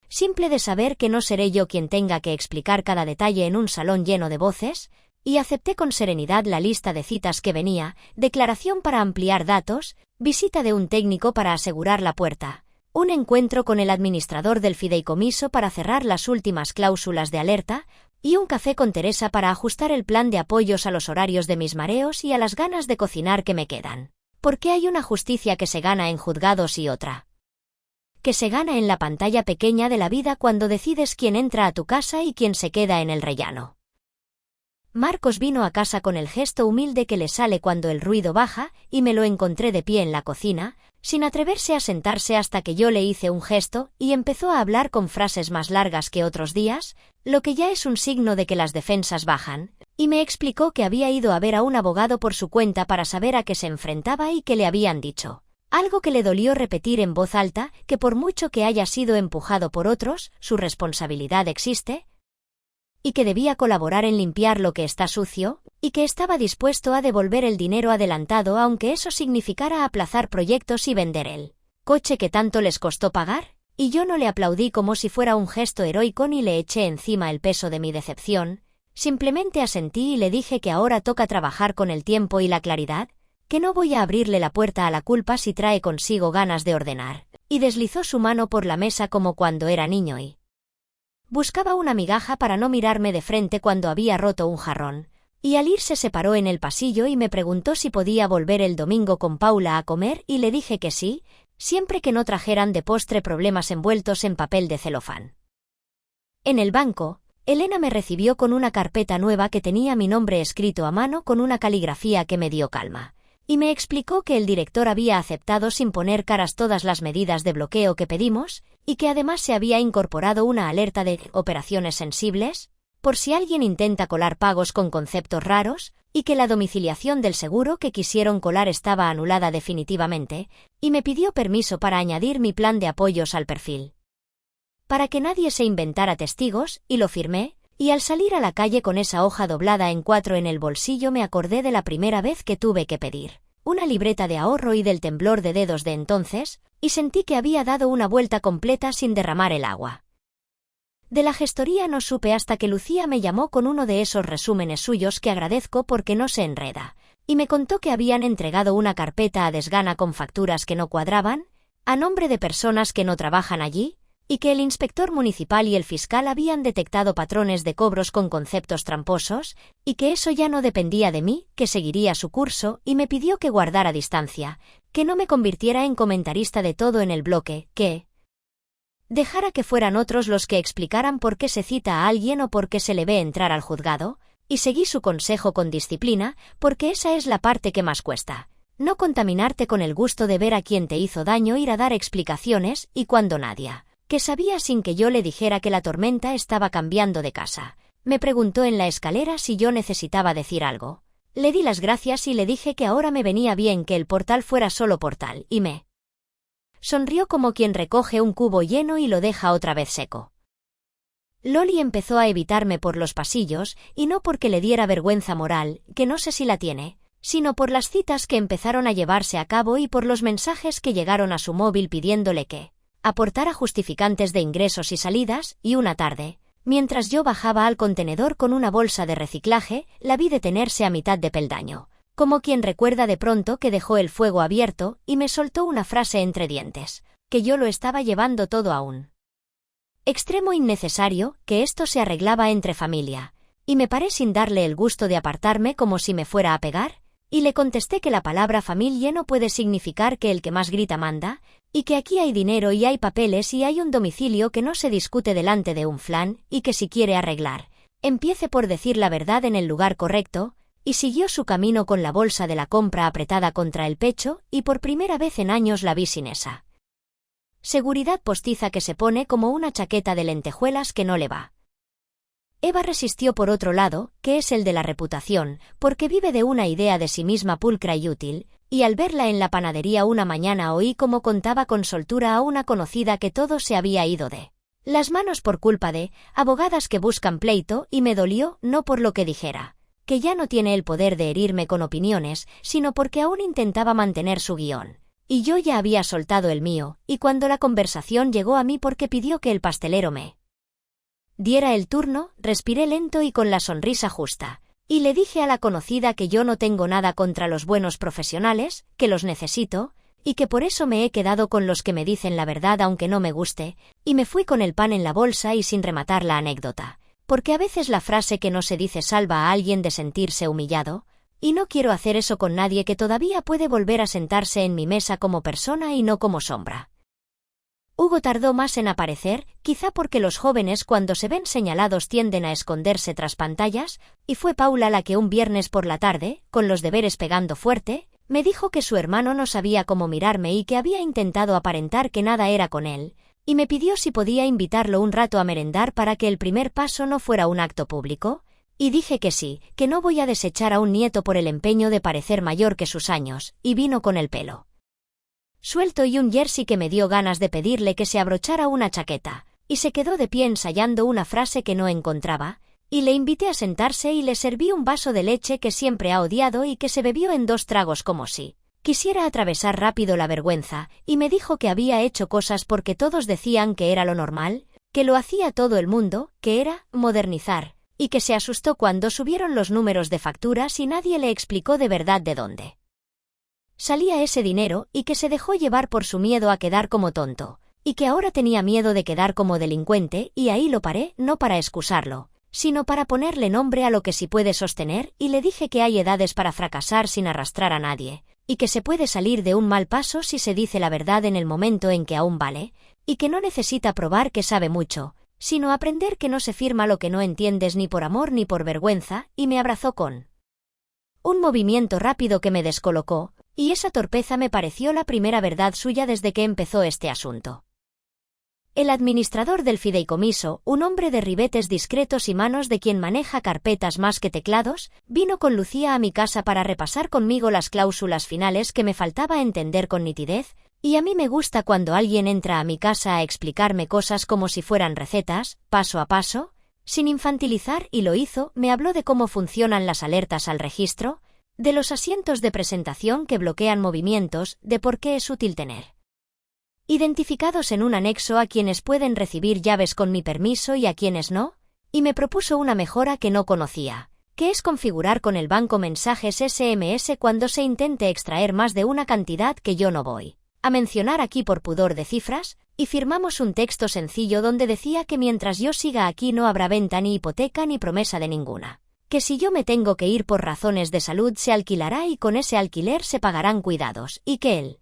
simple de saber que no seré yo quien tenga que explicar cada detalle en un salón lleno de voces, y acepté con serenidad la lista de citas que venía, declaración para ampliar datos, visita de un técnico para asegurar la puerta, un encuentro con el administrador del fideicomiso para cerrar las últimas cláusulas de alerta, y un café con Teresa para ajustar el plan de apoyos a los horarios de mis mareos y a las ganas de cocinar que me quedan. Porque hay una justicia que se gana en juzgados y otra que se gana en la pantalla pequeña de la vida cuando decides quién entra a tu casa y quién se queda en el rellano. Marcos vino a casa con el gesto humilde que le sale cuando el ruido baja, y me lo encontré de pie en la cocina, sin atreverse a sentarse hasta que yo le hice un gesto, y empezó a hablar con frases más largas que otros días, lo que ya es un signo de que las defensas bajan, y me explicó que había ido a ver a un abogado por su cuenta para saber a qué se enfrentaba y que le habían dicho algo que le dolió repetir en voz alta, que por mucho que haya sido empujado por otros, su responsabilidad existe, y que debía colaborar en limpiar lo que está sucio, y que estaba dispuesto a devolver el dinero adelantado aunque eso significara aplazar proyectos y vender el coche que tanto les costó pagar, y yo no le aplaudí como si fuera un gesto heroico ni le eché encima el peso de mi decepción, simplemente asentí y le dije que ahora toca trabajar con el tiempo y la claridad, que no voy a abrirle la puerta a la culpa si trae consigo ganas de ordenar, y deslizó su mano por la mesa como cuando era niño y buscaba una migaja para no mirarme de frente cuando había roto un jarrón, y al irse se paró en el pasillo y me preguntó si podía volver el domingo con Paula a comer y le dije que sí, siempre que no trajeran de postre problemas envueltos en papel de celofán. En el banco, Elena me recibió con una carpeta nueva que tenía mi nombre escrito a mano con una caligrafía que me dio calma. Y me explicó que el director había aceptado sin poner caras todas las medidas de bloqueo que pedimos, y que además se había incorporado una alerta de operaciones sensibles, por si alguien intenta colar pagos con conceptos raros, y que la domiciliación del seguro que quisieron colar estaba anulada definitivamente, y me pidió permiso para añadir mi plan de apoyos al perfil. Para que nadie se inventara testigos, y lo firmé, y al salir a la calle con esa hoja doblada en 4 en el bolsillo me acordé de la primera vez que tuve que pedir una libreta de ahorro y del temblor de dedos de entonces, y sentí que había dado una vuelta completa sin derramar el agua. De la gestoría no supe hasta que Lucía me llamó con uno de esos resúmenes suyos que agradezco porque no se enreda, y me contó que habían entregado una carpeta a desgana con facturas que no cuadraban, a nombre de personas que no trabajan allí, y que el inspector municipal y el fiscal habían detectado patrones de cobros con conceptos tramposos, y que eso ya no dependía de mí, que seguiría su curso, y me pidió que guardara distancia, que no me convirtiera en comentarista de todo en el bloque, que dejara que fueran otros los que explicaran por qué se cita a alguien o por qué se le ve entrar al juzgado, y seguí su consejo con disciplina, porque esa es la parte que más cuesta. No contaminarte con el gusto de ver a quien te hizo daño ir a dar explicaciones, y cuando nadie, que sabía sin que yo le dijera que la tormenta estaba cambiando de casa, me preguntó en la escalera si yo necesitaba decir algo. Le di las gracias y le dije que ahora me venía bien que el portal fuera solo portal, y me sonrió como quien recoge un cubo lleno y lo deja otra vez seco. Loli empezó a evitarme por los pasillos, y no porque le diera vergüenza moral, que no sé si la tiene, sino por las citas que empezaron a llevarse a cabo y por los mensajes que llegaron a su móvil pidiéndole que aportara justificantes de ingresos y salidas, y una tarde, mientras yo bajaba al contenedor con una bolsa de reciclaje, la vi detenerse a mitad de peldaño, como quien recuerda de pronto que dejó el fuego abierto, y me soltó una frase entre dientes, que yo lo estaba llevando todo a un extremo innecesario, que esto se arreglaba entre familia, y me paré sin darle el gusto de apartarme como si me fuera a pegar, y le contesté que la palabra familia no puede significar que el que más grita manda, y que aquí hay dinero y hay papeles y hay un domicilio que no se discute delante de un flan, y que si quiere arreglar, empiece por decir la verdad en el lugar correcto, y siguió su camino con la bolsa de la compra apretada contra el pecho, y por primera vez en años la vi sin esa seguridad postiza que se pone como una chaqueta de lentejuelas que no le va. Eva resistió por otro lado, que es el de la reputación, porque vive de una idea de sí misma pulcra y útil, y al verla en la panadería una mañana oí cómo contaba con soltura a una conocida que todo se había ido de las manos por culpa de abogadas que buscan pleito, y me dolió, no por lo que dijera, que ya no tiene el poder de herirme con opiniones, sino porque aún intentaba mantener su guión. Y yo ya había soltado el mío, y cuando la conversación llegó a mí porque pidió que el pastelero me diera el turno, respiré lento y con la sonrisa justa, y le dije a la conocida que yo no tengo nada contra los buenos profesionales, que los necesito, y que por eso me he quedado con los que me dicen la verdad aunque no me guste, y me fui con el pan en la bolsa y sin rematar la anécdota, porque a veces la frase que no se dice salva a alguien de sentirse humillado, y no quiero hacer eso con nadie que todavía puede volver a sentarse en mi mesa como persona y no como sombra. Hugo tardó más en aparecer, quizá porque los jóvenes cuando se ven señalados tienden a esconderse tras pantallas, y fue Paula la que un viernes por la tarde, con los deberes pegando fuerte, me dijo que su hermano no sabía cómo mirarme y que había intentado aparentar que nada era con él, y me pidió si podía invitarlo un rato a merendar para que el primer paso no fuera un acto público. Y dije que sí, que no voy a desechar a un nieto por el empeño de parecer mayor que sus años, y vino con el pelo suelto y un jersey que me dio ganas de pedirle que se abrochara una chaqueta, y se quedó de pie ensayando una frase que no encontraba, y le invité a sentarse y le serví un vaso de leche que siempre ha odiado y que se bebió en 2 tragos como si quisiera atravesar rápido la vergüenza, y me dijo que había hecho cosas porque todos decían que era lo normal, que lo hacía todo el mundo, que era modernizar, y que se asustó cuando subieron los números de facturas y nadie le explicó de verdad de dónde salía ese dinero, y que se dejó llevar por su miedo a quedar como tonto, y que ahora tenía miedo de quedar como delincuente, y ahí lo paré, no para excusarlo, sino para ponerle nombre a lo que sí puede sostener, y le dije que hay edades para fracasar sin arrastrar a nadie, y que se puede salir de un mal paso si se dice la verdad en el momento en que aún vale, y que no necesita probar que sabe mucho, sino aprender que no se firma lo que no entiendes ni por amor ni por vergüenza, y me abrazó con un movimiento rápido que me descolocó, y esa torpeza me pareció la primera verdad suya desde que empezó este asunto. El administrador del fideicomiso, un hombre de ribetes discretos y manos de quien maneja carpetas más que teclados, vino con Lucía a mi casa para repasar conmigo las cláusulas finales que me faltaba entender con nitidez, y a mí me gusta cuando alguien entra a mi casa a explicarme cosas como si fueran recetas, paso a paso, sin infantilizar, y lo hizo. Me habló de cómo funcionan las alertas al registro, de los asientos de presentación que bloquean movimientos, de por qué es útil tener identificados en un anexo a quienes pueden recibir llaves con mi permiso y a quienes no, y me propuso una mejora que no conocía, que es configurar con el banco mensajes SMS cuando se intente extraer más de una cantidad que yo no voy a mencionar aquí por pudor de cifras, y firmamos un texto sencillo donde decía que mientras yo siga aquí no habrá venta ni hipoteca ni promesa de ninguna. Que si yo me tengo que ir por razones de salud se alquilará y con ese alquiler se pagarán cuidados, y que el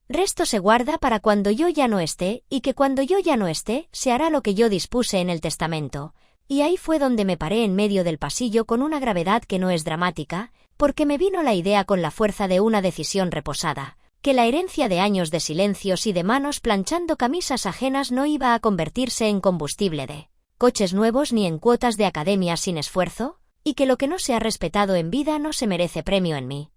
resto se guarda para cuando yo ya no esté, y que cuando yo ya no esté, se hará lo que yo dispuse en el testamento. Y ahí fue donde me paré en medio del pasillo con una gravedad que no es dramática, porque me vino la idea con la fuerza de una decisión reposada, que la herencia de años de silencios y de manos planchando camisas ajenas no iba a convertirse en combustible de coches nuevos ni en cuotas de academia sin esfuerzo, y que lo que no se ha respetado en vida no se merece premio en mí.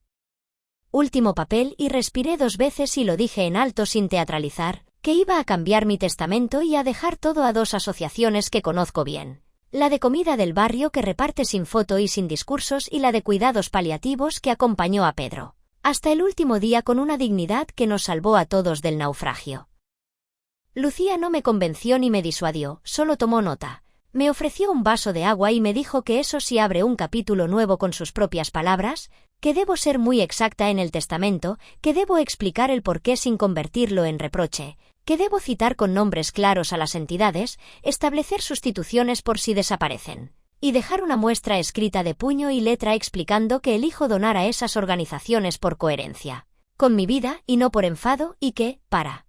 Último papel y respiré 2 veces y lo dije en alto sin teatralizar, que iba a cambiar mi testamento y a dejar todo a 2 asociaciones que conozco bien. La de comida del barrio que reparte sin foto y sin discursos y la de cuidados paliativos que acompañó a Pedro hasta el último día con una dignidad que nos salvó a todos del naufragio. Lucía no me convenció ni me disuadió, solo tomó nota. Me ofreció un vaso de agua y me dijo que eso sí abre un capítulo nuevo con sus propias palabras, que debo ser muy exacta en el testamento, que debo explicar el porqué sin convertirlo en reproche, que debo citar con nombres claros a las entidades, establecer sustituciones por si desaparecen, y dejar una muestra escrita de puño y letra explicando que elijo donar a esas organizaciones por coherencia con mi vida y no por enfado y que, para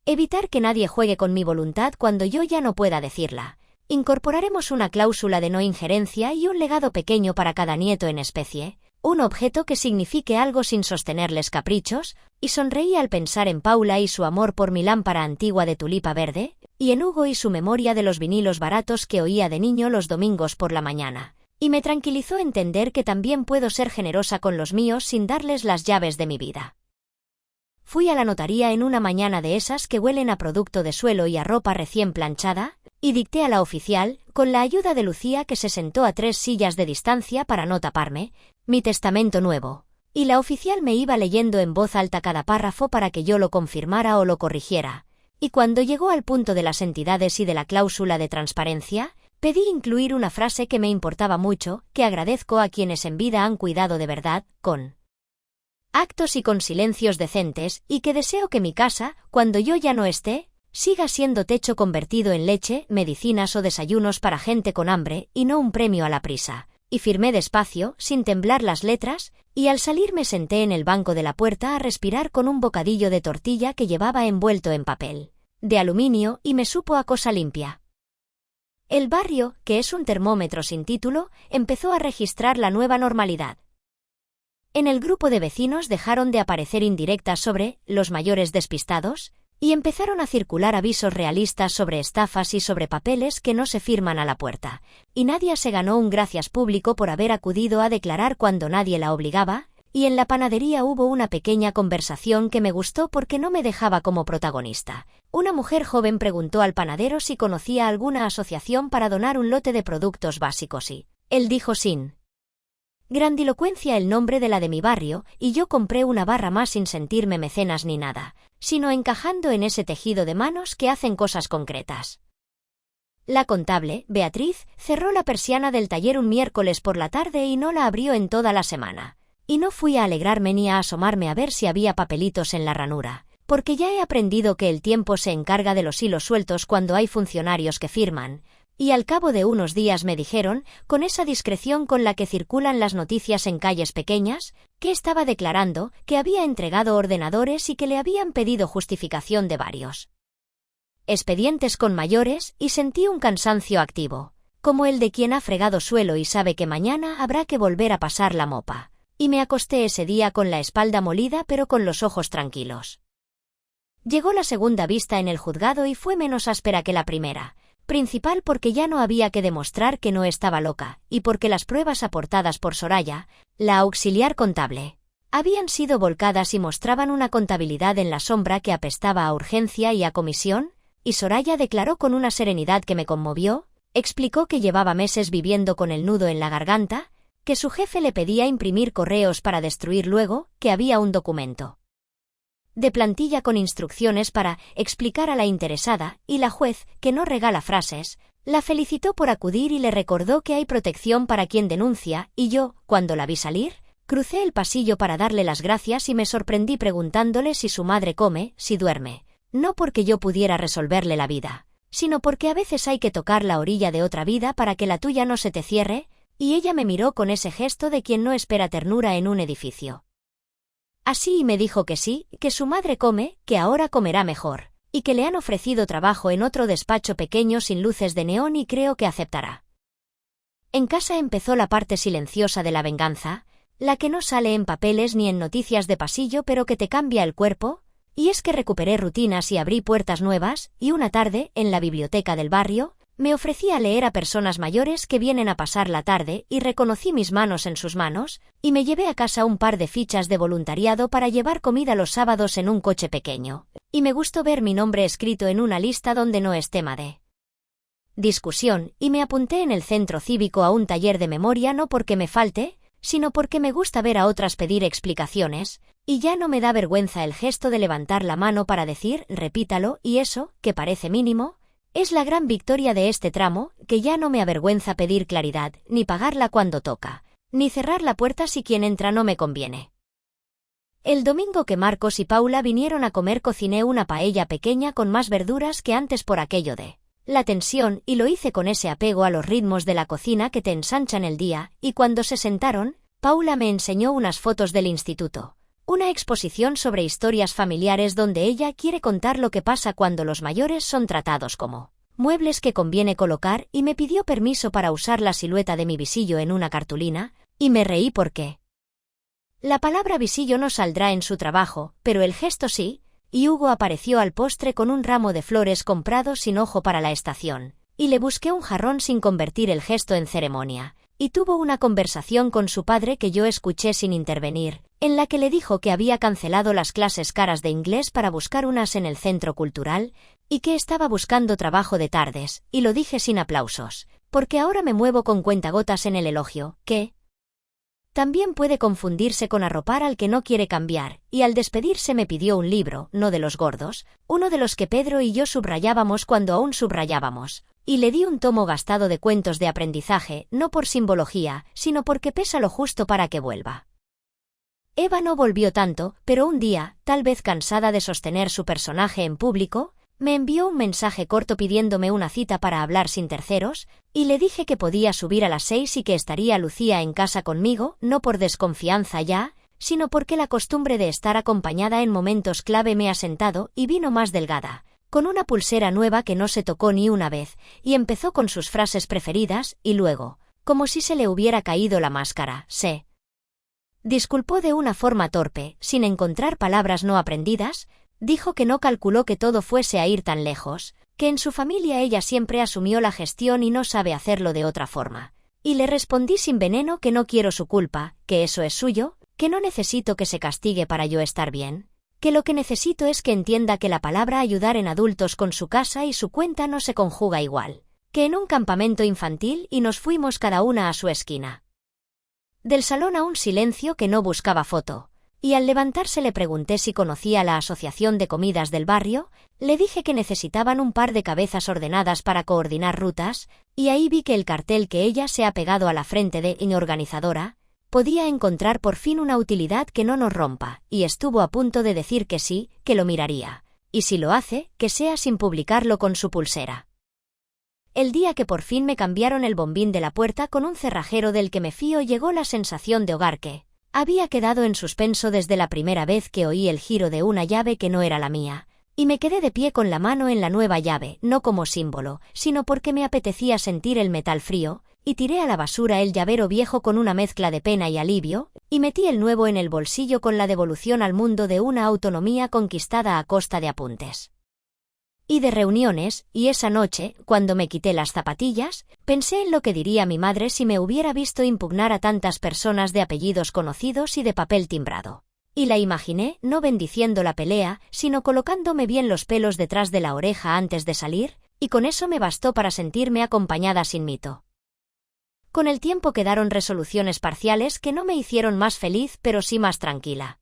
evitar que nadie juegue con mi voluntad cuando yo ya no pueda decirla, incorporaremos una cláusula de no injerencia y un legado pequeño para cada nieto en especie, un objeto que signifique algo sin sostenerles caprichos, y sonreí al pensar en Paula y su amor por mi lámpara antigua de tulipa verde, y en Hugo y su memoria de los vinilos baratos que oía de niño los domingos por la mañana, y me tranquilizó entender que también puedo ser generosa con los míos sin darles las llaves de mi vida. Fui a la notaría en una mañana de esas que huelen a producto de suelo y a ropa recién planchada, y dicté a la oficial, con la ayuda de Lucía que se sentó a 3 sillas de distancia para no taparme, mi testamento nuevo, y la oficial me iba leyendo en voz alta cada párrafo para que yo lo confirmara o lo corrigiera, y cuando llegó al punto de las entidades y de la cláusula de transparencia, pedí incluir una frase que me importaba mucho, que agradezco a quienes en vida han cuidado de verdad, con actos y con silencios decentes, y que deseo que mi casa, cuando yo ya no esté, siga siendo techo convertido en leche, medicinas o desayunos para gente con hambre, y no un premio a la prisa. Y firmé despacio, sin temblar las letras, y al salir me senté en el banco de la puerta a respirar con un bocadillo de tortilla que llevaba envuelto en papel de aluminio y me supo a cosa limpia. El barrio, que es un termómetro sin título, empezó a registrar la nueva normalidad. En el grupo de vecinos dejaron de aparecer indirectas sobre los mayores despistados, y empezaron a circular avisos realistas sobre estafas y sobre papeles que no se firman a la puerta, y Nadia se ganó un gracias público por haber acudido a declarar cuando nadie la obligaba, y en la panadería hubo una pequeña conversación que me gustó porque no me dejaba como protagonista. Una mujer joven preguntó al panadero si conocía alguna asociación para donar un lote de productos básicos y él dijo sin grandilocuencia el nombre de la de mi barrio, y yo compré una barra más sin sentirme mecenas ni nada, sino encajando en ese tejido de manos que hacen cosas concretas. La contable, Beatriz, cerró la persiana del taller un miércoles por la tarde y no la abrió en toda la semana. Y no fui a alegrarme ni a asomarme a ver si había papelitos en la ranura, porque ya he aprendido que el tiempo se encarga de los hilos sueltos cuando hay funcionarios que firman, y al cabo de unos días me dijeron, con esa discreción con la que circulan las noticias en calles pequeñas, que estaba declarando que había entregado ordenadores y que le habían pedido justificación de varios expedientes con mayores, y sentí un cansancio activo, como el de quien ha fregado suelo y sabe que mañana habrá que volver a pasar la mopa, y me acosté ese día con la espalda molida pero con los ojos tranquilos. Llegó la segunda vista en el juzgado y fue menos áspera que la primera, principal porque ya no había que demostrar que no estaba loca, y porque las pruebas aportadas por Soraya, la auxiliar contable, habían sido volcadas y mostraban una contabilidad en la sombra que apestaba a urgencia y a comisión, y Soraya declaró con una serenidad que me conmovió, explicó que llevaba meses viviendo con el nudo en la garganta, que su jefe le pedía imprimir correos para destruir luego, que había un documento de plantilla con instrucciones para explicar a la interesada, y la juez, que no regala frases, la felicitó por acudir y le recordó que hay protección para quien denuncia, y yo, cuando la vi salir, Crucé el pasillo para darle las gracias y me sorprendí preguntándole si su madre come, si duerme. No porque yo pudiera resolverle la vida, sino porque a veces hay que tocar la orilla de otra vida para que la tuya no se te cierre, y ella me miró con ese gesto de quien no espera ternura en un edificio. Así y me dijo que sí, que su madre come, que ahora comerá mejor, y que le han ofrecido trabajo en otro despacho pequeño sin luces de neón y creo que aceptará. En casa empezó la parte silenciosa de la venganza, la que no sale en papeles ni en noticias de pasillo pero que te cambia el cuerpo, y es que recuperé rutinas y abrí puertas nuevas, y una tarde, en la biblioteca del barrio, me ofrecí a leer a personas mayores que vienen a pasar la tarde y reconocí mis manos en sus manos, y me llevé a casa un par de fichas de voluntariado para llevar comida los sábados en un coche pequeño, y me gustó ver mi nombre escrito en una lista donde no es tema de discusión, y me apunté en el centro cívico a un taller de memoria no porque me falte, sino porque me gusta ver a otras pedir explicaciones, y ya no me da vergüenza el gesto de levantar la mano para decir, repítalo, y eso, que parece mínimo, es la gran victoria de este tramo, que ya no me avergüenza pedir claridad, ni pagarla cuando toca, ni cerrar la puerta si quien entra no me conviene. El domingo que Marcos y Paula vinieron a comer cociné una paella pequeña con más verduras que antes por aquello de la tensión, y lo hice con ese apego a los ritmos de la cocina que te ensanchan el día, y cuando se sentaron, Paula me enseñó unas fotos del instituto, una exposición sobre historias familiares donde ella quiere contar lo que pasa cuando los mayores son tratados como muebles que conviene colocar, y me pidió permiso para usar la silueta de mi visillo en una cartulina, y me reí porque la palabra visillo no saldrá en su trabajo, pero el gesto sí, y Hugo apareció al postre con un ramo de flores comprado sin ojo para la estación, y le busqué un jarrón sin convertir el gesto en ceremonia, y tuvo una conversación con su padre que yo escuché sin intervenir, en la que le dijo que había cancelado las clases caras de inglés para buscar unas en el centro cultural, y que estaba buscando trabajo de tardes, y lo dije sin aplausos, porque ahora me muevo con cuentagotas en el elogio, que también puede confundirse con arropar al que no quiere cambiar, y al despedirse me pidió un libro, no de los gordos, uno de los que Pedro y yo subrayábamos cuando aún subrayábamos, y le di un tomo gastado de cuentos de aprendizaje, no por simbología, sino porque pesa lo justo para que vuelva. Eva no volvió tanto, pero un día, tal vez cansada de sostener su personaje en público, me envió un mensaje corto pidiéndome una cita para hablar sin terceros, y le dije que podía subir a las 6 y que estaría Lucía en casa conmigo, no por desconfianza ya, sino porque la costumbre de estar acompañada en momentos clave me ha sentado, y vino más delgada, con una pulsera nueva que no se tocó ni una vez, y empezó con sus frases preferidas, y luego, como si se le hubiera caído la máscara, se disculpó de una forma torpe, sin encontrar palabras no aprendidas. Dijo que no calculó que todo fuese a ir tan lejos, que en su familia ella siempre asumió la gestión y no sabe hacerlo de otra forma. Y le respondí sin veneno que no quiero su culpa, que eso es suyo, que no necesito que se castigue para yo estar bien, que lo que necesito es que entienda que la palabra ayudar en adultos con su casa y su cuenta no se conjuga igual, que en un campamento infantil, y nos fuimos cada una a su esquina del salón a un silencio que no buscaba foto. Y al levantarse le pregunté si conocía la asociación de comidas del barrio, le dije que necesitaban un par de cabezas ordenadas para coordinar rutas, y ahí vi que el cartel que ella se ha pegado a la frente de organizadora podía encontrar por fin una utilidad que no nos rompa, y estuvo a punto de decir que sí, que lo miraría, y si lo hace, que sea sin publicarlo con su pulsera. El día que por fin me cambiaron el bombín de la puerta con un cerrajero del que me fío llegó la sensación de hogar que había quedado en suspenso desde la primera vez que oí el giro de una llave que no era la mía, y me quedé de pie con la mano en la nueva llave, no como símbolo, sino porque me apetecía sentir el metal frío, y tiré a la basura el llavero viejo con una mezcla de pena y alivio, y metí el nuevo en el bolsillo con la devolución al mundo de una autonomía conquistada a costa de apuntes y de reuniones, y esa noche, cuando me quité las zapatillas, pensé en lo que diría mi madre si me hubiera visto impugnar a tantas personas de apellidos conocidos y de papel timbrado. Y la imaginé, no bendiciendo la pelea, sino colocándome bien los pelos detrás de la oreja antes de salir, y con eso me bastó para sentirme acompañada sin mito. Con el tiempo quedaron resoluciones parciales que no me hicieron más feliz pero sí más tranquila.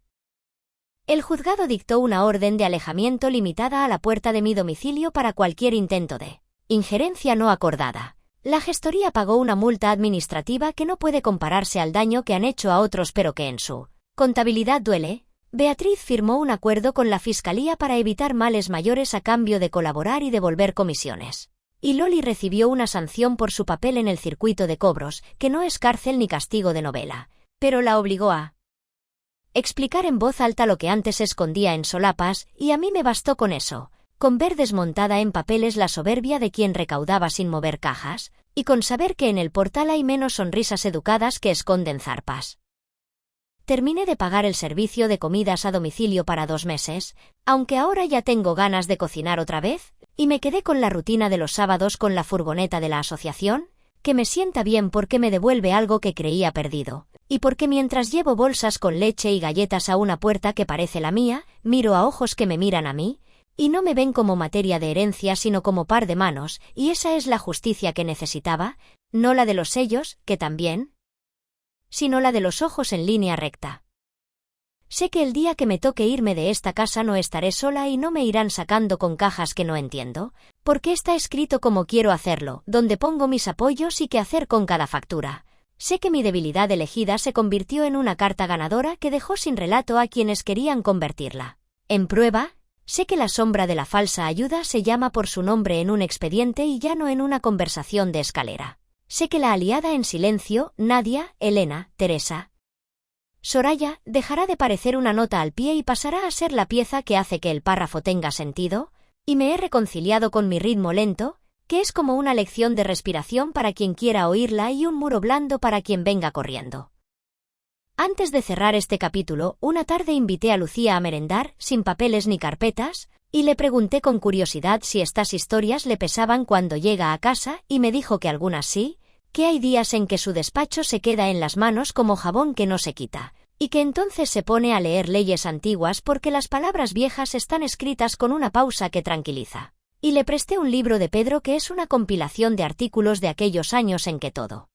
El juzgado dictó una orden de alejamiento limitada a la puerta de mi domicilio para cualquier intento de injerencia no acordada, La gestoría pagó una multa administrativa que no puede compararse al daño que han hecho a otros, pero que en su contabilidad duele. Beatriz firmó un acuerdo con la Fiscalía para evitar males mayores a cambio de colaborar y devolver comisiones. Y Loli recibió una sanción por su papel en el circuito de cobros, que no es cárcel ni castigo de novela, pero la obligó a explicar en voz alta lo que antes escondía en solapas, y a mí me bastó con eso, con ver desmontada en papeles la soberbia de quien recaudaba sin mover cajas, y con saber que en el portal hay menos sonrisas educadas que esconden zarpas. Terminé de pagar el servicio de comidas a domicilio para 2 meses, aunque ahora ya tengo ganas de cocinar otra vez, y me quedé con la rutina de los sábados con la furgoneta de la asociación, que me sienta bien porque me devuelve algo que creía perdido, y porque mientras llevo bolsas con leche y galletas a una puerta que parece la mía, miro a ojos que me miran a mí, y no me ven como materia de herencia sino como par de manos, y esa es la justicia que necesitaba, no la de los sellos, que también, sino la de los ojos en línea recta. Sé que el día que me toque irme de esta casa no estaré sola y no me irán sacando con cajas que no entiendo, porque está escrito como quiero hacerlo, donde pongo mis apoyos y qué hacer con cada factura. Sé que mi debilidad elegida se convirtió en una carta ganadora que dejó sin relato a quienes querían convertirla en prueba. Sé que la sombra de la falsa ayuda se llama por su nombre en un expediente y ya no en una conversación de escalera. Sé que la aliada en silencio, Nadia, Elena, Teresa, Soraya, dejará de parecer una nota al pie y pasará a ser la pieza que hace que el párrafo tenga sentido, y me he reconciliado con mi ritmo lento, que es como una lección de respiración para quien quiera oírla y un muro blando para quien venga corriendo. Antes de cerrar este capítulo, una tarde invité a Lucía a merendar, sin papeles ni carpetas, y le pregunté con curiosidad si estas historias le pesaban cuando llega a casa, y me dijo que algunas sí, que hay días en que su despacho se queda en las manos como jabón que no se quita, y que entonces se pone a leer leyes antiguas porque las palabras viejas están escritas con una pausa que tranquiliza. Y le presté un libro de Pedro que es una compilación de artículos de aquellos años en que todo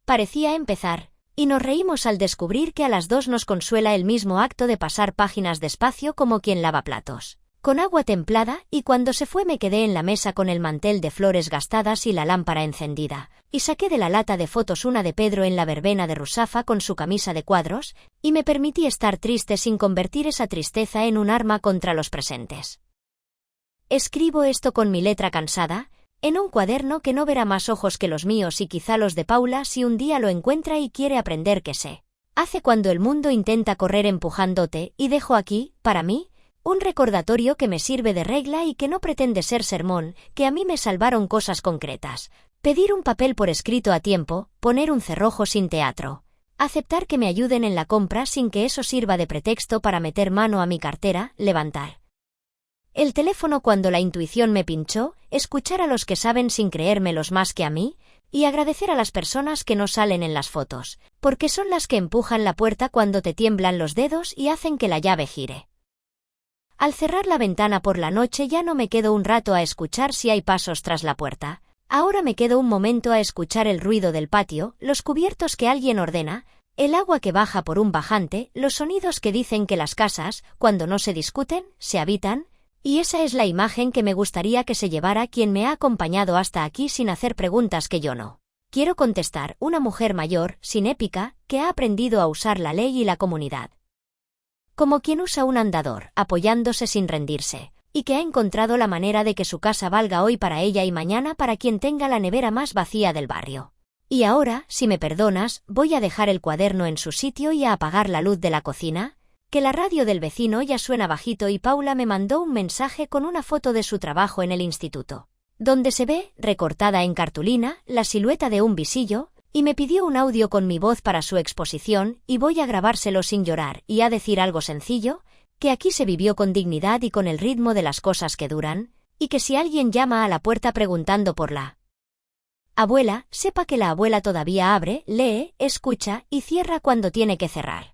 parecía empezar, y nos reímos al descubrir que a las 2 nos consuela el mismo acto de pasar páginas despacio como quien lava platos con agua templada, y cuando se fue me quedé en la mesa con el mantel de flores gastadas y la lámpara encendida, y saqué de la lata de fotos una de Pedro en la verbena de Rusafa con su camisa de cuadros, y me permití estar triste sin convertir esa tristeza en un arma contra los presentes. Escribo esto con mi letra cansada, en un cuaderno que no verá más ojos que los míos y quizá los de Paula si un día lo encuentra y quiere aprender qué sé hace cuando el mundo intenta correr empujándote, y dejo aquí, para mí, un recordatorio que me sirve de regla y que no pretende ser sermón, que a mí me salvaron cosas concretas. Pedir un papel por escrito a tiempo, poner un cerrojo sin teatro. Aceptar que me ayuden en la compra sin que eso sirva de pretexto para meter mano a mi cartera, levantar el teléfono cuando la intuición me pinchó, escuchar a los que saben sin creérmelos más que a mí, y agradecer a las personas que no salen en las fotos, porque son las que empujan la puerta cuando te tiemblan los dedos y hacen que la llave gire. Al cerrar la ventana por la noche ya no me quedo un rato a escuchar si hay pasos tras la puerta, ahora me quedo un momento a escuchar el ruido del patio, los cubiertos que alguien ordena, el agua que baja por un bajante, los sonidos que dicen que las casas, cuando no se discuten, se habitan, y esa es la imagen que me gustaría que se llevara quien me ha acompañado hasta aquí sin hacer preguntas que yo no quiero contestar, una mujer mayor, sin épica, que ha aprendido a usar la ley y la comunidad como quien usa un andador, apoyándose sin rendirse, y que ha encontrado la manera de que su casa valga hoy para ella y mañana para quien tenga la nevera más vacía del barrio. Y ahora, si me perdonas, voy a dejar el cuaderno en su sitio y a apagar la luz de la cocina, que la radio del vecino ya suena bajito y Paula me mandó un mensaje con una foto de su trabajo en el instituto, donde se ve, recortada en cartulina, la silueta de un visillo, y me pidió un audio con mi voz para su exposición, y voy a grabárselo sin llorar y a decir algo sencillo, que aquí se vivió con dignidad y con el ritmo de las cosas que duran, y que si alguien llama a la puerta preguntando por la abuela, sepa que la abuela todavía abre, lee, escucha y cierra cuando tiene que cerrar.